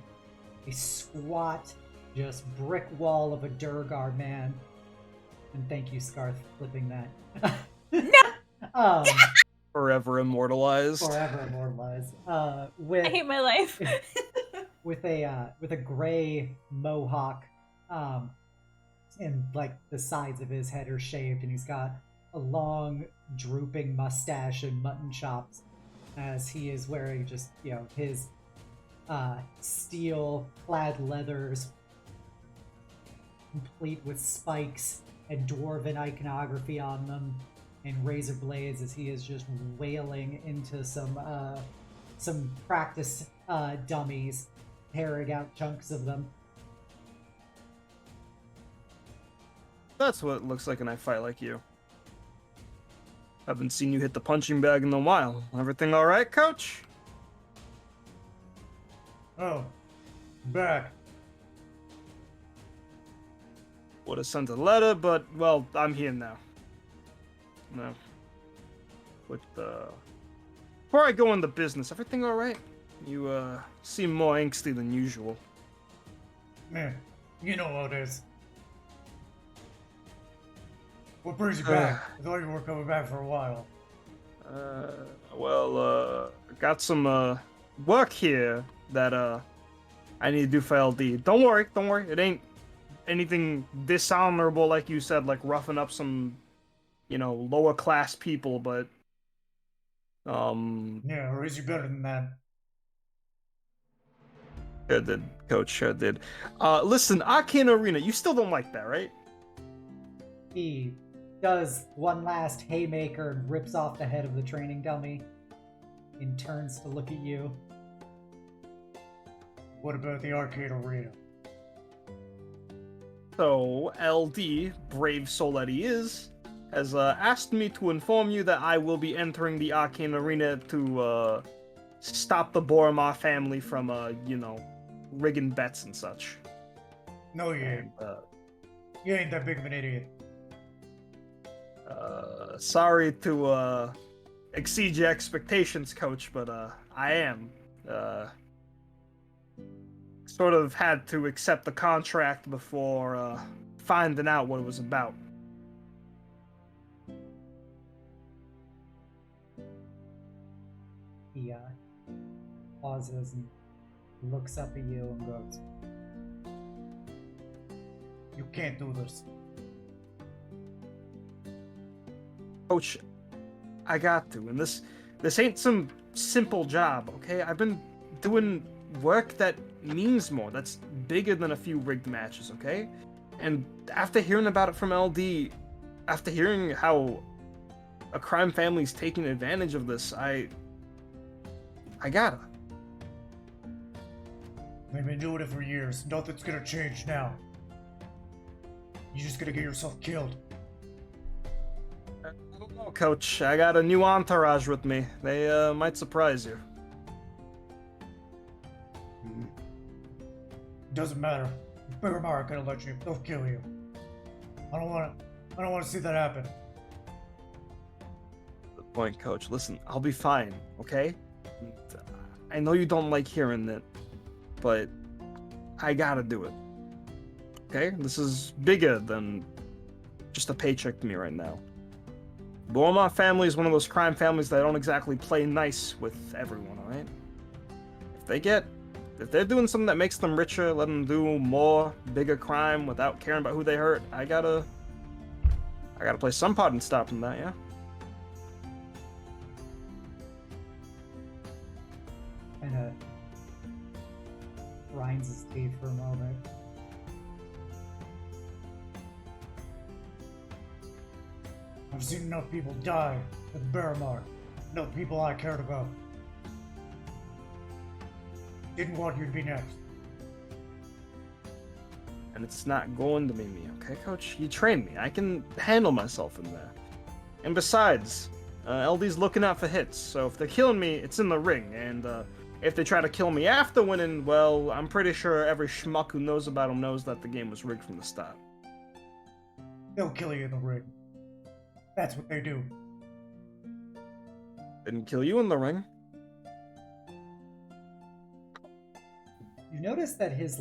squat, just brick wall of a Durgar man. And thank you, Scarth, for flipping that. No. Forever immortalized. Forever immortalized. I With hate my life. with a gray mohawk, and like the sides of his head are shaved, and he's got a long drooping mustache and mutton chops, as he is wearing just his steel clad leathers, complete with spikes and dwarven iconography on them, and razor blades, as he is just wailing into some practice dummies, tearing out chunks of them. That's what it looks like when I fight like you. Haven't seen you hit the punching bag in a while. Everything all right, Coach? Oh, back. Would have sent a letter, but well, I'm here now. No. Before I go into business, everything all right? You seem more angsty than usual. Man, you know how it is. What brings you back? I thought you were coming back for a while. Got some work here that I need to do for LD. Don't worry. It ain't anything dishonorable like you said, like roughing up some, lower class people, but Yeah, or is you better than that? Sure did, Coach. Sure did. Listen, Arcane Arena, you still don't like that, right? He does one last haymaker and rips off the head of the training dummy and turns to look at you. What about the Arcane Arena? So, LD, brave soul that he is, has asked me to inform you that I will be entering the Arcane Arena to stop the Boromar family from, rigging bets and such. No, you ain't. And, You ain't that big of an idiot. sorry to exceed your expectations, Coach, but I am. Sort of had to accept the contract before finding out what it was about. He pauses and looks up at you and goes, You can't do this. Coach, I got to, and this ain't some simple job, okay? I've been doing work that means more, that's bigger than a few rigged matches, okay? And after hearing about it from LD, after hearing how a crime family's taking advantage of this, I gotta. They've been doing it for years. Nothing's gonna change now. You're just gonna get yourself killed. I don't know, Coach. I got a new entourage with me. They might surprise you. Doesn't matter. Boromar aren't gonna let you. They'll kill you. I don't wanna see that happen. Good point, Coach. Listen, I'll be fine, okay? I know you don't like hearing it, but I gotta do it. Okay? This is bigger than just a paycheck to me right now. Boromar family is one of those crime families that don't exactly play nice with everyone, alright? If they're doing something that makes them richer, let them do more, bigger crime without caring about who they hurt, I gotta play some part in stopping that, yeah? kind of grinds his teeth for a moment. I've seen enough people die with Boromar. Enough people I cared about. Didn't want you to be next. And it's not going to be me, okay, Coach? You trained me. I can handle myself in there. And besides, LD's looking out for hits, so if they're killing me, it's in the ring, and if they try to kill me after winning, well, I'm pretty sure every schmuck who knows about him knows that the game was rigged from the start. They'll kill you in the ring. That's what they do. Didn't kill you in the ring. You notice that his,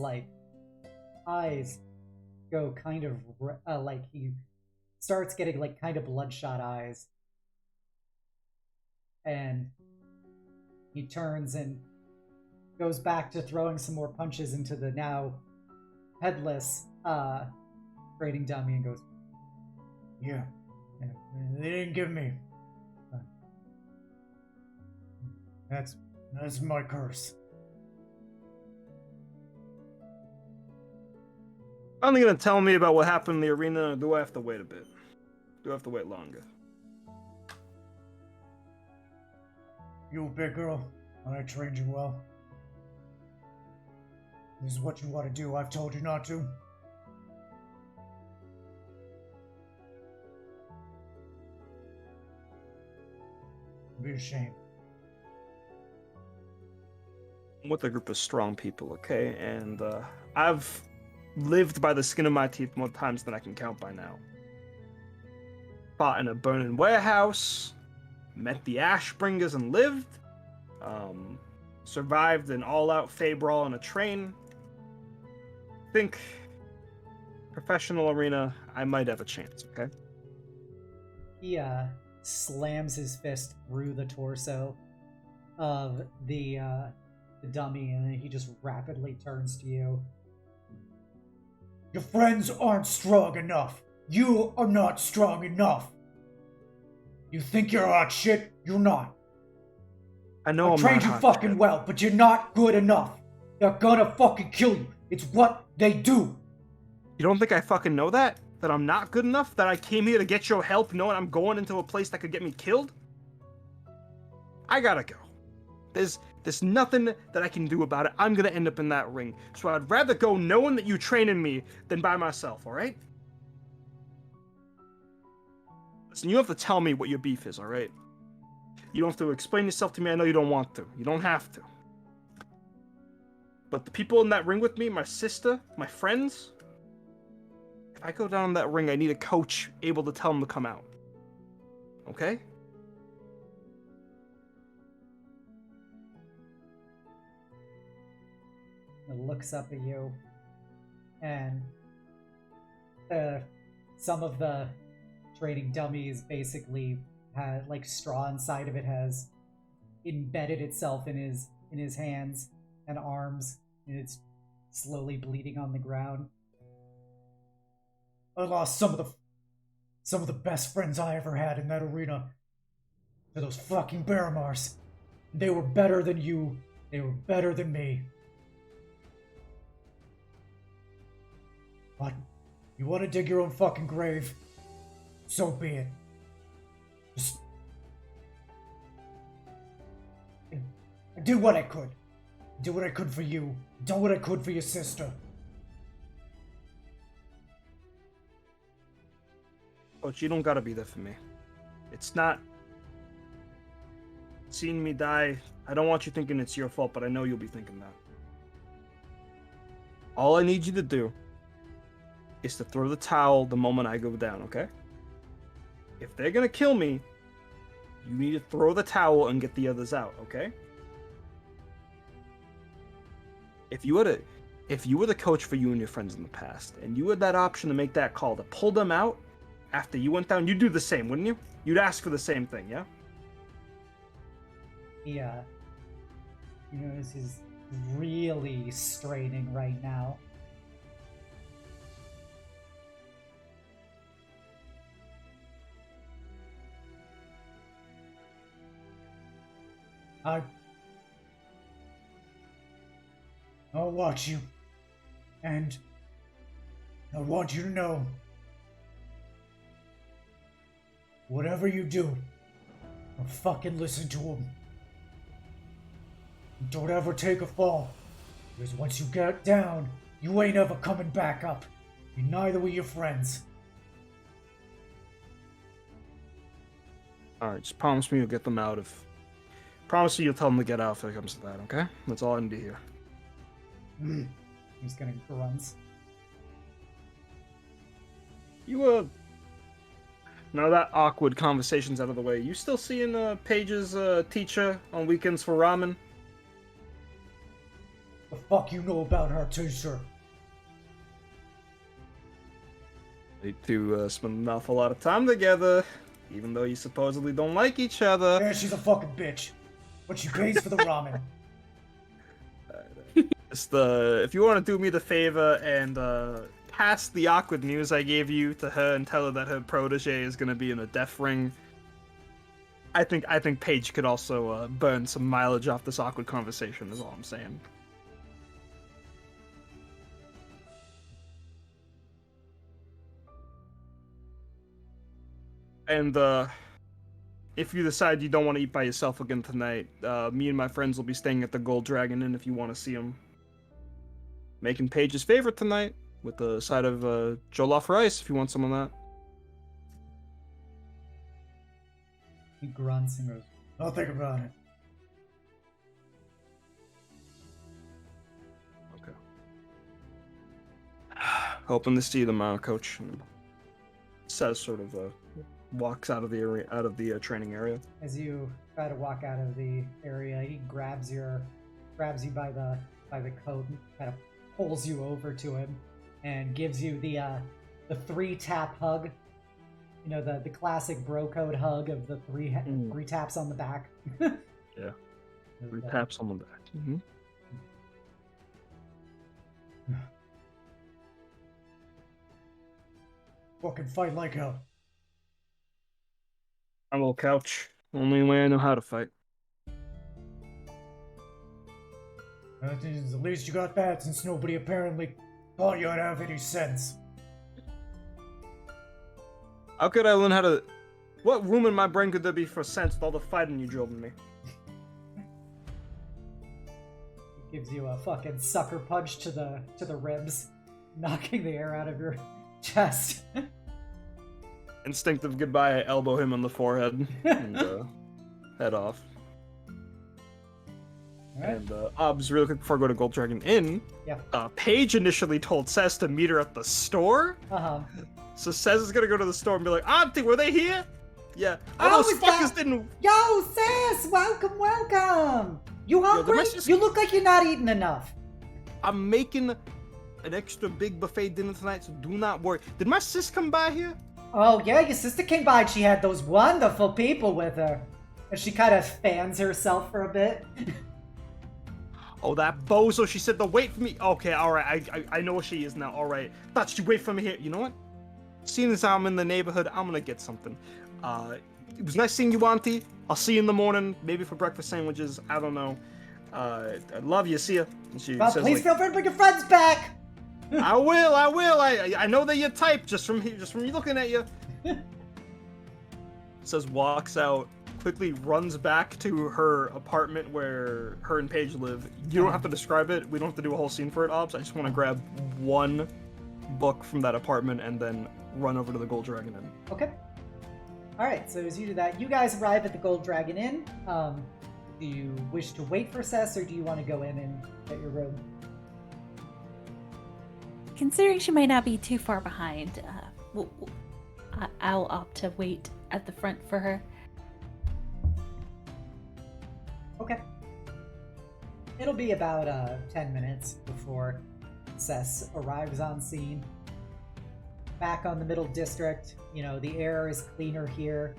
eyes go kind of, he starts getting, kind of bloodshot eyes. And he turns and goes back to throwing some more punches into the now headless, trading dummy and goes, Yeah. They didn't give me. That's my curse. Finally gonna tell me about what happened in the arena, or do I have to wait a bit? Do I have to wait longer? You a big girl, and I trained you well. This is what you want to do. I've told you not to. Be ashamed. I'm with a group of strong people, okay? And I've lived by the skin of my teeth more times than I can count by now. Fought in a burning warehouse, met the Ashbringers and lived, survived an all-out Fey brawl on a train. Think professional arena, I might have a chance, okay? he, slams his fist through the torso of the dummy, and then he just rapidly turns to you. Your friends aren't strong enough. You are not strong enough. You think you're hot shit? You're not. I know I I'm trained not you hot fucking shit. well, but you're not good enough. They're gonna fucking kill you. It's what they do. You don't think I fucking know that? That I'm not good enough? That I came here to get your help knowing I'm going into a place that could get me killed? I gotta go. There's nothing that I can do about it. I'm gonna end up in that ring. So I'd rather go knowing that you training me than by myself, alright? Listen, you don't have to tell me what your beef is, alright? You don't have to explain yourself to me. I know you don't want to. You don't have to. But the people in that ring with me, my sister, my friends, if I go down in that ring, I need a coach able to tell them to come out. Okay? It looks up at you, and some of the training dummies basically had like straw inside of it has embedded itself in his hands and arms, and it's slowly bleeding on the ground. I lost some of the best friends I ever had in that arena to those fucking Barramars. They were better than you. They were better than me. But you want to dig your own fucking grave? So be it. Just... I did what I could. I did what I could for you. I did what I could for your sister. Coach, you don't gotta be there for me. It's not... Seeing me die, I don't want you thinking it's your fault, but I know you'll be thinking that. All I need you to do is to throw the towel the moment I go down, okay? If they're gonna kill me, you need to throw the towel and get the others out, okay? If you were the coach for you and your friends in the past, and you had that option to make that call to pull them out after you went down, you'd do the same, wouldn't you? You'd ask for the same thing, yeah? Yeah. You notice he's really straining right now. I'll watch you. And I want you to know, whatever you do, don't fucking listen to him. Don't ever take a fall. Because once you get down, you ain't ever coming back up. And neither will your friends. Alright, just promise me you'll get them out if... Promise me you'll tell them to get out if it comes to that, okay? That's all I need to hear. He's gonna grunt. You, now that awkward conversation's out of the way, you still seeing Paige's teacher on weekends for ramen? The fuck you know about her, teacher? They two spend an awful lot of time together, even though you supposedly don't like each other. Yeah, she's a fucking bitch. But she pays for the ramen. Just, if you want to do me the favor and pass the awkward news I gave you to her and tell her that her protege is going to be in a death ring, I think Paige could also burn some mileage off this awkward conversation, is all I'm saying. And if you decide you don't want to eat by yourself again tonight, me and my friends will be staying at the Gold Dragon Inn if you want to see them. Making Paige's favorite tonight with a side of jollof rice if you want some of that. He grunts and goes, I'll think about it. Okay. Hoping to see you tomorrow, Coach. Says sort of walks out of the area, out of the training area. as you try to walk out of the area, he grabs you by the coat and kind of pulls you over to him and gives you the 3-tap hug. You know, the classic bro code hug of the three taps on the back. Yeah. 3 taps on the back. Mm-hmm. Fucking fight like hell. I'm old Couch. Only way I know how to fight. At least you got that, since nobody apparently thought you'd have any sense. How could I learn how to... What room in my brain could there be for sense with all the fighting you drove in me? Gives you a fucking sucker punch to the ribs, knocking the air out of your chest. Instinctive goodbye, I elbow him on the forehead and head off. Alright. And Obs, really quick before I go to Gold Dragon Inn, Yeah. Paige initially told Cess to meet her at the store. Uh-huh. So Cess is gonna go to the store and be like, Auntie, were they here? Yeah. Oh, All those is that- fuckers didn't... Yo, Sis! Welcome! You hungry? my sis- You look like you're not eating enough. I'm making an extra big buffet dinner tonight, so do not worry. Did my sis come by here? Oh, yeah, your sister came by and she had those wonderful people with her. And she kind of fans herself for a bit. Oh, that bozo, she said to wait for me. Okay, alright, I know where she is now, alright. Thought she'd wait for me here. You know what? Seeing as I'm in the neighborhood, I'm gonna get something. It was nice seeing you, Auntie. I'll see you in the morning, maybe for breakfast sandwiches, I don't know. I love you, see ya. And she Well, says, please like, feel free to bring your friends back! I will. I know that you're type just from me looking at you. Says walks out, quickly runs back to her apartment where her and Paige live. You don't have to describe it. We don't have to do a whole scene for it, Obs. I just want to grab one book from that apartment and then run over to the Gold Dragon Inn. Okay. Alright, so as you do that, you guys arrive at the Gold Dragon Inn. Do you wish to wait for Cess, or do you want to go in and get your room? Considering she might not be too far behind, I'll opt to wait at the front for her. Okay. It'll be about 10 minutes before Cess arrives on scene. Back on the Middle District, you know, the air is cleaner here.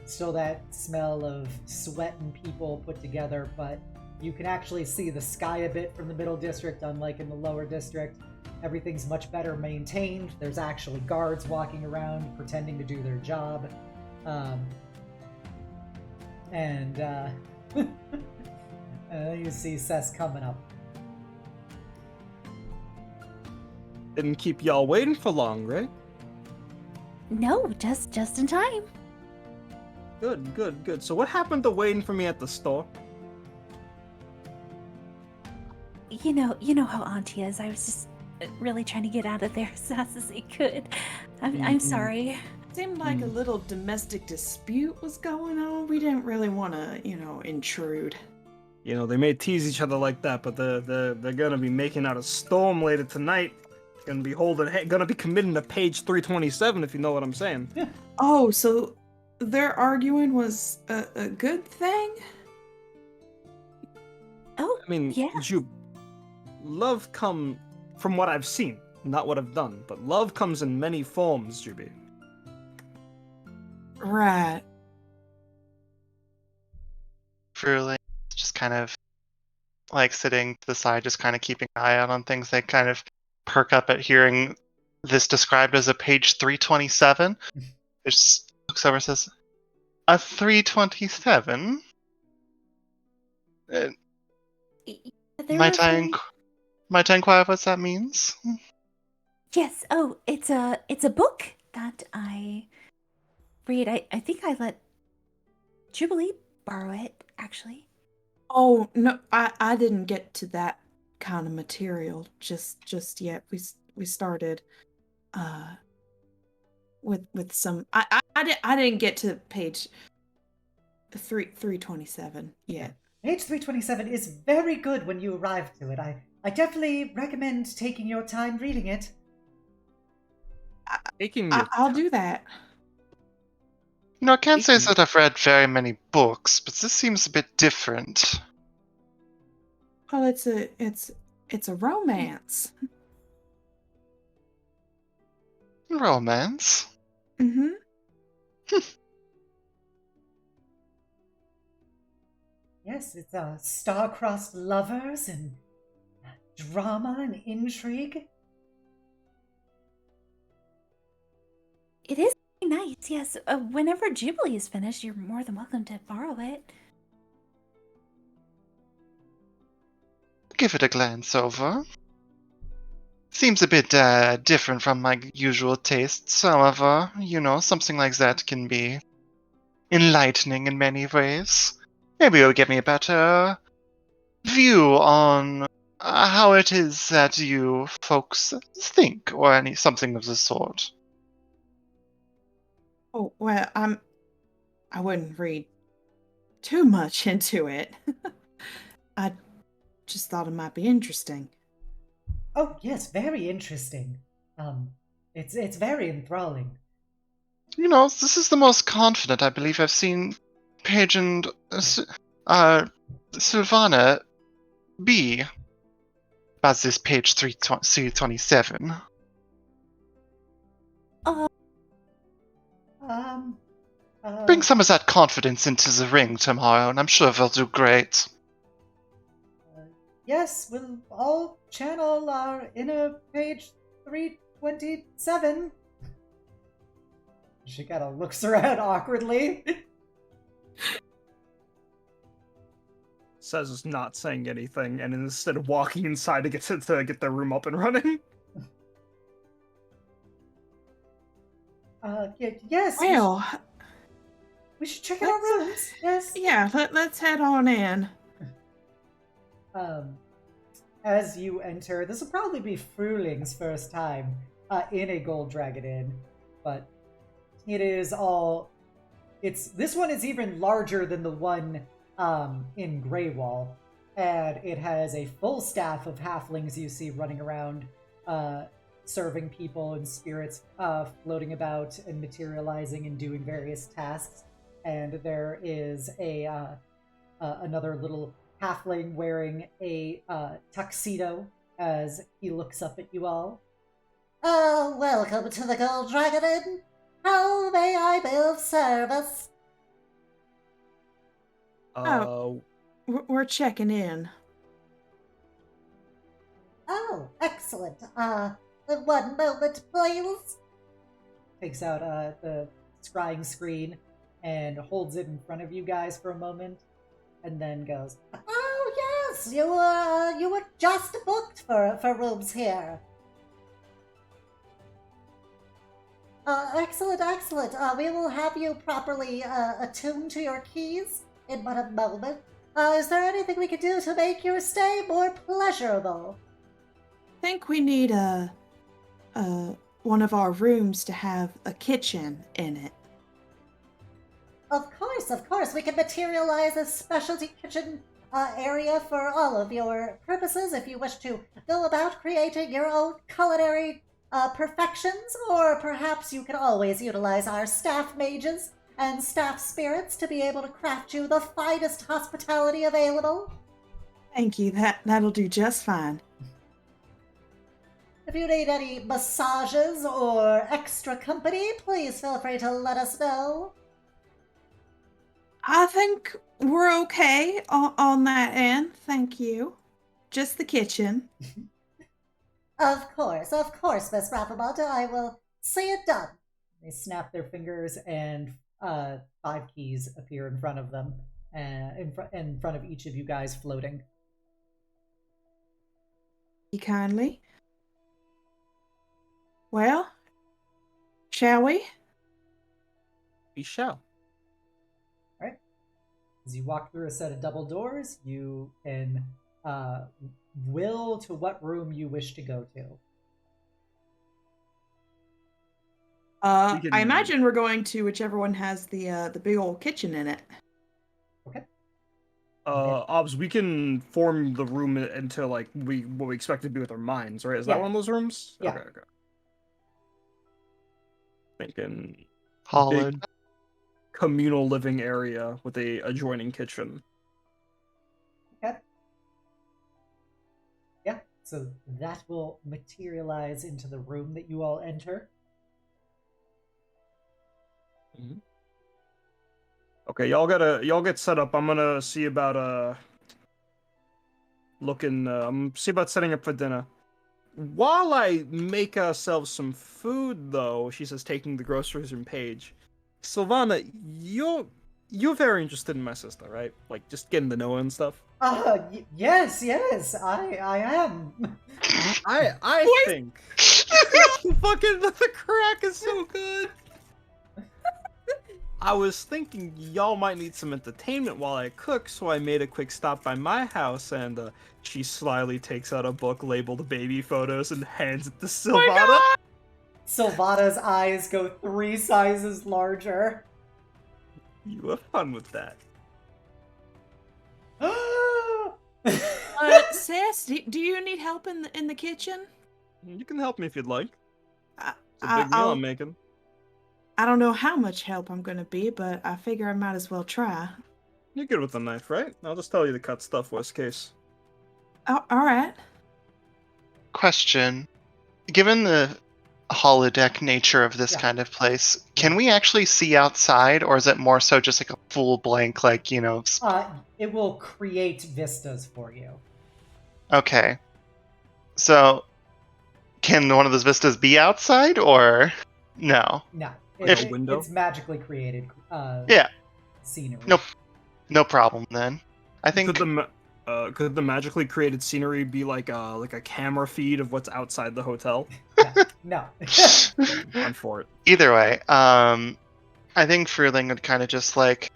Still that smell of sweat and people put together, but you can actually see the sky a bit from the Middle District, unlike in the Lower District. Everything's much better maintained. There's actually guards walking around pretending to do their job. And you see Cess coming up. Didn't keep y'all waiting for long, right? No, just in time. Good. So what happened to waiting for me at the store? You know how Auntie is. I was just really trying to get out of there as fast as I could. I'm sorry. Seemed like a little domestic dispute was going on. We didn't really want to, intrude. You know, they may tease each other like that, but they're gonna be making out a storm later tonight. Gonna be committing to page 327, if you know what I'm saying. Oh, so their arguing was a good thing? Oh, I mean, yeah. Love come from what I've seen, not what I've done, but love comes in many forms, Juby. Right. Fruhling just kind of like sitting to the side, just kind of keeping an eye out on things. They kind of perk up at hearing this described as a page 327. It just looks over and says, a 327? There Might was I one- inquire what that means? Yes. Oh, it's a book that I read. I think I let Jubilee borrow it, actually. Oh, no, I didn't get to that kind of material just yet. We started with some I didn't get to page 327 yet. Page 327 is very good when you arrive to it. I definitely recommend taking your time reading it. I'll do that. You know, I can't say that I've read very many books, but this seems a bit different. Well, it's a romance. Romance? Mm-hmm. Yes, it's star-crossed lovers and drama and intrigue. It is very nice. Yes. Whenever Jubilee is finished, you're more than welcome to borrow it. give it a glance over. Seems a bit different from my usual tastes. However, something like that can be enlightening in many ways. Maybe it'll give me a better view on how it is that you folks think, or something of the sort. Oh, well, I wouldn't read too much into it. I just thought it might be interesting. Oh yes, very interesting. It's very enthralling. This is the most confident I believe I've seen Paige and Sylvana be about this page 327. Bring some of that confidence into the ring tomorrow, and I'm sure they'll do great. Yes, we'll all channel our inner page 327. She kind of looks around awkwardly. Says is not saying anything, and instead of walking inside to get the room up and running. Yes. Well, we should check out our rooms. Yes. Yeah, let's head on in. As you enter, this will probably be Fruhling's first time in a Gold Dragon Inn, but it is all. This one is even larger than the one in Greywall, and it has a full staff of halflings you see running around, serving people and spirits floating about and materializing and doing various tasks. And there is another little halfling wearing a tuxedo as he looks up at you all. Welcome to the Gold Dragon Inn. How may I be of service? We're checking in. Oh, excellent. One moment, please. Takes out the scrying screen and holds it in front of you guys for a moment, and then goes, "Oh yes, you were just booked for rooms here." Excellent. We will have you properly attuned to your keys in but a moment. Is there anything we can do to make your stay more pleasurable? I think we need one of our rooms to have a kitchen in it. Of course. We can materialize a specialty kitchen area for all of your purposes if you wish to go about creating your own culinary perfections, or perhaps you can always utilize our staff mages and staff spirits to be able to craft you the finest hospitality available. Thank you. That'll do just fine. If you need any massages or extra company, please feel free to let us know. I think we're okay on that end. Thank you. Just the kitchen. Of course, Miss Rappamont. I will see it done. They snap their fingers, and 5 keys appear in front of them, in front of each of you guys, floating. You kindly. Well, shall we? We shall. All right. As you walk through a set of double doors, you can will to what room you wish to go to. I imagine we're going to whichever one has the big old kitchen in it. Okay. Obs, we can form the room into like what we expect to be with our minds, right? Is that one of those rooms? Yeah. Okay. Thinking Holland. big communal living area with a adjoining kitchen. Okay. Yeah, so that will materialize into the room that you all enter. Mm-hmm. Okay, y'all get set up. I'm gonna see about see about setting up for dinner. While I make ourselves some food, though, she says, taking the groceries from Paige, Sylvana, you're very interested in my sister, right? Like, just getting to know her and stuff. Yes, I am. I think fucking the crack is so good. I was thinking y'all might need some entertainment while I cook, so I made a quick stop by my house, and she slyly takes out a book labeled baby photos and hands it to Silvana. Silvana's eyes go 3 sizes larger. You have fun with that. Sis, do you need help in the kitchen? You can help me if you'd like. I, It's a big meal I'll- I'm making. I don't know how much help I'm gonna be, but I figure I might as well try. You're good with a knife, right? I'll just tell you to cut stuff, worst case. Oh, all right. Question. Given the holodeck nature of this Yeah. kind of place, can we actually see outside, or is it more so just like a full blank, like, It will create vistas for you. okay. So, can one of those vistas be outside, or no? No. Like a window? It's magically created Yeah. scenery. Nope. No problem then. I think Could the magically created scenery be like a camera feed of what's outside the hotel? No. I'm for it. either way, I think Fruhling would kind of just like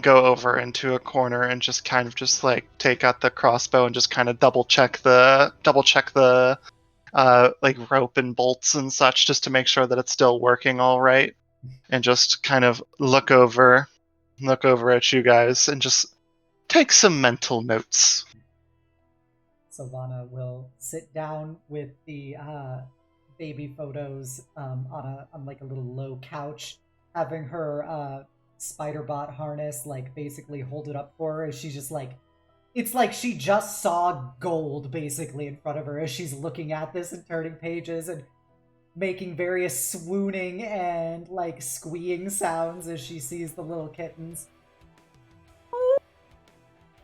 go over into a corner and just kind of just like take out the crossbow and just kind of double check the like rope and bolts and such, just to make sure that it's still working all right, and just kind of look over at you guys and just take some mental notes. Silvana will sit down with the baby photos on like a little low couch, having her spider bot harness like basically hold it up for her as she's just like, it's like she just saw gold basically in front of her as she's looking at this and turning pages and making various swooning and like squeeing sounds as she sees the little kittens.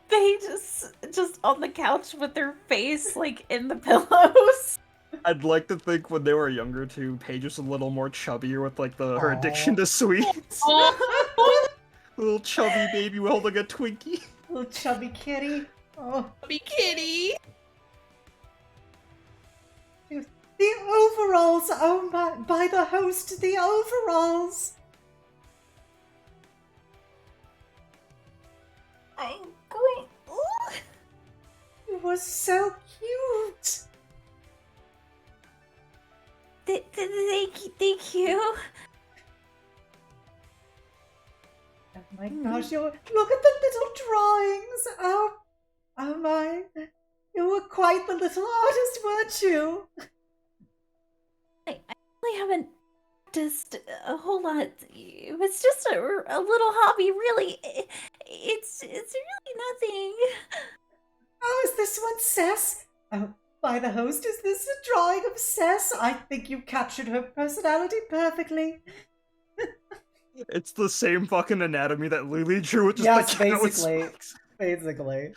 They just on the couch with their face like in the pillows. I'd like to think when they were younger too, Paige was a little more chubbier with like her Aw. addiction to sweets. Little chubby baby holding a Twinkie. Little chubby kitty. Oh, Be kitty. the overalls! Oh my! By the host, the overalls! I'm going. Ooh. It was so cute. Thank you. Oh my gosh! Look at the little drawings. Oh my! You were quite the little artist, weren't you? I really haven't practiced a whole lot. It was just a little hobby, really. It's really nothing. Oh, is this one Cess? Oh, by the host, is this a drawing of Cess? I think you captured her personality perfectly. It's the same fucking anatomy that Lily drew, with just Yes, the cat with basically. spikes. Basically.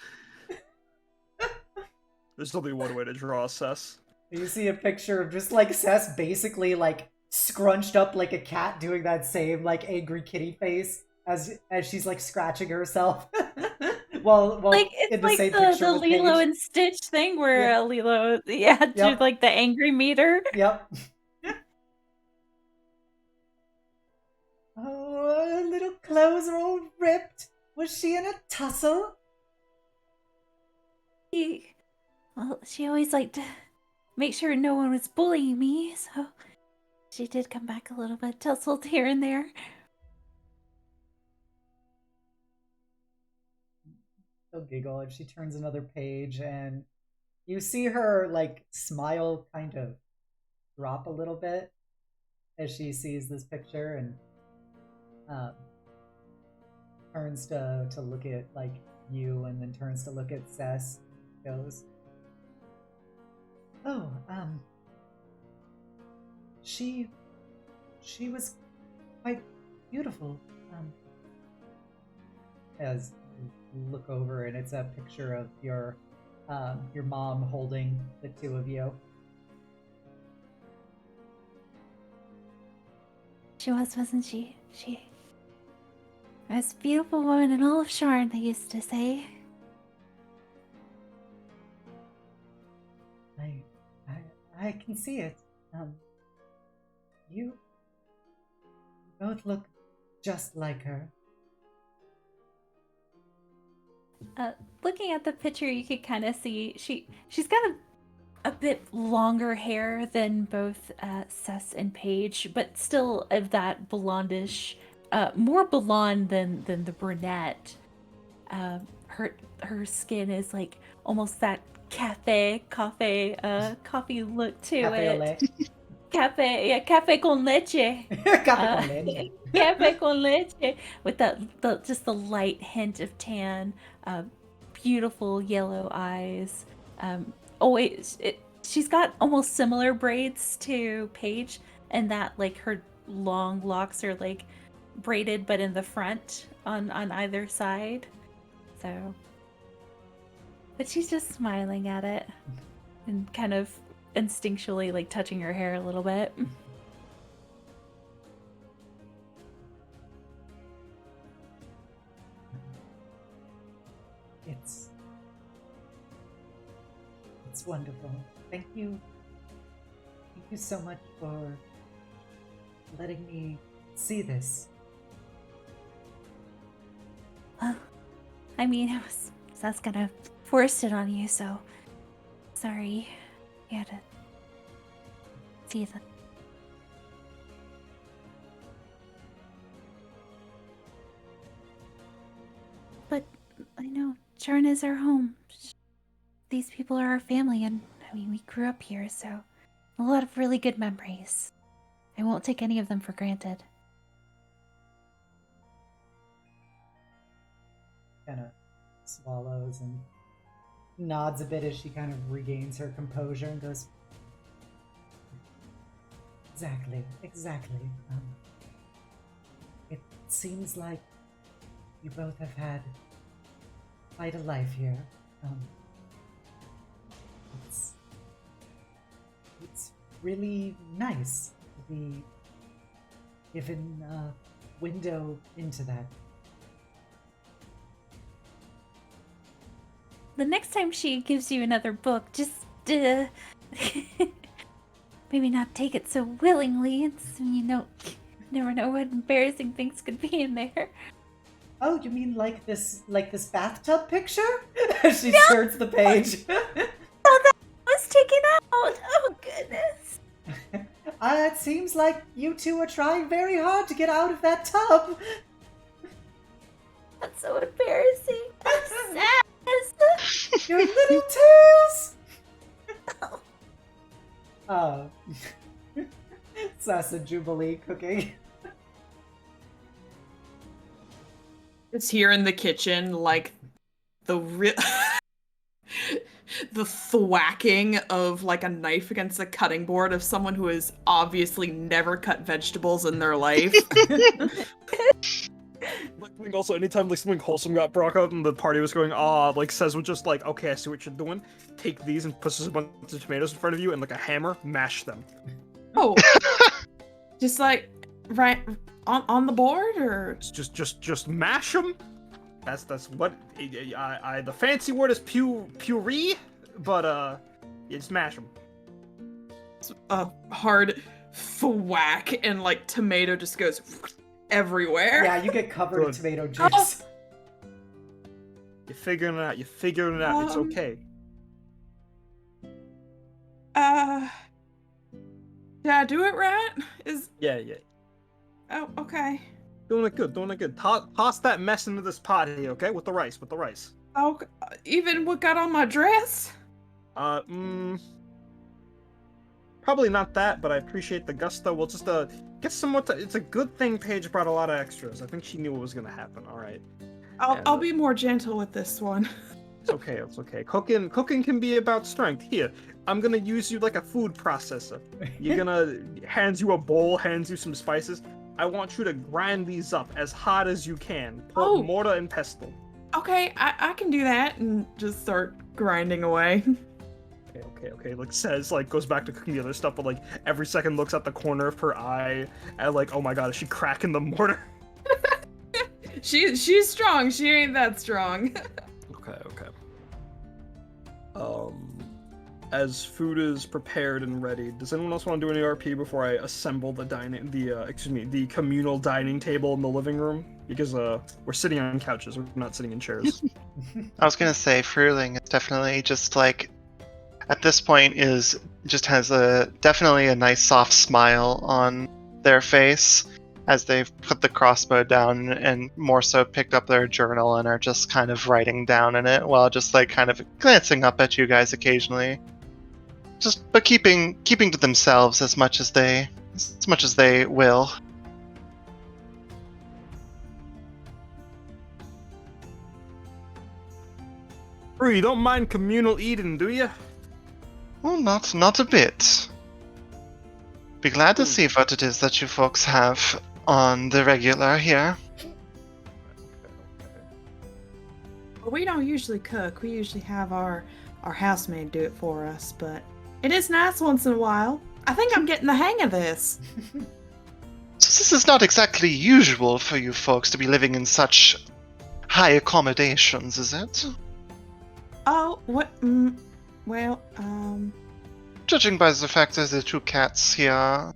There's only one way to draw a Cess. You see a picture of just like Cess basically like scrunched up like a cat doing that same like angry kitty face as she's like scratching herself. well Like in it's the like same the picture with Lilo Paige. and Stitch thing where Yeah. Lilo, drew Yep. like the angry meter. Yep. Oh, her little clothes are all ripped. Was she in a tussle? Well, she always liked to make sure no one was bullying me, so she did come back a little bit tussled here and there. She'll giggle and she turns another page and you see her like smile kind of drop a little bit as she sees this picture and turns to look at like you and then turns to look at Cess. Goes, oh, she was quite beautiful. As you look over and it's a picture of your mom holding the two of you. She was, wasn't she? Most beautiful woman in all of Sharn, they used to say. I can see it. You both look just like her. Looking at the picture, you could kind of see she's got a bit longer hair than both Sess and Paige, but still of that blondish, more blonde than the brunette. Her skin is like almost that coffee look to it. Café con leche. Café con leche. Café con leche with just the light hint of tan, beautiful yellow eyes. She's got almost similar braids to Paige, and that like her long locks are like braided but in the front on either side. So, but she's just smiling at it and kind of instinctually like touching her hair a little bit. It's wonderful. Thank you so much for letting me see this. Well, I mean, that's gonna force it on you, so sorry you had to see that. But I know Sharn is our home. These people are our family, and I mean, we grew up here, so a lot of really good memories. I won't take any of them for granted. Kind of swallows and nods a bit as she kind of regains her composure and goes, Exactly. It seems like you both have had quite a life here. It's really nice to be given a window into that. The next time she gives you another book, just maybe not take it so willingly. It's, never know what embarrassing things could be in there. Oh, you mean like this bathtub picture? She skirts the page. Oh, that was taken out. Oh, goodness. It seems like you two are trying very hard to get out of that tub. That's so embarrassing. That's sad. Your little tails. Oh. Sess and Jubilee cooking. It's here in the kitchen, like the thwacking of like a knife against a cutting board of someone who has obviously never cut vegetables in their life. Like also, anytime like something wholesome got brought up and the party was going, like Says would just like, okay, I see what you're doing. Take these and put a bunch of tomatoes in front of you and like a hammer, mash them. Oh, just like right on the board, or just mash them. That's what I the fancy word is puree, but just mash them. A hard thwack and like tomato just goes everywhere. Yeah, you get covered in tomato juice. You're figuring it out. It's okay. Did I do it right? Yeah. Oh, okay. Doing it good. Toss that mess into this pot here, okay? With the rice. Oh, even what got on my dress? Probably not that, but I appreciate the gusto. We'll just get some more. It's a good thing Paige brought a lot of extras. I think she knew what was gonna happen. All right. I'll be more gentle with this one. It's okay. Cooking can be about strength. Here, I'm gonna use you like a food processor. You're gonna hands you a bowl, hands you some spices. I want you to grind these up as hot as you can. Put mortar and pestle. Okay, I can do that and just start grinding away. Okay. Like Says, like goes back to cooking the other stuff, but like every second looks at the corner of her eye and like, oh my god, is she cracking the mortar? She's strong. She ain't that strong. Okay. As food is prepared and ready, does anyone else want to do any RP before I assemble the the communal dining table in the living room? Because we're sitting on couches, we're not sitting in chairs. I was gonna say Fruhling is definitely just like at this point has definitely a nice soft smile on their face as they've put the crossbow down and more so picked up their journal and are just kind of writing down in it while just like kind of glancing up at you guys occasionally. But keeping to themselves as much as they will. Bro, you don't mind communal eating, do you? Well, not a bit. Be glad to see what it is that you folks have on the regular here. We don't usually cook. We usually have our housemaid do it for us, but it is nice once in a while. I think I'm getting the hang of this. So this is not exactly usual for you folks to be living in such high accommodations, is it? Oh, what? Well, Judging by the fact that the two cats here are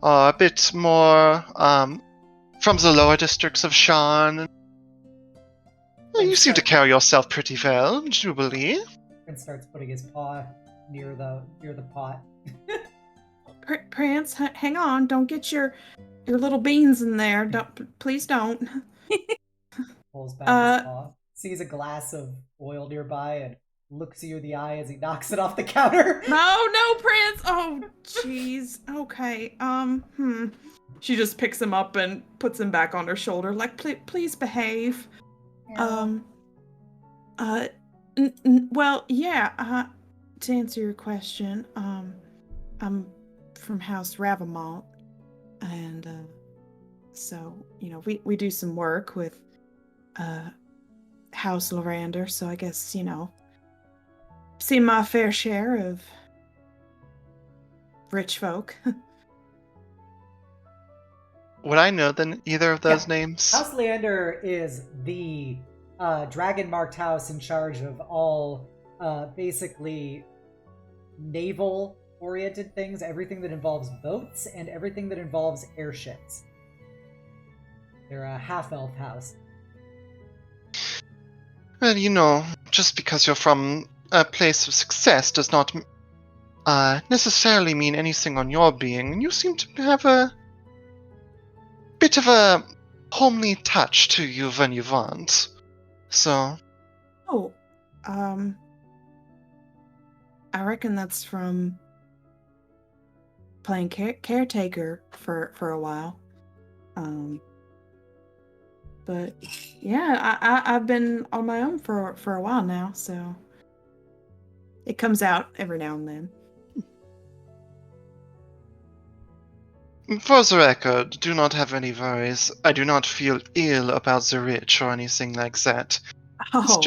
a bit more from the lower districts of Shan. Well, you seem to carry yourself pretty well, Jubilee. And starts putting his paw near the pot. Prince, hang on! Don't get your little beans in there. Please don't. Pulls back his paw, sees a glass of oil nearby, and looks you in the eye as he knocks it off the counter. No, Prince! Oh, jeez. Okay, She just picks him up and puts him back on her shoulder, like, please behave. Yeah. Well, yeah, to answer your question, I'm from House Ravamont, and, so, we do some work with, House Lorander, so I guess, seen my fair share of rich folk. Would I know then either of those names? House Leander is the dragon-marked house in charge of all basically naval-oriented things, everything that involves boats and everything that involves airships. They're a half-elf house. Well, just because you're from a place of success does not necessarily mean anything on your being, and you seem to have a bit of a homely touch to you when you want. So. Oh, I reckon that's from playing caretaker for a while. But yeah, I've been on my own for a while now, so it comes out every now and then. For the record, do not have any worries. I do not feel ill about the rich or anything like that. Oh,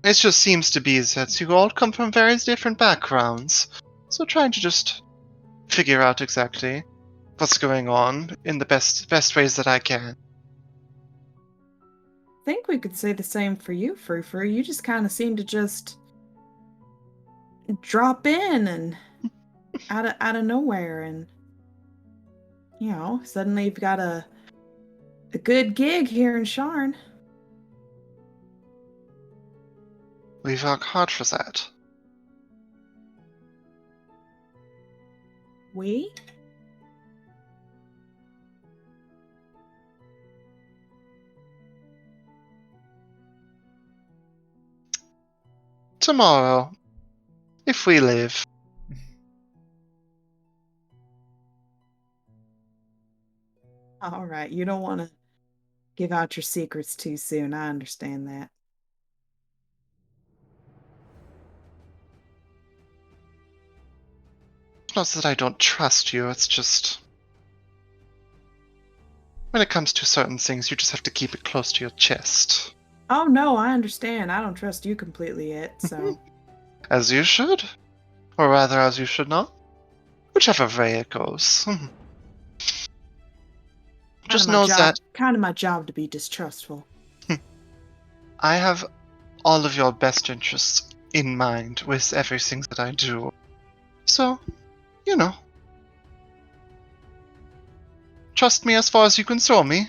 It just seems to be that you all come from various different backgrounds. So trying to just figure out exactly what's going on in the best ways that I can. I think we could say the same for you, Frou. You just kind of seem to just drop in and out of nowhere, and suddenly you've got a good gig here in Sharn. We work hard for that. We? Tomorrow, if we live. All right, you don't want to give out your secrets too soon. I understand that. It's not that I don't trust you, it's just. When it comes to certain things, you just have to keep it close to your chest. Oh no, I understand. I don't trust you completely yet, so. As you should. Or rather, as you should not. Whichever way it goes. Just know that. Kind of my job to be distrustful. I have all of your best interests in mind with everything that I do. So, you know. Trust me as far as you can throw me.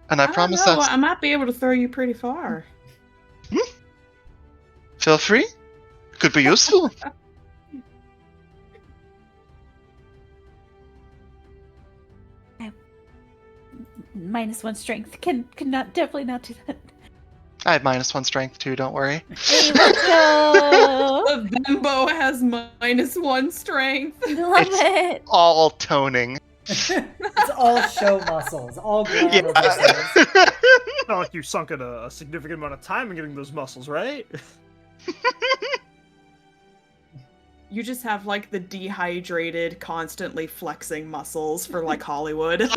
And I promise don't know. that. I might be able to throw you pretty far. Feel free. Could be useful. -1 strength. Can not definitely not do that. I have -1 strength too, don't worry. Hey, let's go. The bimbo has -1 strength. Love it. All toning. It's all show muscles, all glamour Yeah. muscles. It's not like you sunk in a significant amount of time in getting those muscles, right? You just have like the dehydrated, constantly flexing muscles for like Hollywood.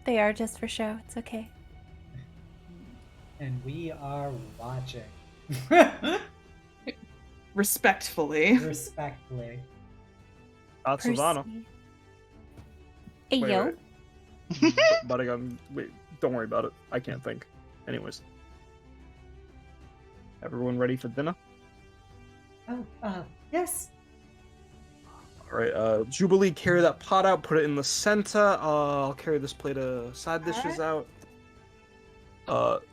They are just for show. It's okay. And we are watching. Respectfully. Respectfully. Not Savannah. Percy. Hey, Wait, yo. wait. But again, wait, don't worry about it. I can't think. Anyways. Everyone ready for dinner? Oh, yes. Alright, Jubilee, carry that pot out, put it in the center. I'll carry this plate of side dishes out.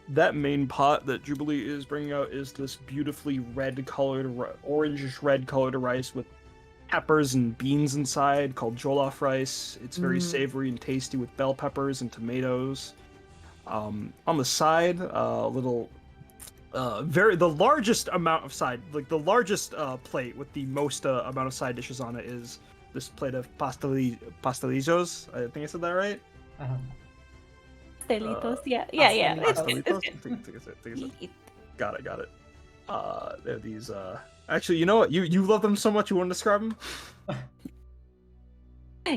That main pot that Jubilee is bringing out is this beautifully red-colored, orangish-red colored rice with peppers and beans inside, called jollof rice. It's very savory and tasty with bell peppers and tomatoes. On the side, the largest amount of side, like the largest plate with the most amount of side dishes on it is this plate of pastelillos. I think I said that right. Pastelitos. Yeah. Pastelitos. Got it. They're these. Actually, you know what? You love them so much. You want to describe them?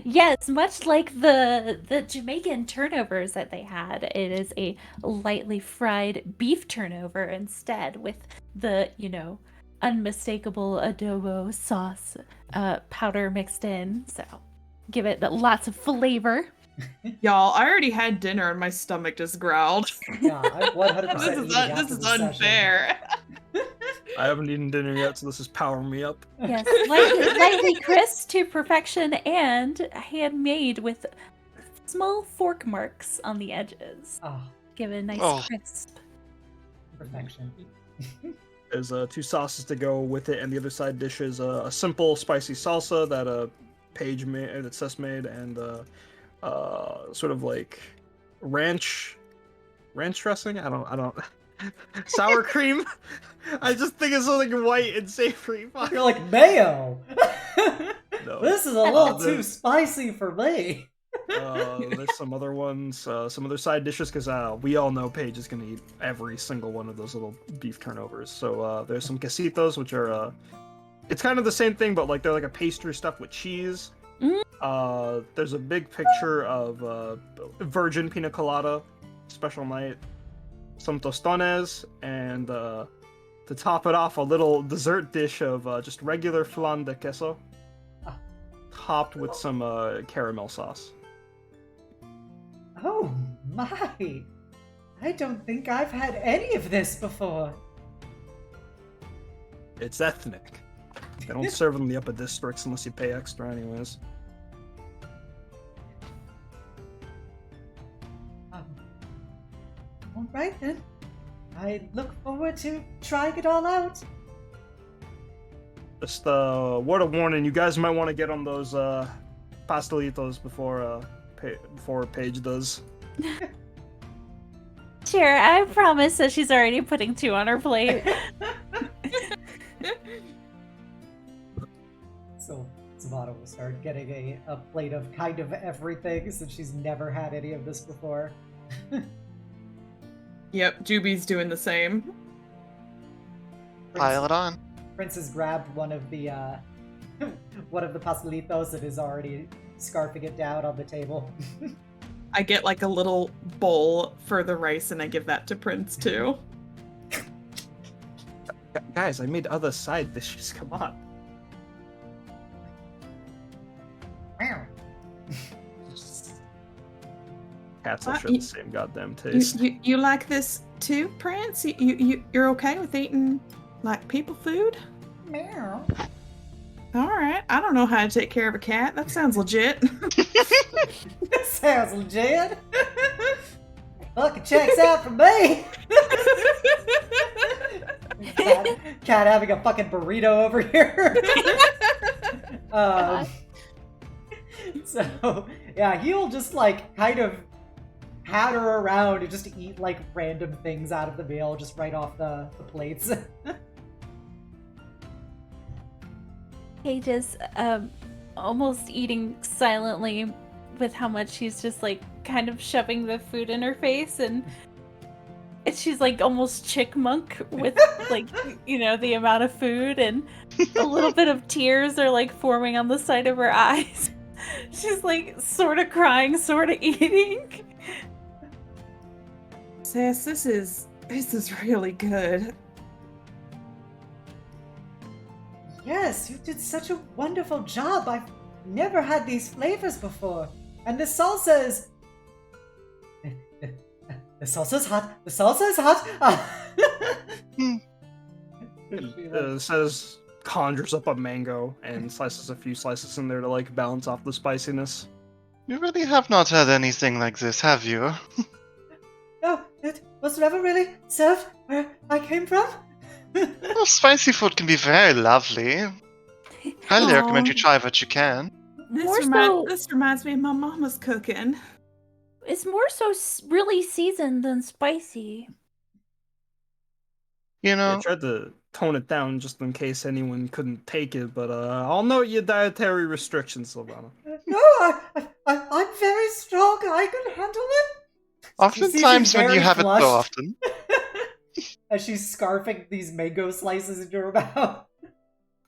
Yes, much like the Jamaican turnovers that they had, it is a lightly fried beef turnover instead, with the, unmistakable adobo sauce powder mixed in. So give it lots of flavor. Y'all, I already had dinner and my stomach just growled. Yeah, I'm 100% This is unfair. I haven't eaten dinner yet, so this is powering me up. Yes, lightly crisp to perfection and handmade with small fork marks on the edges. Oh, Give it a nice crisp. perfection. There's 2 sauces to go with it, and the other side dish is a simple spicy salsa that Paige made, that Seth made, and sort of like ranch dressing. I don't. Sour cream. I just think it's something white and savory. Fuck. You're like, mayo! No. This is a little too spicy for me. There's some other ones, some other side dishes, because we all know Paige is going to eat every single one of those little beef turnovers. So there's some quesitos, which are, it's kind of the same thing, but like they're like a pastry stuffed with cheese. There's a big picture of virgin pina colada, special night, some tostones, and to top it off, a little dessert dish of just regular flan de queso, topped with some caramel sauce. Oh my! I don't think I've had any of this before. It's ethnic. They don't serve them in the upper districts unless you pay extra anyways. Alright then. I look forward to trying it all out. Just word of warning, you guys might want to get on those pastelitos before Paige does. Sure, I promise that she's already putting 2 on her plate. So Savannah will start getting a plate of kind of everything since she's never had any of this before. Yep, Juby's doing the same. Pile it on. Prince has grabbed one of the pastelitos and is already scarfing it down on the table. I get like a little bowl for the rice and I give that to Prince too. Guys, I made other side dishes. Come on. Cats all What? share the same goddamn taste. You like this too, Prince? You're okay with eating like people food? Meow. All right. I don't know how to take care of a cat. That sounds legit. Sounds legit. Fucking checks out for me. Cat having a fucking burrito over here. So yeah, he'll just like kind of patter around and just eat like random things out of the meal, just right off the plates. Paige almost eating silently with how much she's just like kind of shoving the food in her face, and she's like almost chickmunk with like, you know, the amount of food, and a little bit of tears are like forming on the side of her eyes. She's like sort of crying, sort of eating. Sis, this is really good. Yes, you did such a wonderful job. I've never had these flavors before. And the salsa is... The salsa's hot. The salsa is hot. It says conjures up a mango and slices a few slices in there to like balance off the spiciness. You really have not had anything like this, have you? No, it was never really served where I came from. Well, spicy food can be very lovely. Highly recommend you Aw. try what you can. This reminds me of my mama's cooking. It's more so really seasoned than spicy. You I know, tried to tone it down just in case anyone couldn't take it, but I'll note your dietary restrictions, Silvana. No, I'm very strong. I can handle it. oftentimes when you very have it flushed. so often. As she's scarfing these mango slices into her mouth.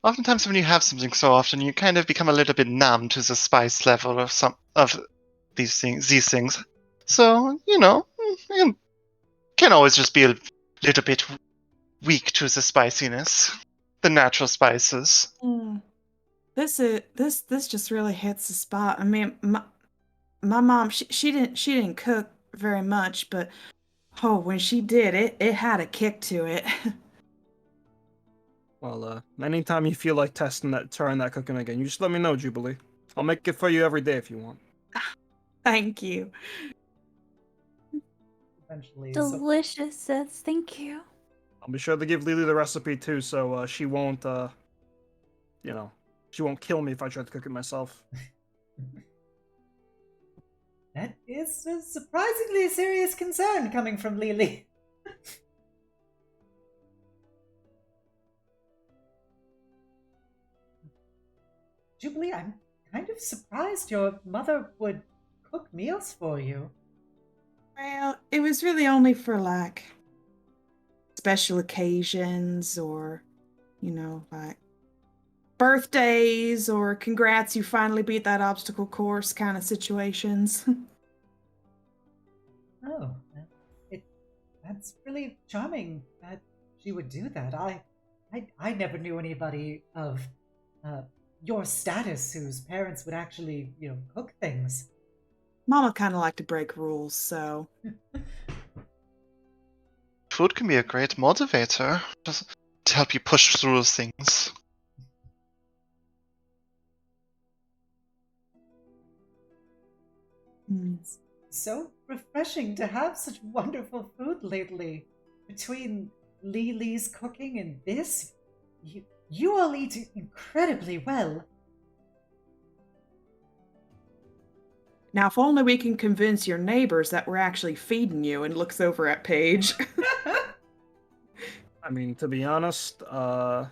Oftentimes when you have something so often, you kind of become a little bit numb to the spice level of some of these things. So, you know, you can always just be a little bit weak to the spiciness. The natural spices. This just really hits the spot. I mean, my mom, she didn't cook very much, but oh, when she did, it had a kick to it. Well, anytime you feel like trying that cooking again, you just let me know, Jubilee. I'll make it for you every day if you want. Thank you. Eventually, Delicious, sis. Thank you. I'll be sure to give Lily the recipe too, so she won't, she won't kill me if I try to cook it myself. that is a surprisingly serious concern coming from Lily. Jubilee, I'm kind of surprised your mother would cook meals for you. Well, it was really only for like special occasions or, you know, like birthdays or congrats, you finally beat that obstacle course kind of situations. Oh, that's really charming that she would do that. I never knew anybody of your status whose parents would actually, you know, cook things. Mama kind of liked to break rules, so. Food can be a great motivator just to help you push through things. It's so refreshing to have such wonderful food lately. Between Lily's cooking and this, you all eat incredibly well. Now, if only we can convince your neighbors that we're actually feeding you, and looks over at Paige. I mean, to be honest, going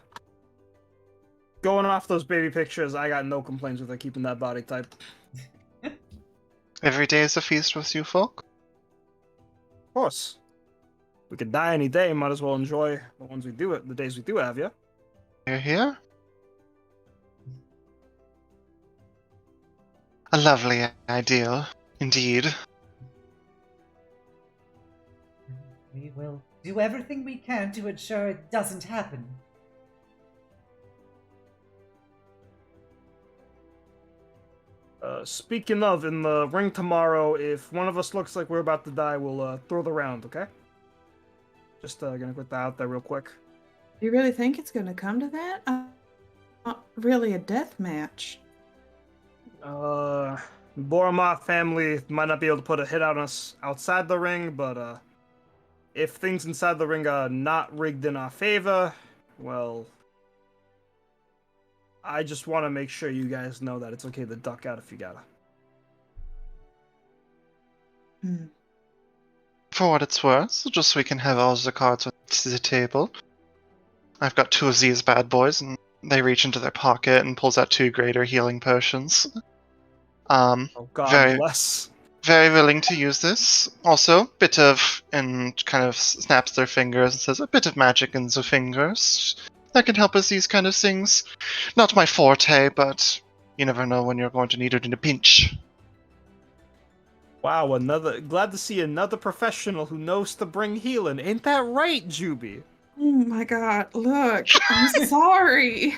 off those baby pictures, I got no complaints with her keeping that body type. Every day is a feast with you folk. Of course. We could die any day, might as well enjoy the days we do have, yeah? You're here? A lovely ideal, indeed. We will do everything we can to ensure it doesn't happen. Speaking of, in the ring tomorrow, if one of us looks like we're about to die, we'll throw the round, okay? Just gonna put that out there real quick. Do you really think it's gonna come to that? Not really a death match. Boromov family might not be able to put a hit on us outside the ring, but if things inside the ring are not rigged in our favor, well, I just want to make sure you guys know that it's okay to duck out if you gotta. For what it's worth, just so we can have all the cards at the table. I've got 2 of these bad boys, and they reach into their pocket and pulls out 2 greater healing potions. Oh, God Very, bless. very willing to use this. Also, bit of, and kind of snaps their fingers and says, a bit of magic in the fingers. That can help us these kind of things. Not my forte, but you never know when you're going to need it in a pinch. Wow, glad to see another professional who knows to bring healing. Ain't that right, Juby? Oh my god, look, I'm sorry.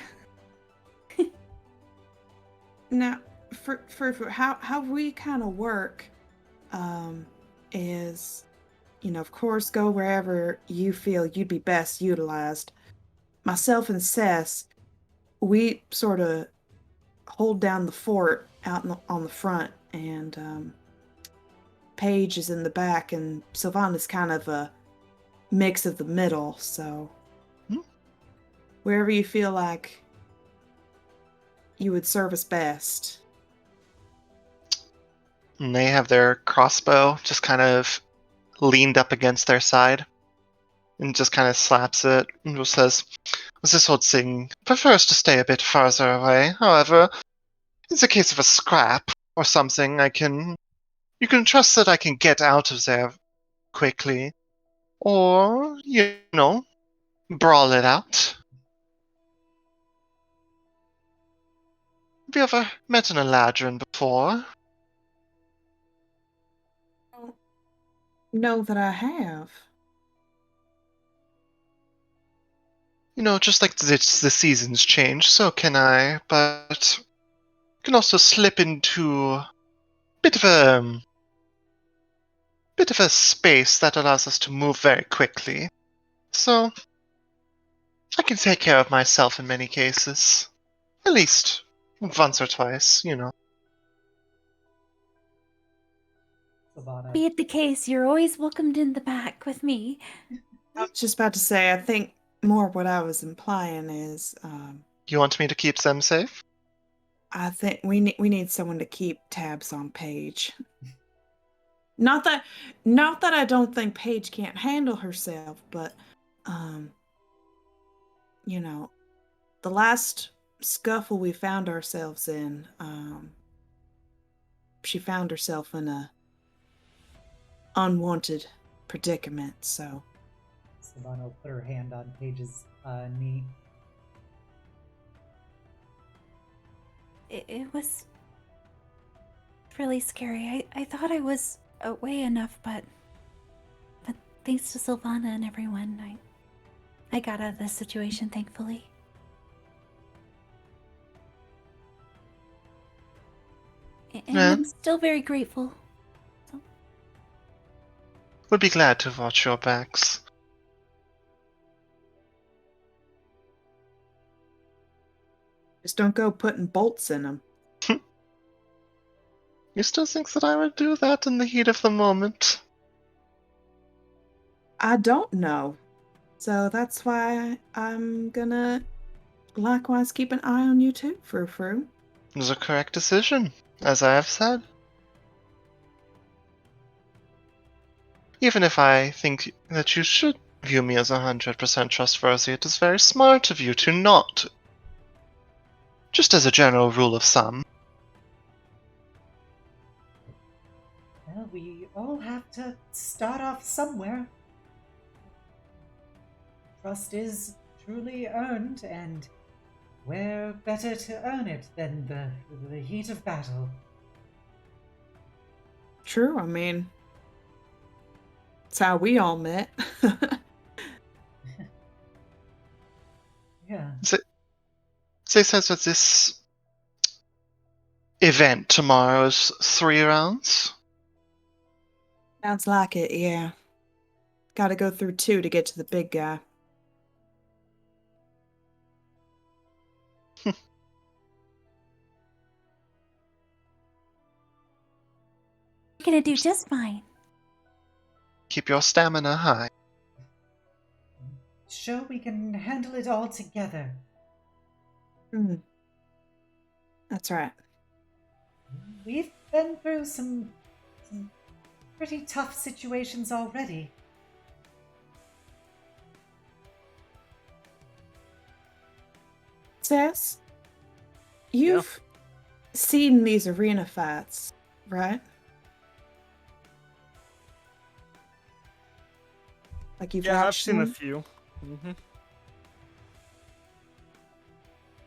Now, for how we kind of work, is, of course, go wherever you feel you'd be best utilized. Myself and Seth, we sort of hold down the fort out on the front, and Paige is in the back, and Sylvana's kind of a mix of the middle, so wherever you feel like you would serve us best. And they have their crossbow just kind of leaned up against their side and just kind of slaps it and just says, this old thing prefers to stay a bit farther away. However, in the case of a scrap or something, you can trust that I can get out of there quickly. Or, brawl it out. Have you ever met an Eladrin before? I don't know that I have. Just like the seasons change, so can I, but you can also slip into a bit of a space that allows us to move very quickly. So I can take care of myself in many cases. At least once or twice, Savannah. Be it the case, you're always welcomed in the back with me. I was just about to say, I think more what I was implying is, You want me to keep them safe? I think we need someone to keep tabs on Paige. Not that I don't think Paige can't handle herself, but the last scuffle we found ourselves in, she found herself in a unwanted predicament, so Savannah will put her hand on Paige's knee. It was really scary. I thought I was away enough, but thanks to Sylvana and everyone, I got out of this situation, thankfully. And Yeah. I'm still very grateful. Would be glad to watch your backs. just don't go putting bolts in them. You still think that I would do that in the heat of the moment? I don't know. So that's why I'm gonna likewise keep an eye on you too, Frou. It was a correct decision, as I have said. Even if I think that you should view me as 100% trustworthy, it is very smart of you to not. Just as a general rule of thumb. Well, we all have to start off somewhere. Trust is truly earned, and where better to earn it than the heat of battle? True, I mean, it's how we all met. Yeah. They says that this event tomorrow's 3 rounds? Sounds like it, yeah. Gotta go through 2 to get to the big guy. You're gonna do just fine. Keep your stamina high. Sure, we can handle it all together. That's right. We've been through some pretty tough situations already. Sass, you've seen these arena fights, right? Like you've Yeah, I've watched seen a them? few. Mm-hmm.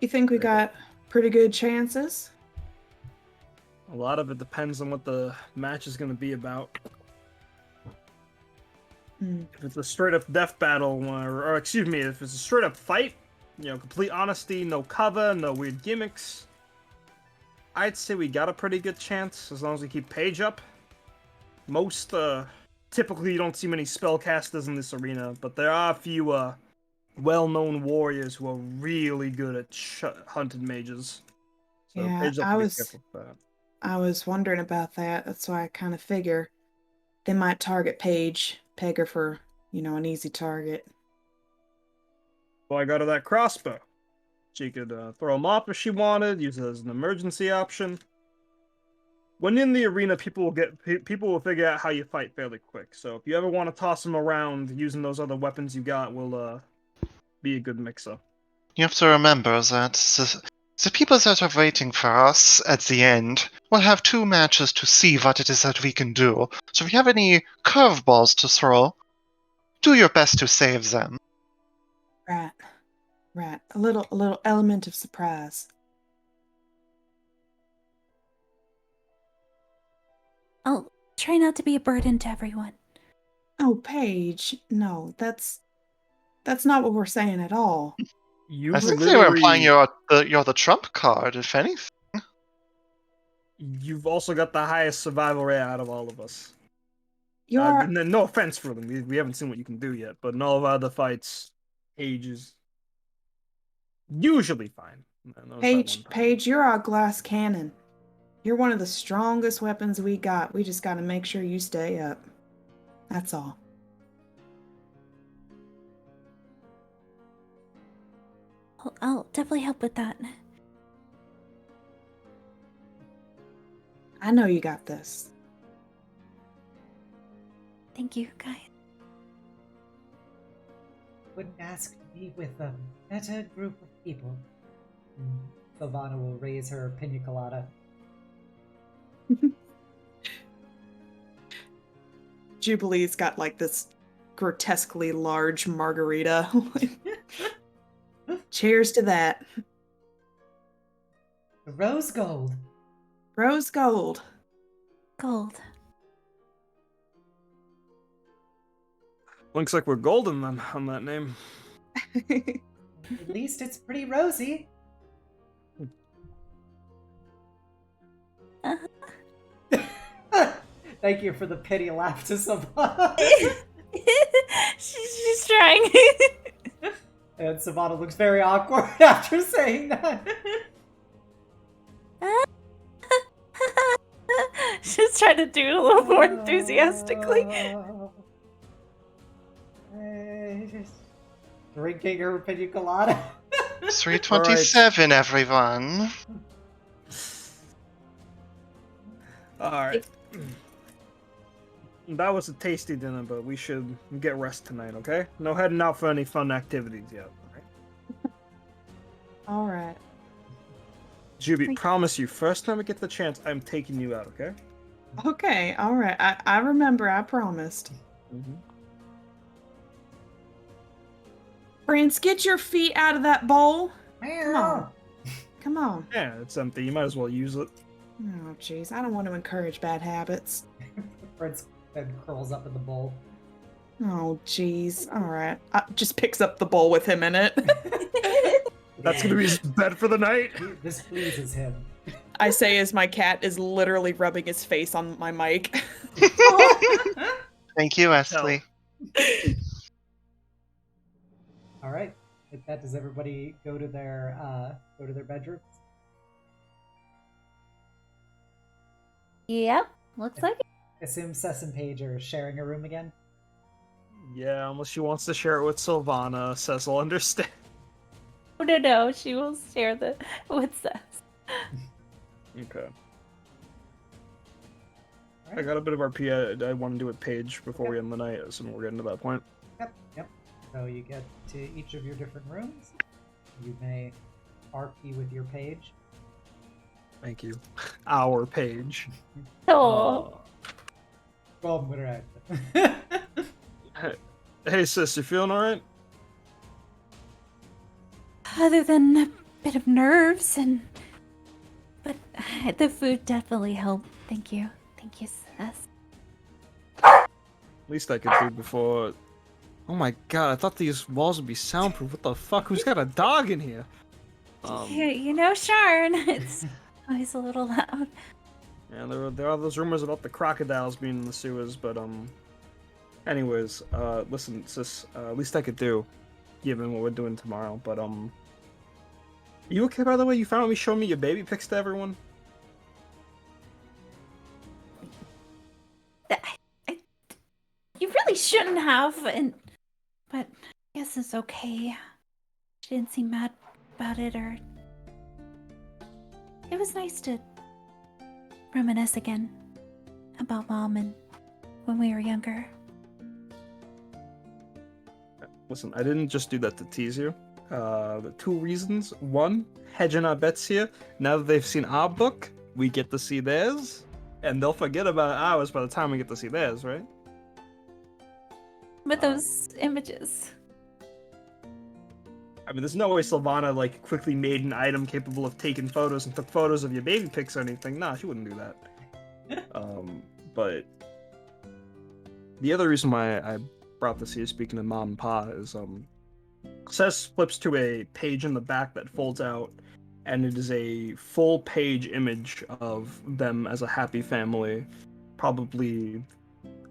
You think we got pretty good chances? A lot of it depends on what the match is going to be about. If it's a straight up death battle, or excuse me, if it's a straight up fight, complete honesty, no cover, no weird gimmicks, I'd say we got a pretty good chance as long as we keep Paige up. Most, typically you don't see many spellcasters in this arena, but there are a few, well-known warriors who are really good at hunted mages. So Yeah, Paige will have to be careful with that. I was wondering about that. That's why I kind of figure they might target Paige, peg her for, an easy target. Well, I got her that crossbow. She could throw them off if she wanted, use it as an emergency option. When in the arena, people will figure out how you fight fairly quick. So if you ever want to toss them around using those other weapons you got, will be a good mix-up. You have to remember that the people that are waiting for us at the end will have 2 matches to see what it is that we can do. So if you have any curveballs to throw, do your best to save them. Right. A little element of surprise. I'll try not to be a burden to everyone. Oh, Paige, no, that's not what we're saying at all. I think they were implying you're the trump card, if anything. You've also got the highest survival rate out of all of us. You're No offense for them, we haven't seen what you can do yet, but in all of our other fights, Paige is usually fine. Paige, you're our glass cannon. You're one of the strongest weapons we got. We just gotta make sure you stay up. That's all. I'll definitely help with that. I know you got this. Thank you, guys. Wouldn't ask to be with a better group of people. Silvana will raise her pina colada. Jubilee's got like this grotesquely large margarita. Cheers to that. Rose gold. Rose gold. Gold. Looks like we're golden then on that name. At least it's pretty rosy. Thank you for the pity laugh to Savannah. She's trying. And Savannah looks very awkward after saying that. She's trying to do it a little more enthusiastically. Drinking her pina colada. 327, everyone. Alright. That was a tasty dinner, but we should get rest tonight, okay? No heading out for any fun activities yet, alright? Alright. Juby, promise you, first time we get the chance, I'm taking you out, okay? Okay, alright. I remember, I promised. Prince, get your feet out of that bowl. Come on. Come on. Yeah, it's empty. You might as well use it. Oh, jeez. I don't want to encourage bad habits. Prince then curls up in the bowl. Oh, jeez. Alright. Just picks up the bowl with him in it. That's gonna be his bed for the night. This pleases him. I say as my cat is literally rubbing his face on my mic. Thank you, Wesley. All right. With that, does everybody go to their bedrooms? Yep, looks like it. Assume Cess and Paige are sharing a room again. Yeah, unless she wants to share it with Sylvana, Cess will understand. Oh, no, she will share the with us. Okay. All I got a bit of RP I want to do with Paige before we end the night, so we're getting to that point. Yep. So you get to each of your different rooms. You may RP with your page. Thank you. Our Paige. Oh, Well, Hey sis, you feeling alright? other than a bit of nerves but the food definitely helped. Thank you, Cess. At least I could do before. Oh my god, I thought these walls would be soundproof. What the fuck? Who's got a dog in here? Yeah, you know, Sharn. It's always a little loud. Yeah, there are those rumors about the crocodiles being in the sewers, but anyways, listen, sis, least I could do, given what we're doing tomorrow. But you okay, by the way? You found me showing me your baby pics to everyone? You really shouldn't have, but I guess it's okay. She didn't seem mad about it, or it was nice to reminisce again about Mom and when we were younger. Listen, I didn't just do that to tease you. The two reasons. One, hedging our bets here. Now that they've seen our book, we get to see theirs, and they'll forget about ours by the time we get to see theirs, right? But those images. I mean, there's no way Sylvana, like, quickly made an item capable of taking photos and took photos of your baby pics or anything. Nah, she wouldn't do that. But the other reason why I brought this here, speaking of Mom and Pa, is, Cess flips to a page in the back that folds out, and it is a full-page image of them as a happy family. Probably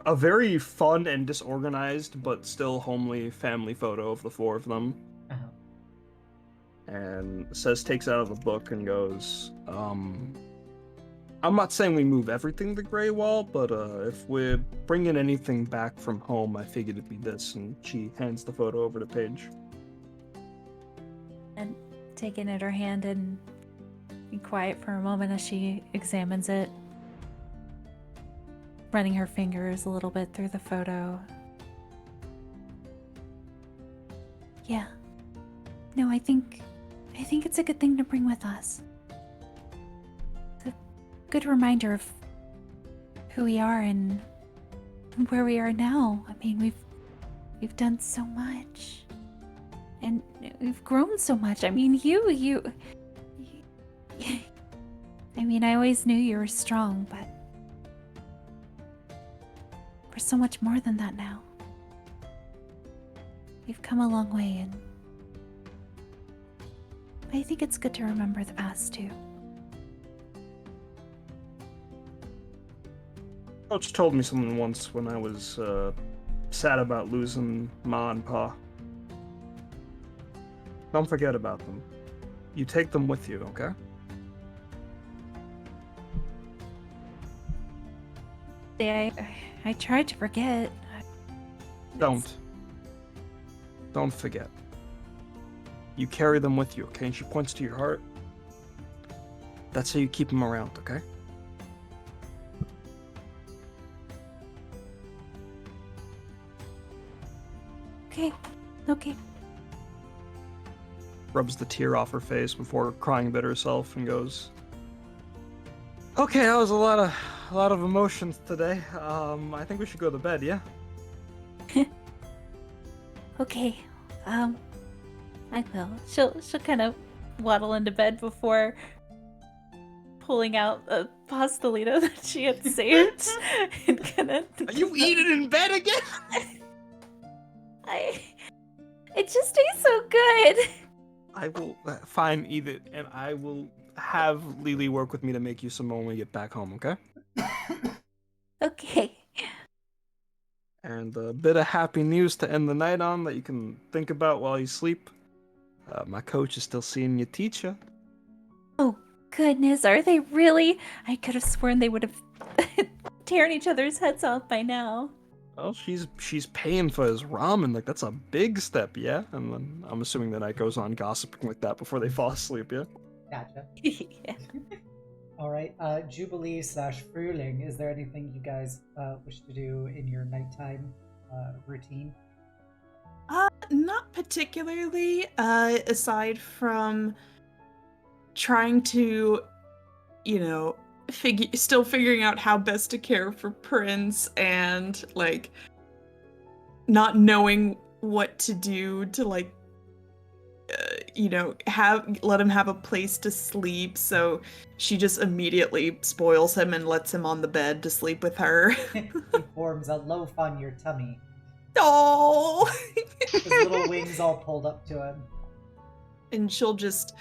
a very fun and disorganized, but still homely family photo of the four of them. And Cess takes out of the book and goes, I'm not saying we move everything to Grey Wall, but if we're bringing anything back from home, I figured it'd be this. And she hands the photo over to Paige. And taking it her hand and be quiet for a moment as she examines it, running her fingers a little bit through the photo. Yeah. No, I think it's a good thing to bring with us. It's a good reminder of who we are and where we are now. I mean, we've done so much. And we've grown so much. I mean, you I mean, I always knew you were strong, but we're so much more than that now. We've come a long way, and I think it's good to remember the past, too. Coach told me something once when I was sad about losing Ma and Pa. Don't forget about them. You take them with you, okay? I tried to forget. Don't forget. You carry them with you, okay? And she points to your heart. That's how you keep them around, okay? Okay. Rubs the tear off her face before crying a bit herself and goes, okay, that was a lot of emotions today. I think we should go to bed, yeah? Okay. I will. She'll kind of waddle into bed before pulling out a pastelito that she had saved and kind of. Are you eating in bed again? It just tastes so good. I will fine, eat it, and I will have Lily work with me to make you some more when we get back home, okay? Okay. And a bit of happy news to end the night on that you can think about while you sleep. My coach is still seeing you teach you. Oh, goodness, are they really? I could have sworn they would have torn each other's heads off by now. Well, she's paying for his ramen. Like, that's a big step, yeah? And then I'm assuming the night goes on gossiping like that before they fall asleep, yeah? Gotcha. Yeah. All right, Jubilee / Fruhling, is there anything you guys wish to do in your nighttime routine? Not particularly, aside from trying to, still figuring out how best to care for Prince and, like, not knowing what to do to, like, let him have a place to sleep, so she just immediately spoils him and lets him on the bed to sleep with her. He forms a loaf on your tummy. Oh! His little wings all pulled up to him. And she'll just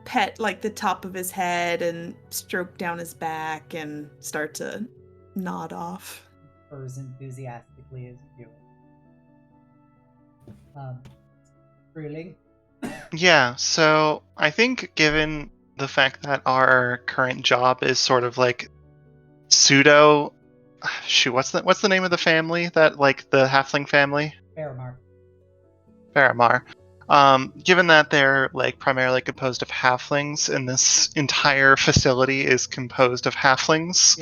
pet, like, the top of his head and stroke down his back and start to nod off. Purrs enthusiastically as you do it. Fruhling? Yeah, so I think given the fact that our current job is sort of like pseudo, what's the name of the family that, like, the halfling family? Faramar. Given that they're, like, primarily composed of halflings, and this entire facility is composed of halflings,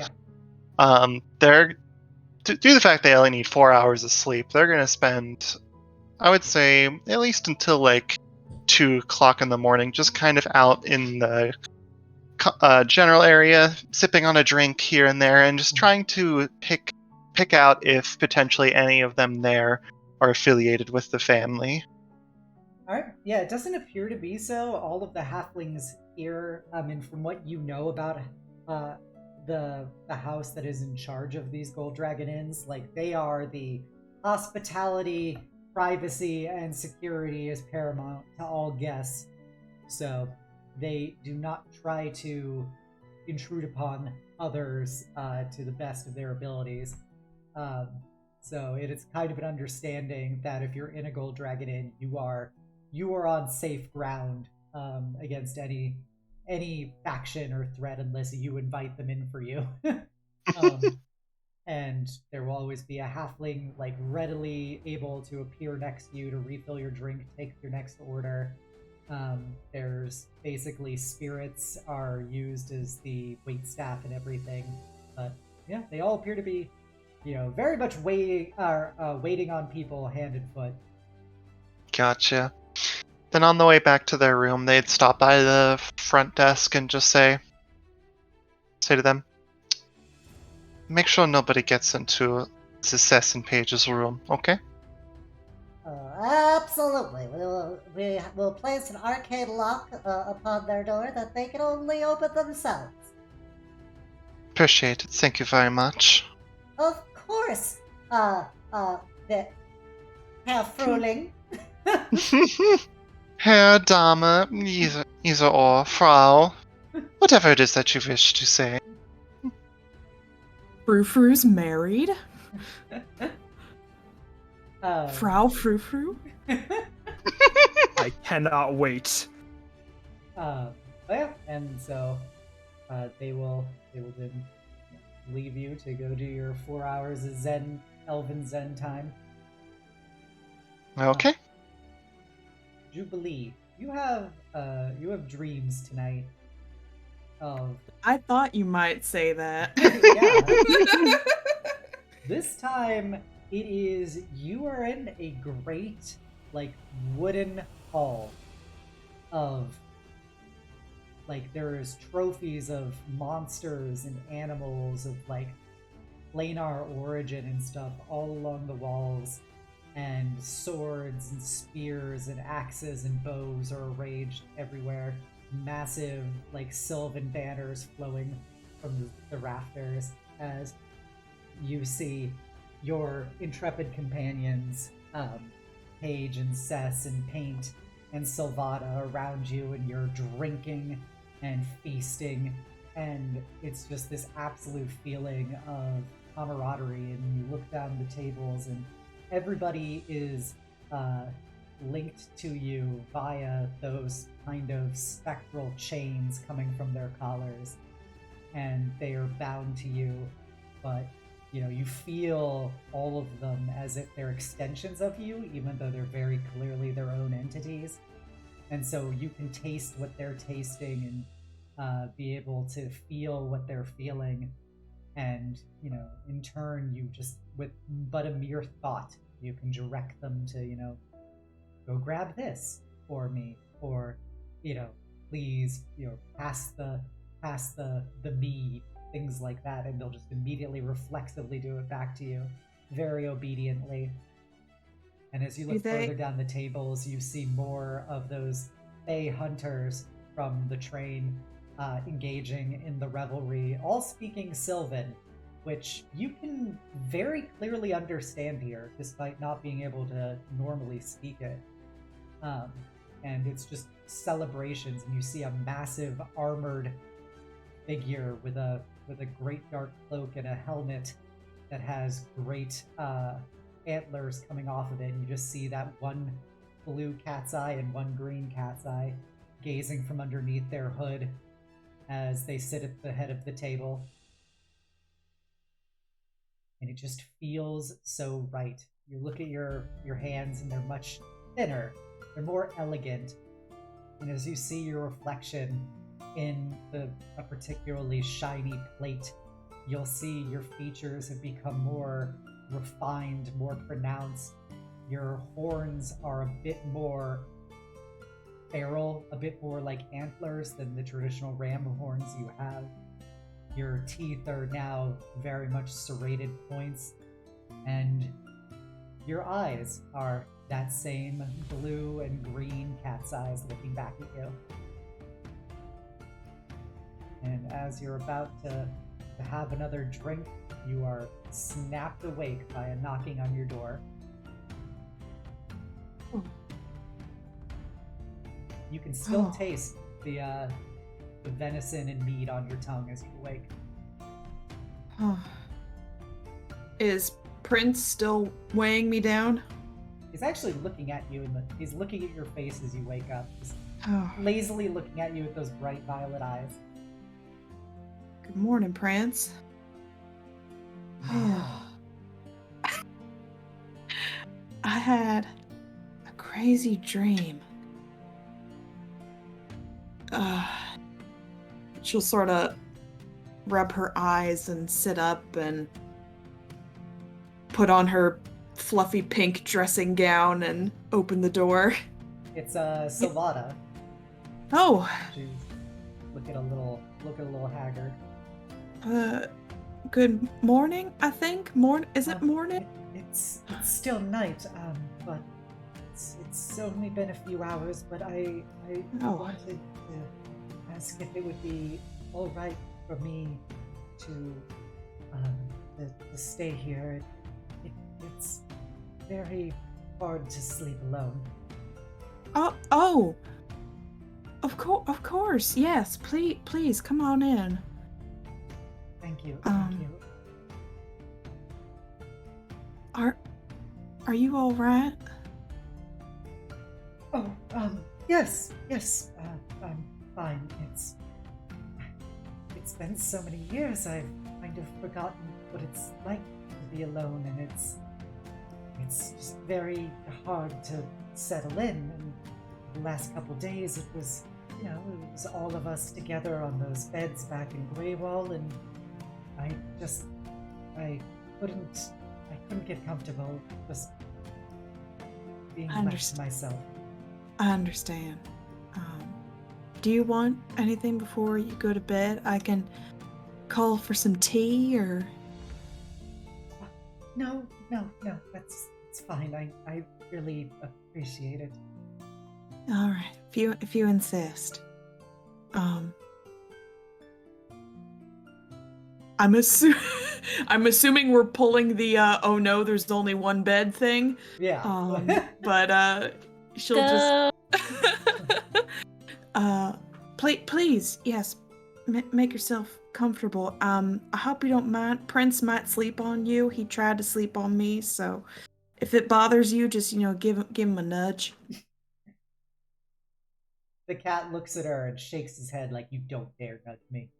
they're, due to the fact they only need 4 hours of sleep, they're going to spend, I would say, at least until, like, 2 o'clock in the morning, just kind of out in the general area, sipping on a drink here and there, and just trying to pick out if potentially any of them there are affiliated with the family. Alright, yeah, it doesn't appear to be so. All of the halflings here, and from what you know about the house that is in charge of these Gold Dragon Inns, like, they are the hospitality, privacy, and security is paramount to all guests. So they do not try to intrude upon others to the best of their abilities. So it is kind of an understanding that if you're in a Gold Dragon Inn, you are on safe ground against any faction or threat unless you invite them in for you. And there will always be a halfling, like, readily able to appear next to you to refill your drink, take your next order. There's basically spirits are used as the waitstaff and everything. But yeah, they all appear to be, very much waiting on people hand and foot. Gotcha. Then on the way back to their room, they'd stop by the front desk and just say to them, make sure nobody gets into the Assassin Page's room, okay? Absolutely. We will place an arcane lock upon their door that they can only open themselves. Appreciate it. Thank you very much. Of course. Herr Fruhling. Herr, Dame, either or, Frau, whatever it is that you wish to say. Frou-Frou's married? Frau Frou-Frou? I cannot wait. Yeah, and so they will then leave you to go do your 4 hours of Elven Zen time. Okay. Jubilee, you have dreams tonight. I thought you might say that. Yeah. This time it is you are in a great, like, wooden hall of, like, there's trophies of monsters and animals of, like, planar origin and stuff all along the walls, and swords and spears and axes and bows are arranged everywhere. Massive, like, sylvan banners flowing from the rafters as you see your intrepid companions, Paige and Cess and Paint, and Silvana around you, and you're drinking and feasting, and it's just this absolute feeling of camaraderie. And you look down the tables, and everybody is linked to you via those kind of spectral chains coming from their collars, and they are bound to you, but you feel all of them as if they're extensions of you, even though they're very clearly their own entities. And so you can taste what they're tasting and be able to feel what they're feeling. And, in turn, you just, with but a mere thought, you can direct them to, go grab this for me, or, please, pass the mead, things like that, and they'll just immediately reflexively do it back to you, very obediently. And as you look further down the tables, you see more of those Fey hunters from the train engaging in the revelry, all speaking Sylvan, which you can very clearly understand here, despite not being able to normally speak it. And it's just celebrations, and you see a massive armored figure with a great dark cloak and a helmet that has great antlers coming off of it. And you just see that one blue cat's eye and one green cat's eye gazing from underneath their hood as they sit at the head of the table. And it just feels so right. You look at your hands, and they're much thinner. They're more elegant. And as you see your reflection in a particularly shiny plate, you'll see your features have become more refined, more pronounced. Your horns are a bit more feral, a bit more like antlers than the traditional ram horns you have. Your teeth are now very much serrated points, and your eyes are that same blue and green cat's eyes looking back at you. And as you're about to have another drink, you are snapped awake by a knocking on your door. You can still taste the venison and meat on your tongue as you awake. Is Prince still weighing me down? He's actually looking at you, he's looking at your face as you wake up. He's lazily looking at you with those bright violet eyes. Good morning, Prince. I had a crazy dream. She'll sort of rub her eyes and sit up and put on her fluffy pink dressing gown and open the door. It's Silvana. Oh. She's looking a little haggard. Good morning, I think. Is it morning? It's still night, but it's only been a few hours, but I wanted to ask if it would be all right for me to stay here. It's very hard to sleep alone. Oh. Of course. Yes, please come on in. Thank you. Are you all right? Oh, yes, I'm fine. It's been so many years, I've kind of forgotten what it's like to be alone, and it's just very hard to settle in. And the last couple days, it was all of us together on those beds back in Greywall, and I couldn't get comfortable just being left to myself. I understand. Do you want anything before you go to bed? I can call for some tea, or... No, it's fine. I really appreciate it. All right, if you insist. I'm assuming we're pulling the oh no, there's only one bed thing. Yeah. But she'll just Please, yes, make yourself comfortable. I hope you don't mind. Prince might sleep on you. He tried to sleep on me, so if it bothers you, just give him a nudge. The cat looks at her and shakes his head like, you don't dare nudge me.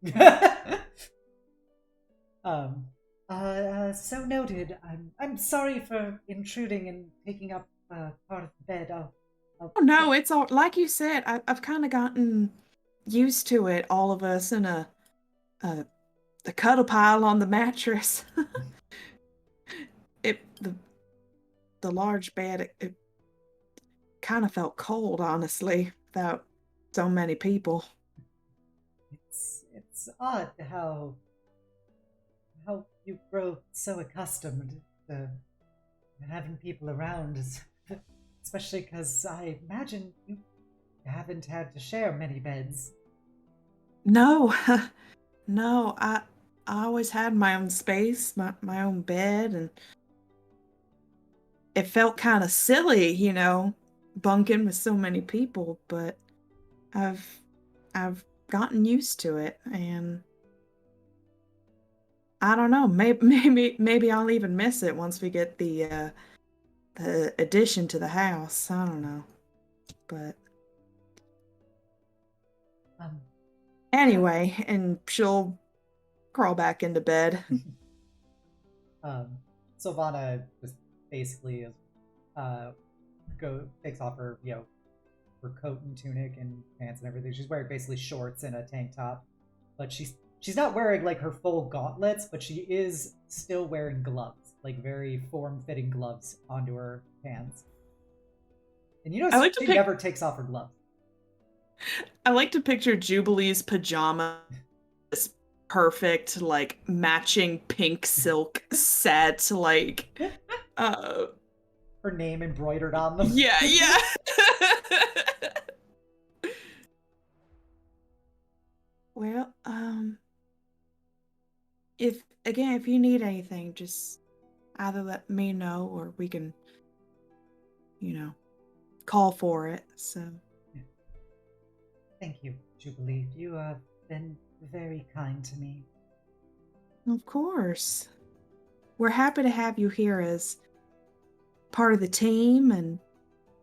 So noted. I'm sorry for intruding and taking up part of the bed. Oh no, it's all like you said. I've kind of gotten used to it. All of us in a cuddle pile on the mattress. The large bed. It kind of felt cold, honestly, without so many people. It's odd how you grow so accustomed to having people around, especially because I imagine you haven't had to share many beds. No, no, I always had my own space, my own bed, and it felt kind of silly, bunking with so many people, but I've gotten used to it, and I don't know, maybe I'll even miss it once we get the addition to the house. I don't know, but anyway, and she'll crawl back into bed. Sylvana just basically takes off her her coat and tunic and pants and everything. She's wearing basically shorts and a tank top, but she's not wearing like her full gauntlets, but she is still wearing gloves, like very form-fitting gloves onto her hands. And she never takes off her gloves. I like to picture Jubilee's pajamas, perfect, like matching pink silk set, like her name embroidered on them. Yeah. Well, if you need anything, just either let me know or we can, call for it. So. Thank you, Jubilee. You have been very kind to me. Of course. We're happy to have you here as part of the team and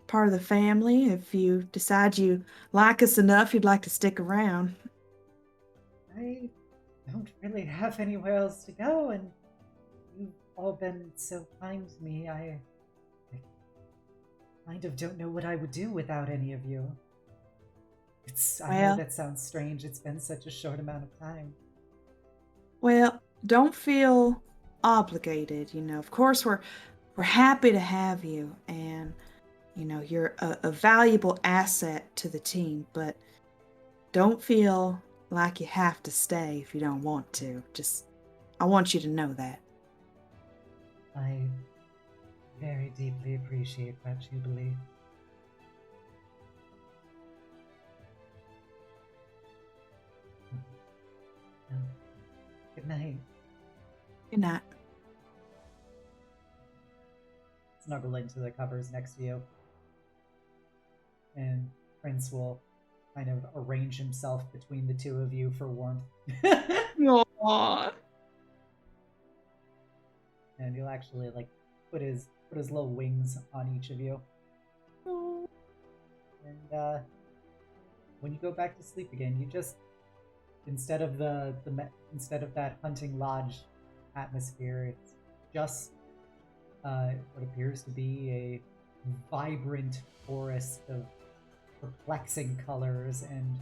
part of the family. If you decide you like us enough, you'd like to stick around. I don't really have anywhere else to go, and you've all been so kind to me. I kind of don't know what I would do without any of you. I know that sounds strange. It's been such a short amount of time. Well, don't feel obligated. Of course, we're happy to have you, and you're a valuable asset to the team. But don't feel like you have to stay if you don't want to. I want you to know that. I very deeply appreciate that, Jubilee. Good night. Good night. Snuggle into the covers next to you. And Prince will kind of arrange himself between the two of you for warmth. Aww. And he'll actually put his little wings on each of you. Aww. And when you go back to sleep again, you just instead of that hunting lodge atmosphere, it's just what appears to be a vibrant forest of perplexing colors and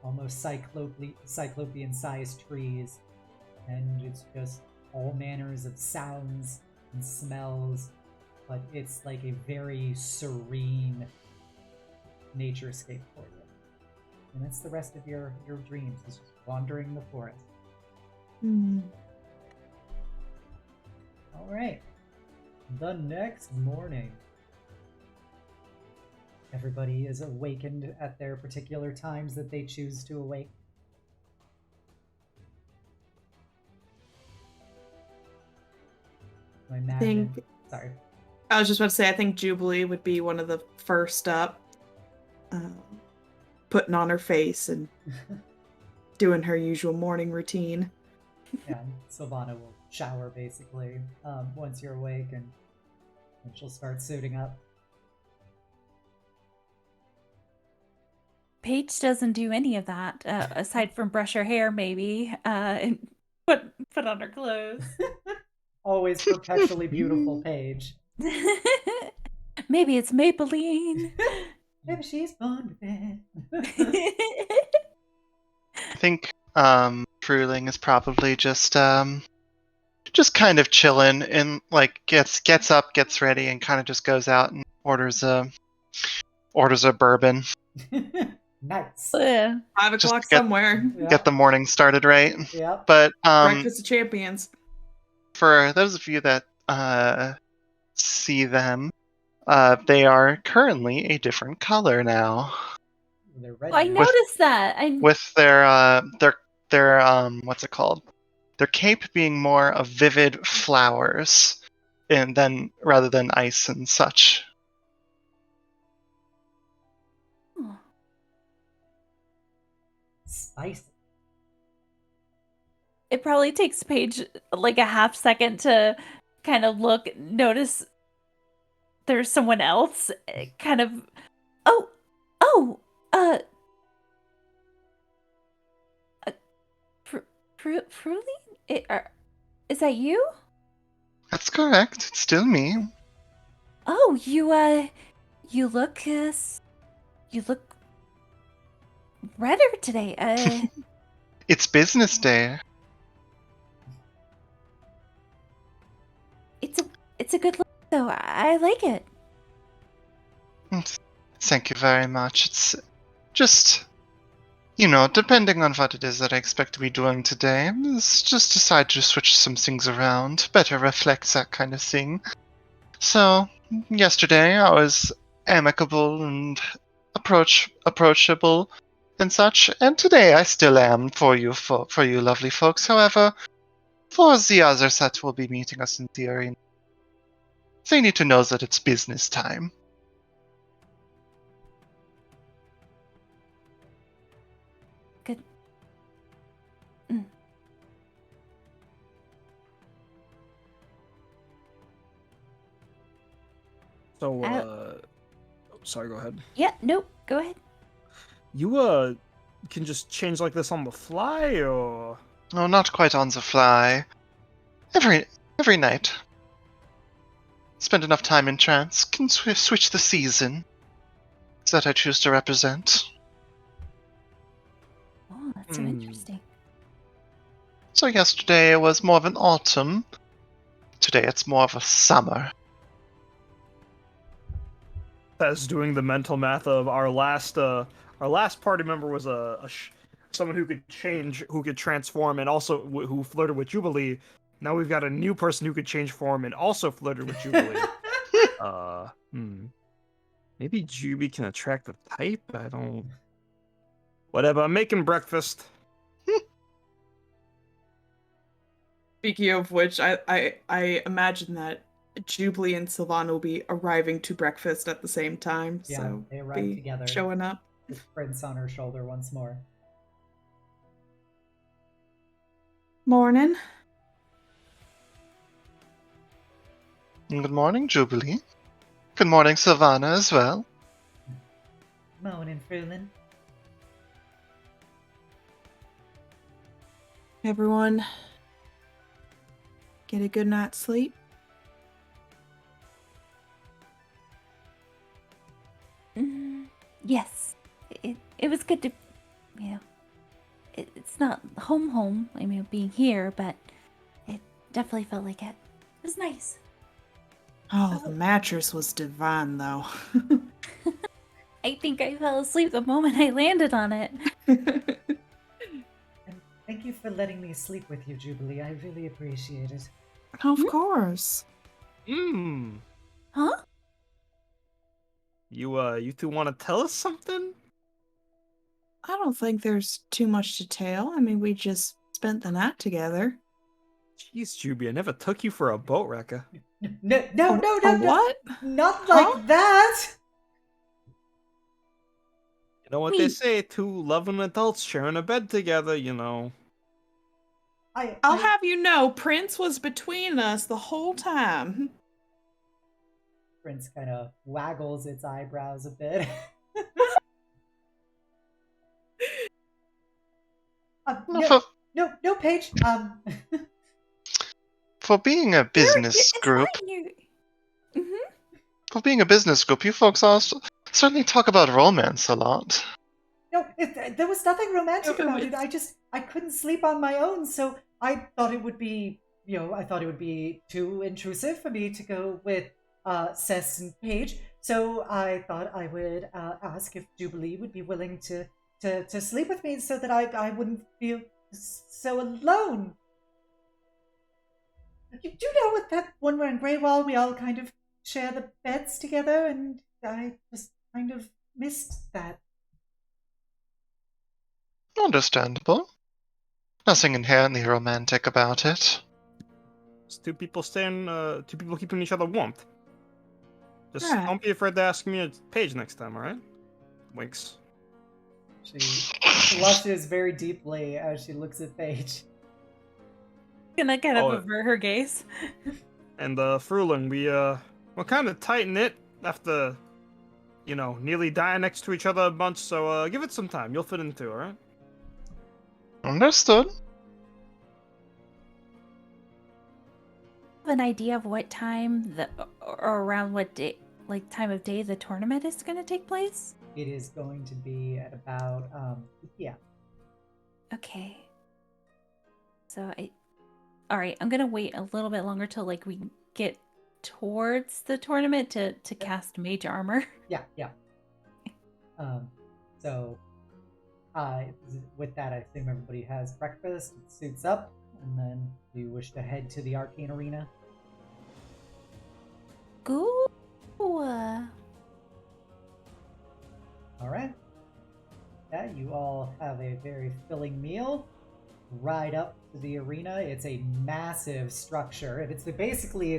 almost cyclopean-sized trees, and it's just all manners of sounds and smells, but it's like a very serene naturescape for you. And that's the rest of your dreams, is just wandering the forest. Mm. All right. The next morning, everybody is awakened at their particular times that they choose to awake. I imagine. Sorry. I was just about to say, I think Jubilee would be one of the first up. putting on her face and doing her usual morning routine. And Sylvana will shower basically once you're awake, and she'll start suiting up. Paige doesn't do any of that, aside from brush her hair, maybe, and put on her clothes. Always perpetually beautiful Paige. Maybe it's Maybelline. Maybe she's born with it. I think Fruhling is probably just kind of chilling and like gets up, gets ready, and kind of just goes out and orders a bourbon. Nice. Yeah. 5 Just o'clock get- somewhere. Get the morning started right. Yep. But Breakfast of champions. for those of you that see them, they are currently a different color now. They're ready. I noticed that. With their what's it called? Their cape being more of vivid flowers, rather than ice and such. Oh. Spicy. It probably takes Paige like a half second to kind of notice there's someone else. Kind of, Fruhling? Is that you? That's correct. It's still me. Oh, you look redder today. It's business day. It's a good look, though. I like it. Thank you very much. It's just, depending on what it is that I expect to be doing today, it's just decide to switch some things around, better reflect that kind of thing. So, yesterday I was amicable and approachable and such, and today I still am for you lovely folks. However, for the others that will be meeting us in the arena, they need to know that it's business time. Good. So, sorry, go ahead. Yeah, nope, go ahead. You, can just change like this on the fly, or? No, not quite on the fly. Every night. Spend enough time in trance, can switch the season that I choose to represent. Oh, that's so interesting. So yesterday it was more of an autumn. Today it's more of a summer. That's doing the mental math of our last party member was someone who could change, who could transform, and also who flirted with Jubilee. Now we've got a new person who could change form and also flirted with Jubilee. Maybe Juby can attract the type? I don't... Whatever, I'm making breakfast. Speaking of which, I imagine that Jubilee and Sylvan will be arriving to breakfast at the same time. Yeah, so they arrive be together. showing up. With Prince on her shoulder once more. Morning. Good morning, Jubilee. Good morning, Savannah, as well. Morning, Fruhling. Everyone, get a good night's sleep. Yes, it was good to, it's not home. I mean, being here, but it definitely felt like it. It was nice. Oh, the mattress was divine, though. I think I fell asleep the moment I landed on it. And thank you for letting me sleep with you, Jubilee. I really appreciate it. Of course. Huh? You two want to tell us something? I don't think there's too much to tell. I mean, we just spent the night together. Jeez, Juby, I never took you for a boat wrecker. No, What? not like that! know what they Me. say, two loving adults sharing a bed together, you know. I'll have you know, Prince was between us the whole time. Prince kind of waggles its eyebrows a bit. No, no, Paige. For being a business group, for being a business group, you folks also certainly talk about romance a lot. No, there was nothing romantic about it. I couldn't sleep on my own, so I thought it would be, too intrusive for me to go with Cess and Paige. So I thought I would ask if Jubilee would be willing to sleep with me, so that I wouldn't feel so alone. You do know with that when we're in Greywall, we all kind of share the beds together, and I just kind of missed that. Understandable. Nothing inherently romantic about it. It's two people keeping each other warm. Just Right. don't be afraid to ask me a page next time, alright? Winks. She blushes very deeply as she looks at Paige. Gonna kind of Oh, avert her gaze. And Fruhling, we're kind of tight-knit after, nearly dying next to each other a bunch, so give it some time. You'll fit in too, alright? Understood. Have an idea of what time or around what day, like time of day the tournament is going to take place? It is going to be at about, yeah. Okay. So all right, I'm going to wait a little bit longer till like we get towards the tournament to cast mage armor. Yeah. So, with that, I assume everybody has breakfast, suits up, and then you wish to head to the Arcane Arena. Cool. All right. Yeah, you all have a very filling meal. Ride up to the arena. It's a massive structure, and it's basically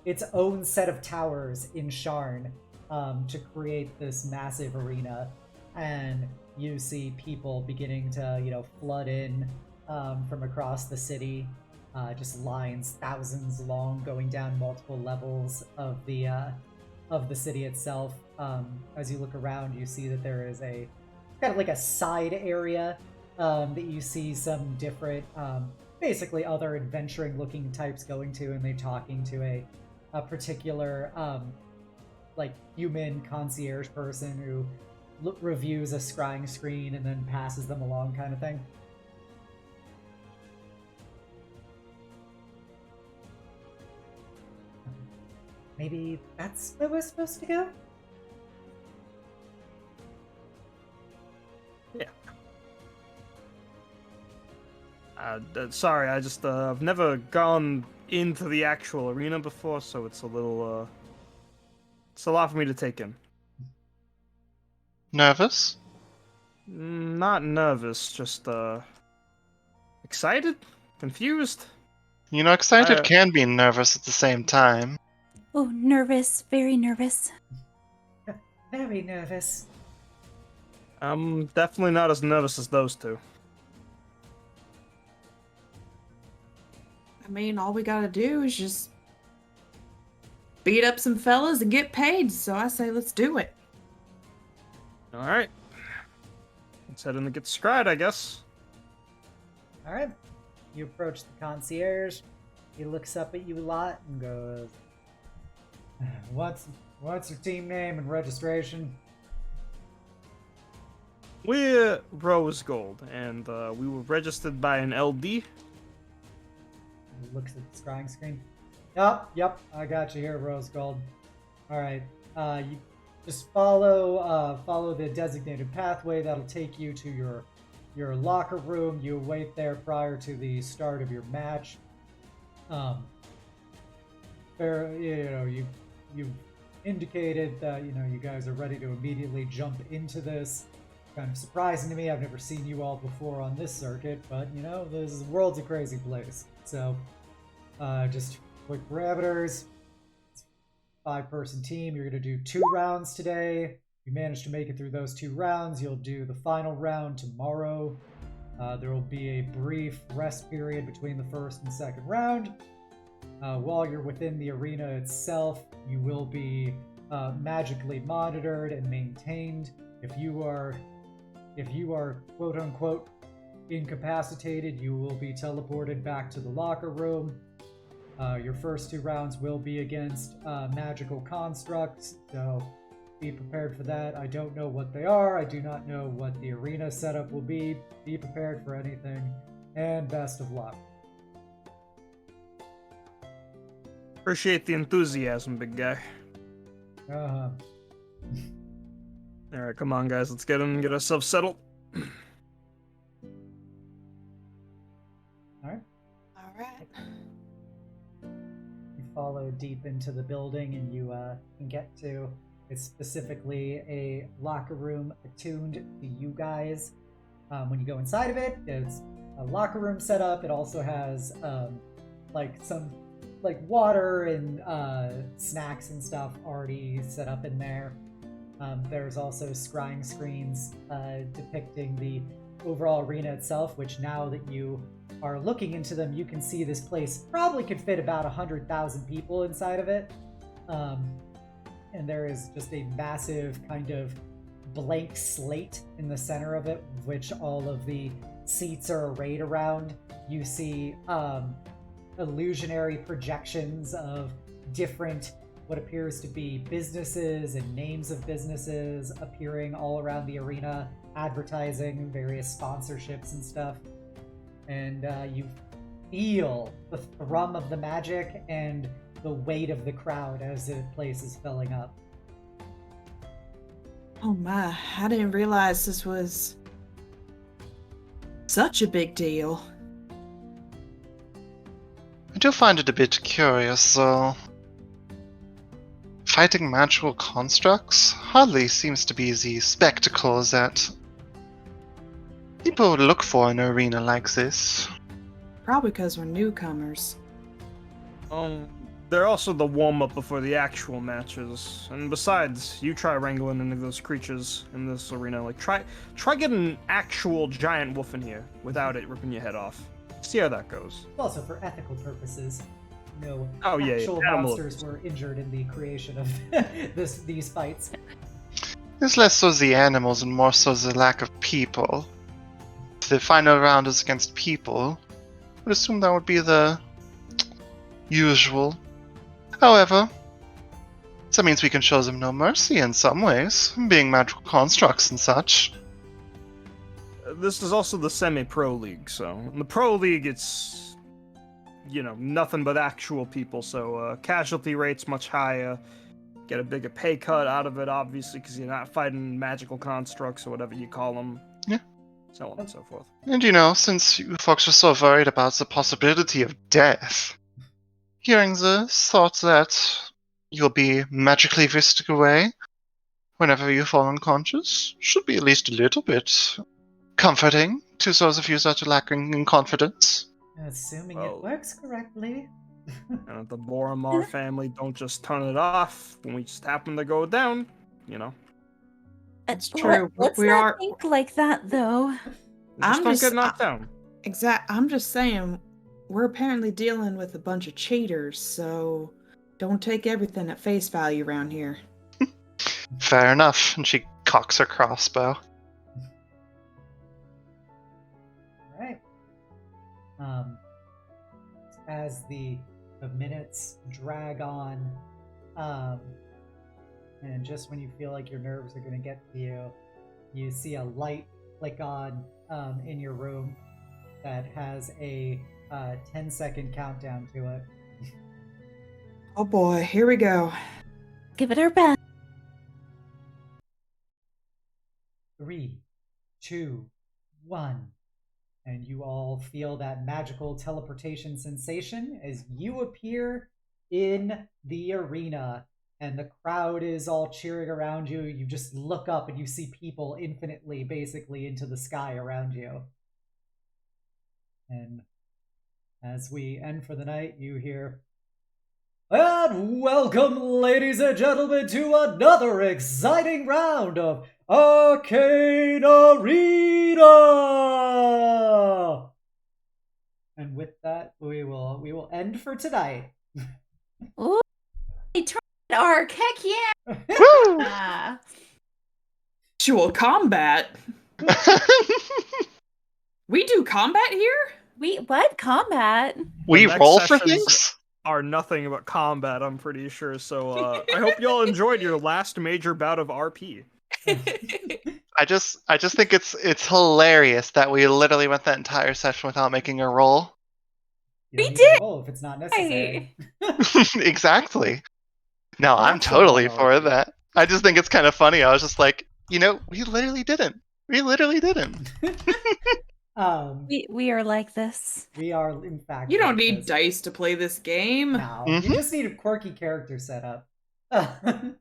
its own set of towers in Sharn to create this massive arena. And you see people beginning to flood in from across the city. Just lines, thousands long, going down multiple levels of the city itself. As you look around, you see that there is a kind of like a side area that you see some different, basically other adventuring-looking types going to, and they're talking to a particular, like human concierge person who reviews a scrying screen and then passes them along, kind of thing. Maybe that's where we're supposed to go? Yeah. Sorry, I just, I've never gone into the actual arena before, so it's a little, it's a lot for me to take in. Nervous? Not nervous, just, excited? Confused? You know, excited can be nervous at the same time. Oh, nervous. Very nervous. Very nervous. I'm definitely not as nervous as those two. I mean, all we gotta do is just beat up some fellas and get paid, so I say let's do it. Alright. Let's head in to get scryed, I guess. All right. You approach the concierge. He looks up at you a lot and goes, What's your team name and registration? We're Rose Gold, and we were registered by an LD. He looks at the scrying screen. Yep, I got you here, Rose Gold. All right, you just follow the designated pathway that'll take you to your locker room. You wait there prior to the start of your match. You indicated that you guys are ready to immediately jump into this. Kind of surprising to me. I've never seen you all before on this circuit, but the world's a crazy place. So, just quick parameters. 5-person team. You're gonna do 2 rounds today. you manage to make it through those 2 rounds, you'll do the final round tomorrow. There will be a brief rest period between the first and second round. While you're within the arena itself, you will be magically monitored and maintained. If you are quote unquote incapacitated, you will be teleported back to the locker room. Your first 2 rounds will be against magical constructs, so be prepared for that. I don't know what they are. I do not know what the arena setup will be. Be prepared for anything, and best of luck. Appreciate the enthusiasm, big guy. Uh-huh. All right, come on, guys. Let's get in and get ourselves settled. All right. All right. You follow deep into the building, and you can get to. It's specifically a locker room attuned to you guys. When you go inside of it, it's a locker room setup. It also has some water and snacks and stuff already set up in there. There's also scrying screens depicting the overall arena itself, which now that you are looking into them, you can see this place probably could fit about 100,000 people inside of it. And there is just a massive kind of blank slate in the center of it, which all of the seats are arrayed around. You see illusionary projections of different, what appears to be businesses and names of businesses appearing all around the arena, advertising various sponsorships and stuff. And you feel the thrum of the magic and the weight of the crowd as the place is filling up. Oh my, I didn't realize this was such a big deal. I do find it a bit curious, though. Fighting magical constructs hardly seems to be the spectacle that people would look for in an arena like this. Probably because we're newcomers. They're also the warm-up before the actual matches. And besides, you try wrangling into those creatures in this arena. Like, try getting an actual giant wolf in here without it ripping your head off. See how that goes. Also, for ethical purposes, no yeah, actual animals. monsters were injured in the creation of these fights. It's less so the animals and more so the lack of people. If the final round is against people, I would assume that would be the usual. However, that means we can show them no mercy in some ways, being magical constructs and such. This is also the semi-pro league, so in the pro league it's, nothing but actual people, so casualty rates much higher, get a bigger pay cut out of it, obviously, because you're not fighting magical constructs or whatever you call them. Yeah. So on and so forth. And since you folks are so worried about the possibility of death, hearing the thought that you'll be magically whisked away whenever you fall unconscious should be at least a little bit comforting to those of you that are lacking in confidence. Assuming Well, it works correctly. And if the Boromar family don't just turn it off when we just happen to go down, It's true. Let's We not are. think like that, though. just don't get knocked down. I'm just saying, we're apparently dealing with a bunch of cheaters, so don't take everything at face value around here. Fair enough. And she cocks her crossbow. Right. As the minutes drag on, and just when you feel like your nerves are going to get to you, you see a light flick on in your room that has a 10-second countdown to it. Oh boy, here we go. Give it our best. 3, 2, 1. And you all feel that magical teleportation sensation as you appear in the arena. And the crowd is all cheering around you. You just look up and you see people infinitely, basically, into the sky around you. And as we end for the night, you hear, And welcome, ladies and gentlemen, to another exciting round of Arcane Arena! And with that, we will end for tonight. Ooh, I tried Arc. Heck yeah! Woo! Actual combat. We do combat here? What? Combat? We next roll for sessions things? Are nothing but combat, I'm pretty sure. So I hope you all enjoyed your last major bout of RP. I just think it's hilarious that we literally went that entire session without making a roll. You don't We need did! to roll if it's not necessary. Exactly. No, I'm That's a totally one for RP. that. I just think it's kind of funny. I was just like, we literally didn't. We literally didn't. We are like this. We are, in fact. You don't like need this. dice to play this game. No, Mhm. you just need a quirky character setup. But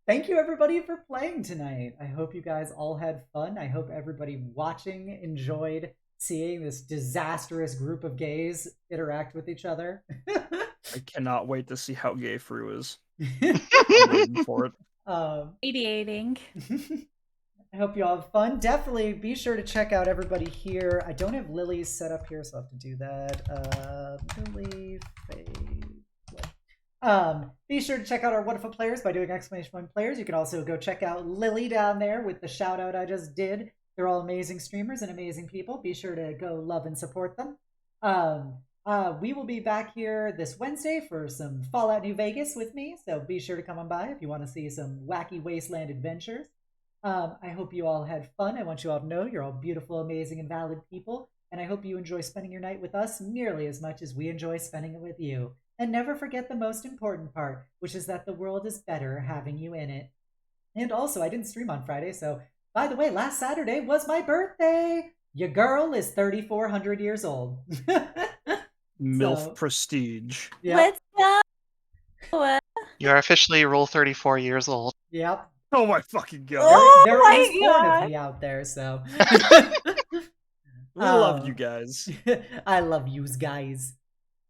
thank you everybody for playing tonight. I hope you guys all had fun. I hope everybody watching enjoyed seeing this disastrous group of gays interact with each other. I cannot wait to see how gay Fru is. I'm waiting for it. Radiating. I hope you all have fun. Definitely be sure to check out everybody here. I don't have Lily's set up here, so I'll have to do that. Lily, be sure to check out our wonderful players by doing !point players. You can also go check out Lily down there with the shout out I just did. They're all amazing streamers and amazing people. Be sure to go love and support them. We will be back here this Wednesday for some Fallout New Vegas with me, so be sure to come on by if you want to see some wacky wasteland adventures. I hope you all had fun. I want you all to know you're all beautiful, amazing, and valid people, and I hope you enjoy spending your night with us nearly as much as we enjoy spending it with you. And never forget the most important part, which is that the world is better having you in it. And also, I didn't stream on Friday, so by the way, last Saturday was my birthday! Your girl is 3,400 years old. MILF prestige. Yep. Let's go. You're officially Rule 34 years old. Yep. Oh my fucking god. Oh There my is porn God. of me out there, so. We love you guys. I love yous guys.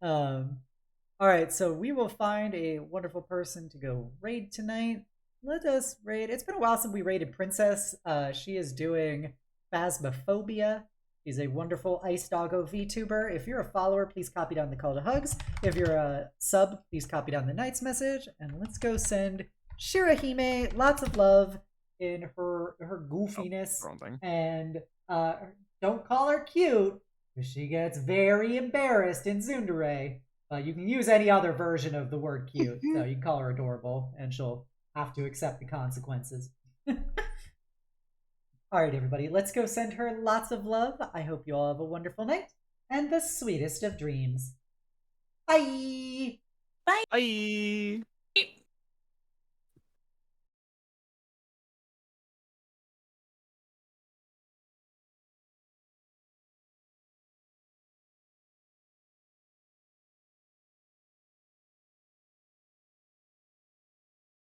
Alright, so we will find a wonderful person to go raid tonight. Let us raid. It's been a while since we raided Princess. She is doing Phasmophobia. She's a wonderful Ice Doggo VTuber. If you're a follower, please copy down the call to hugs. If you're a sub, please copy down the knight's message. And let's go send Shirahime lots of love in her goofiness. Wrong thing. And don't call her cute, because she gets very embarrassed in Tsundere. You can use any other version of the word cute, so you can call her adorable, and she'll have to accept the consequences. Alright, everybody, let's go send her lots of love. I hope you all have a wonderful night, and the sweetest of dreams. Bye! Bye.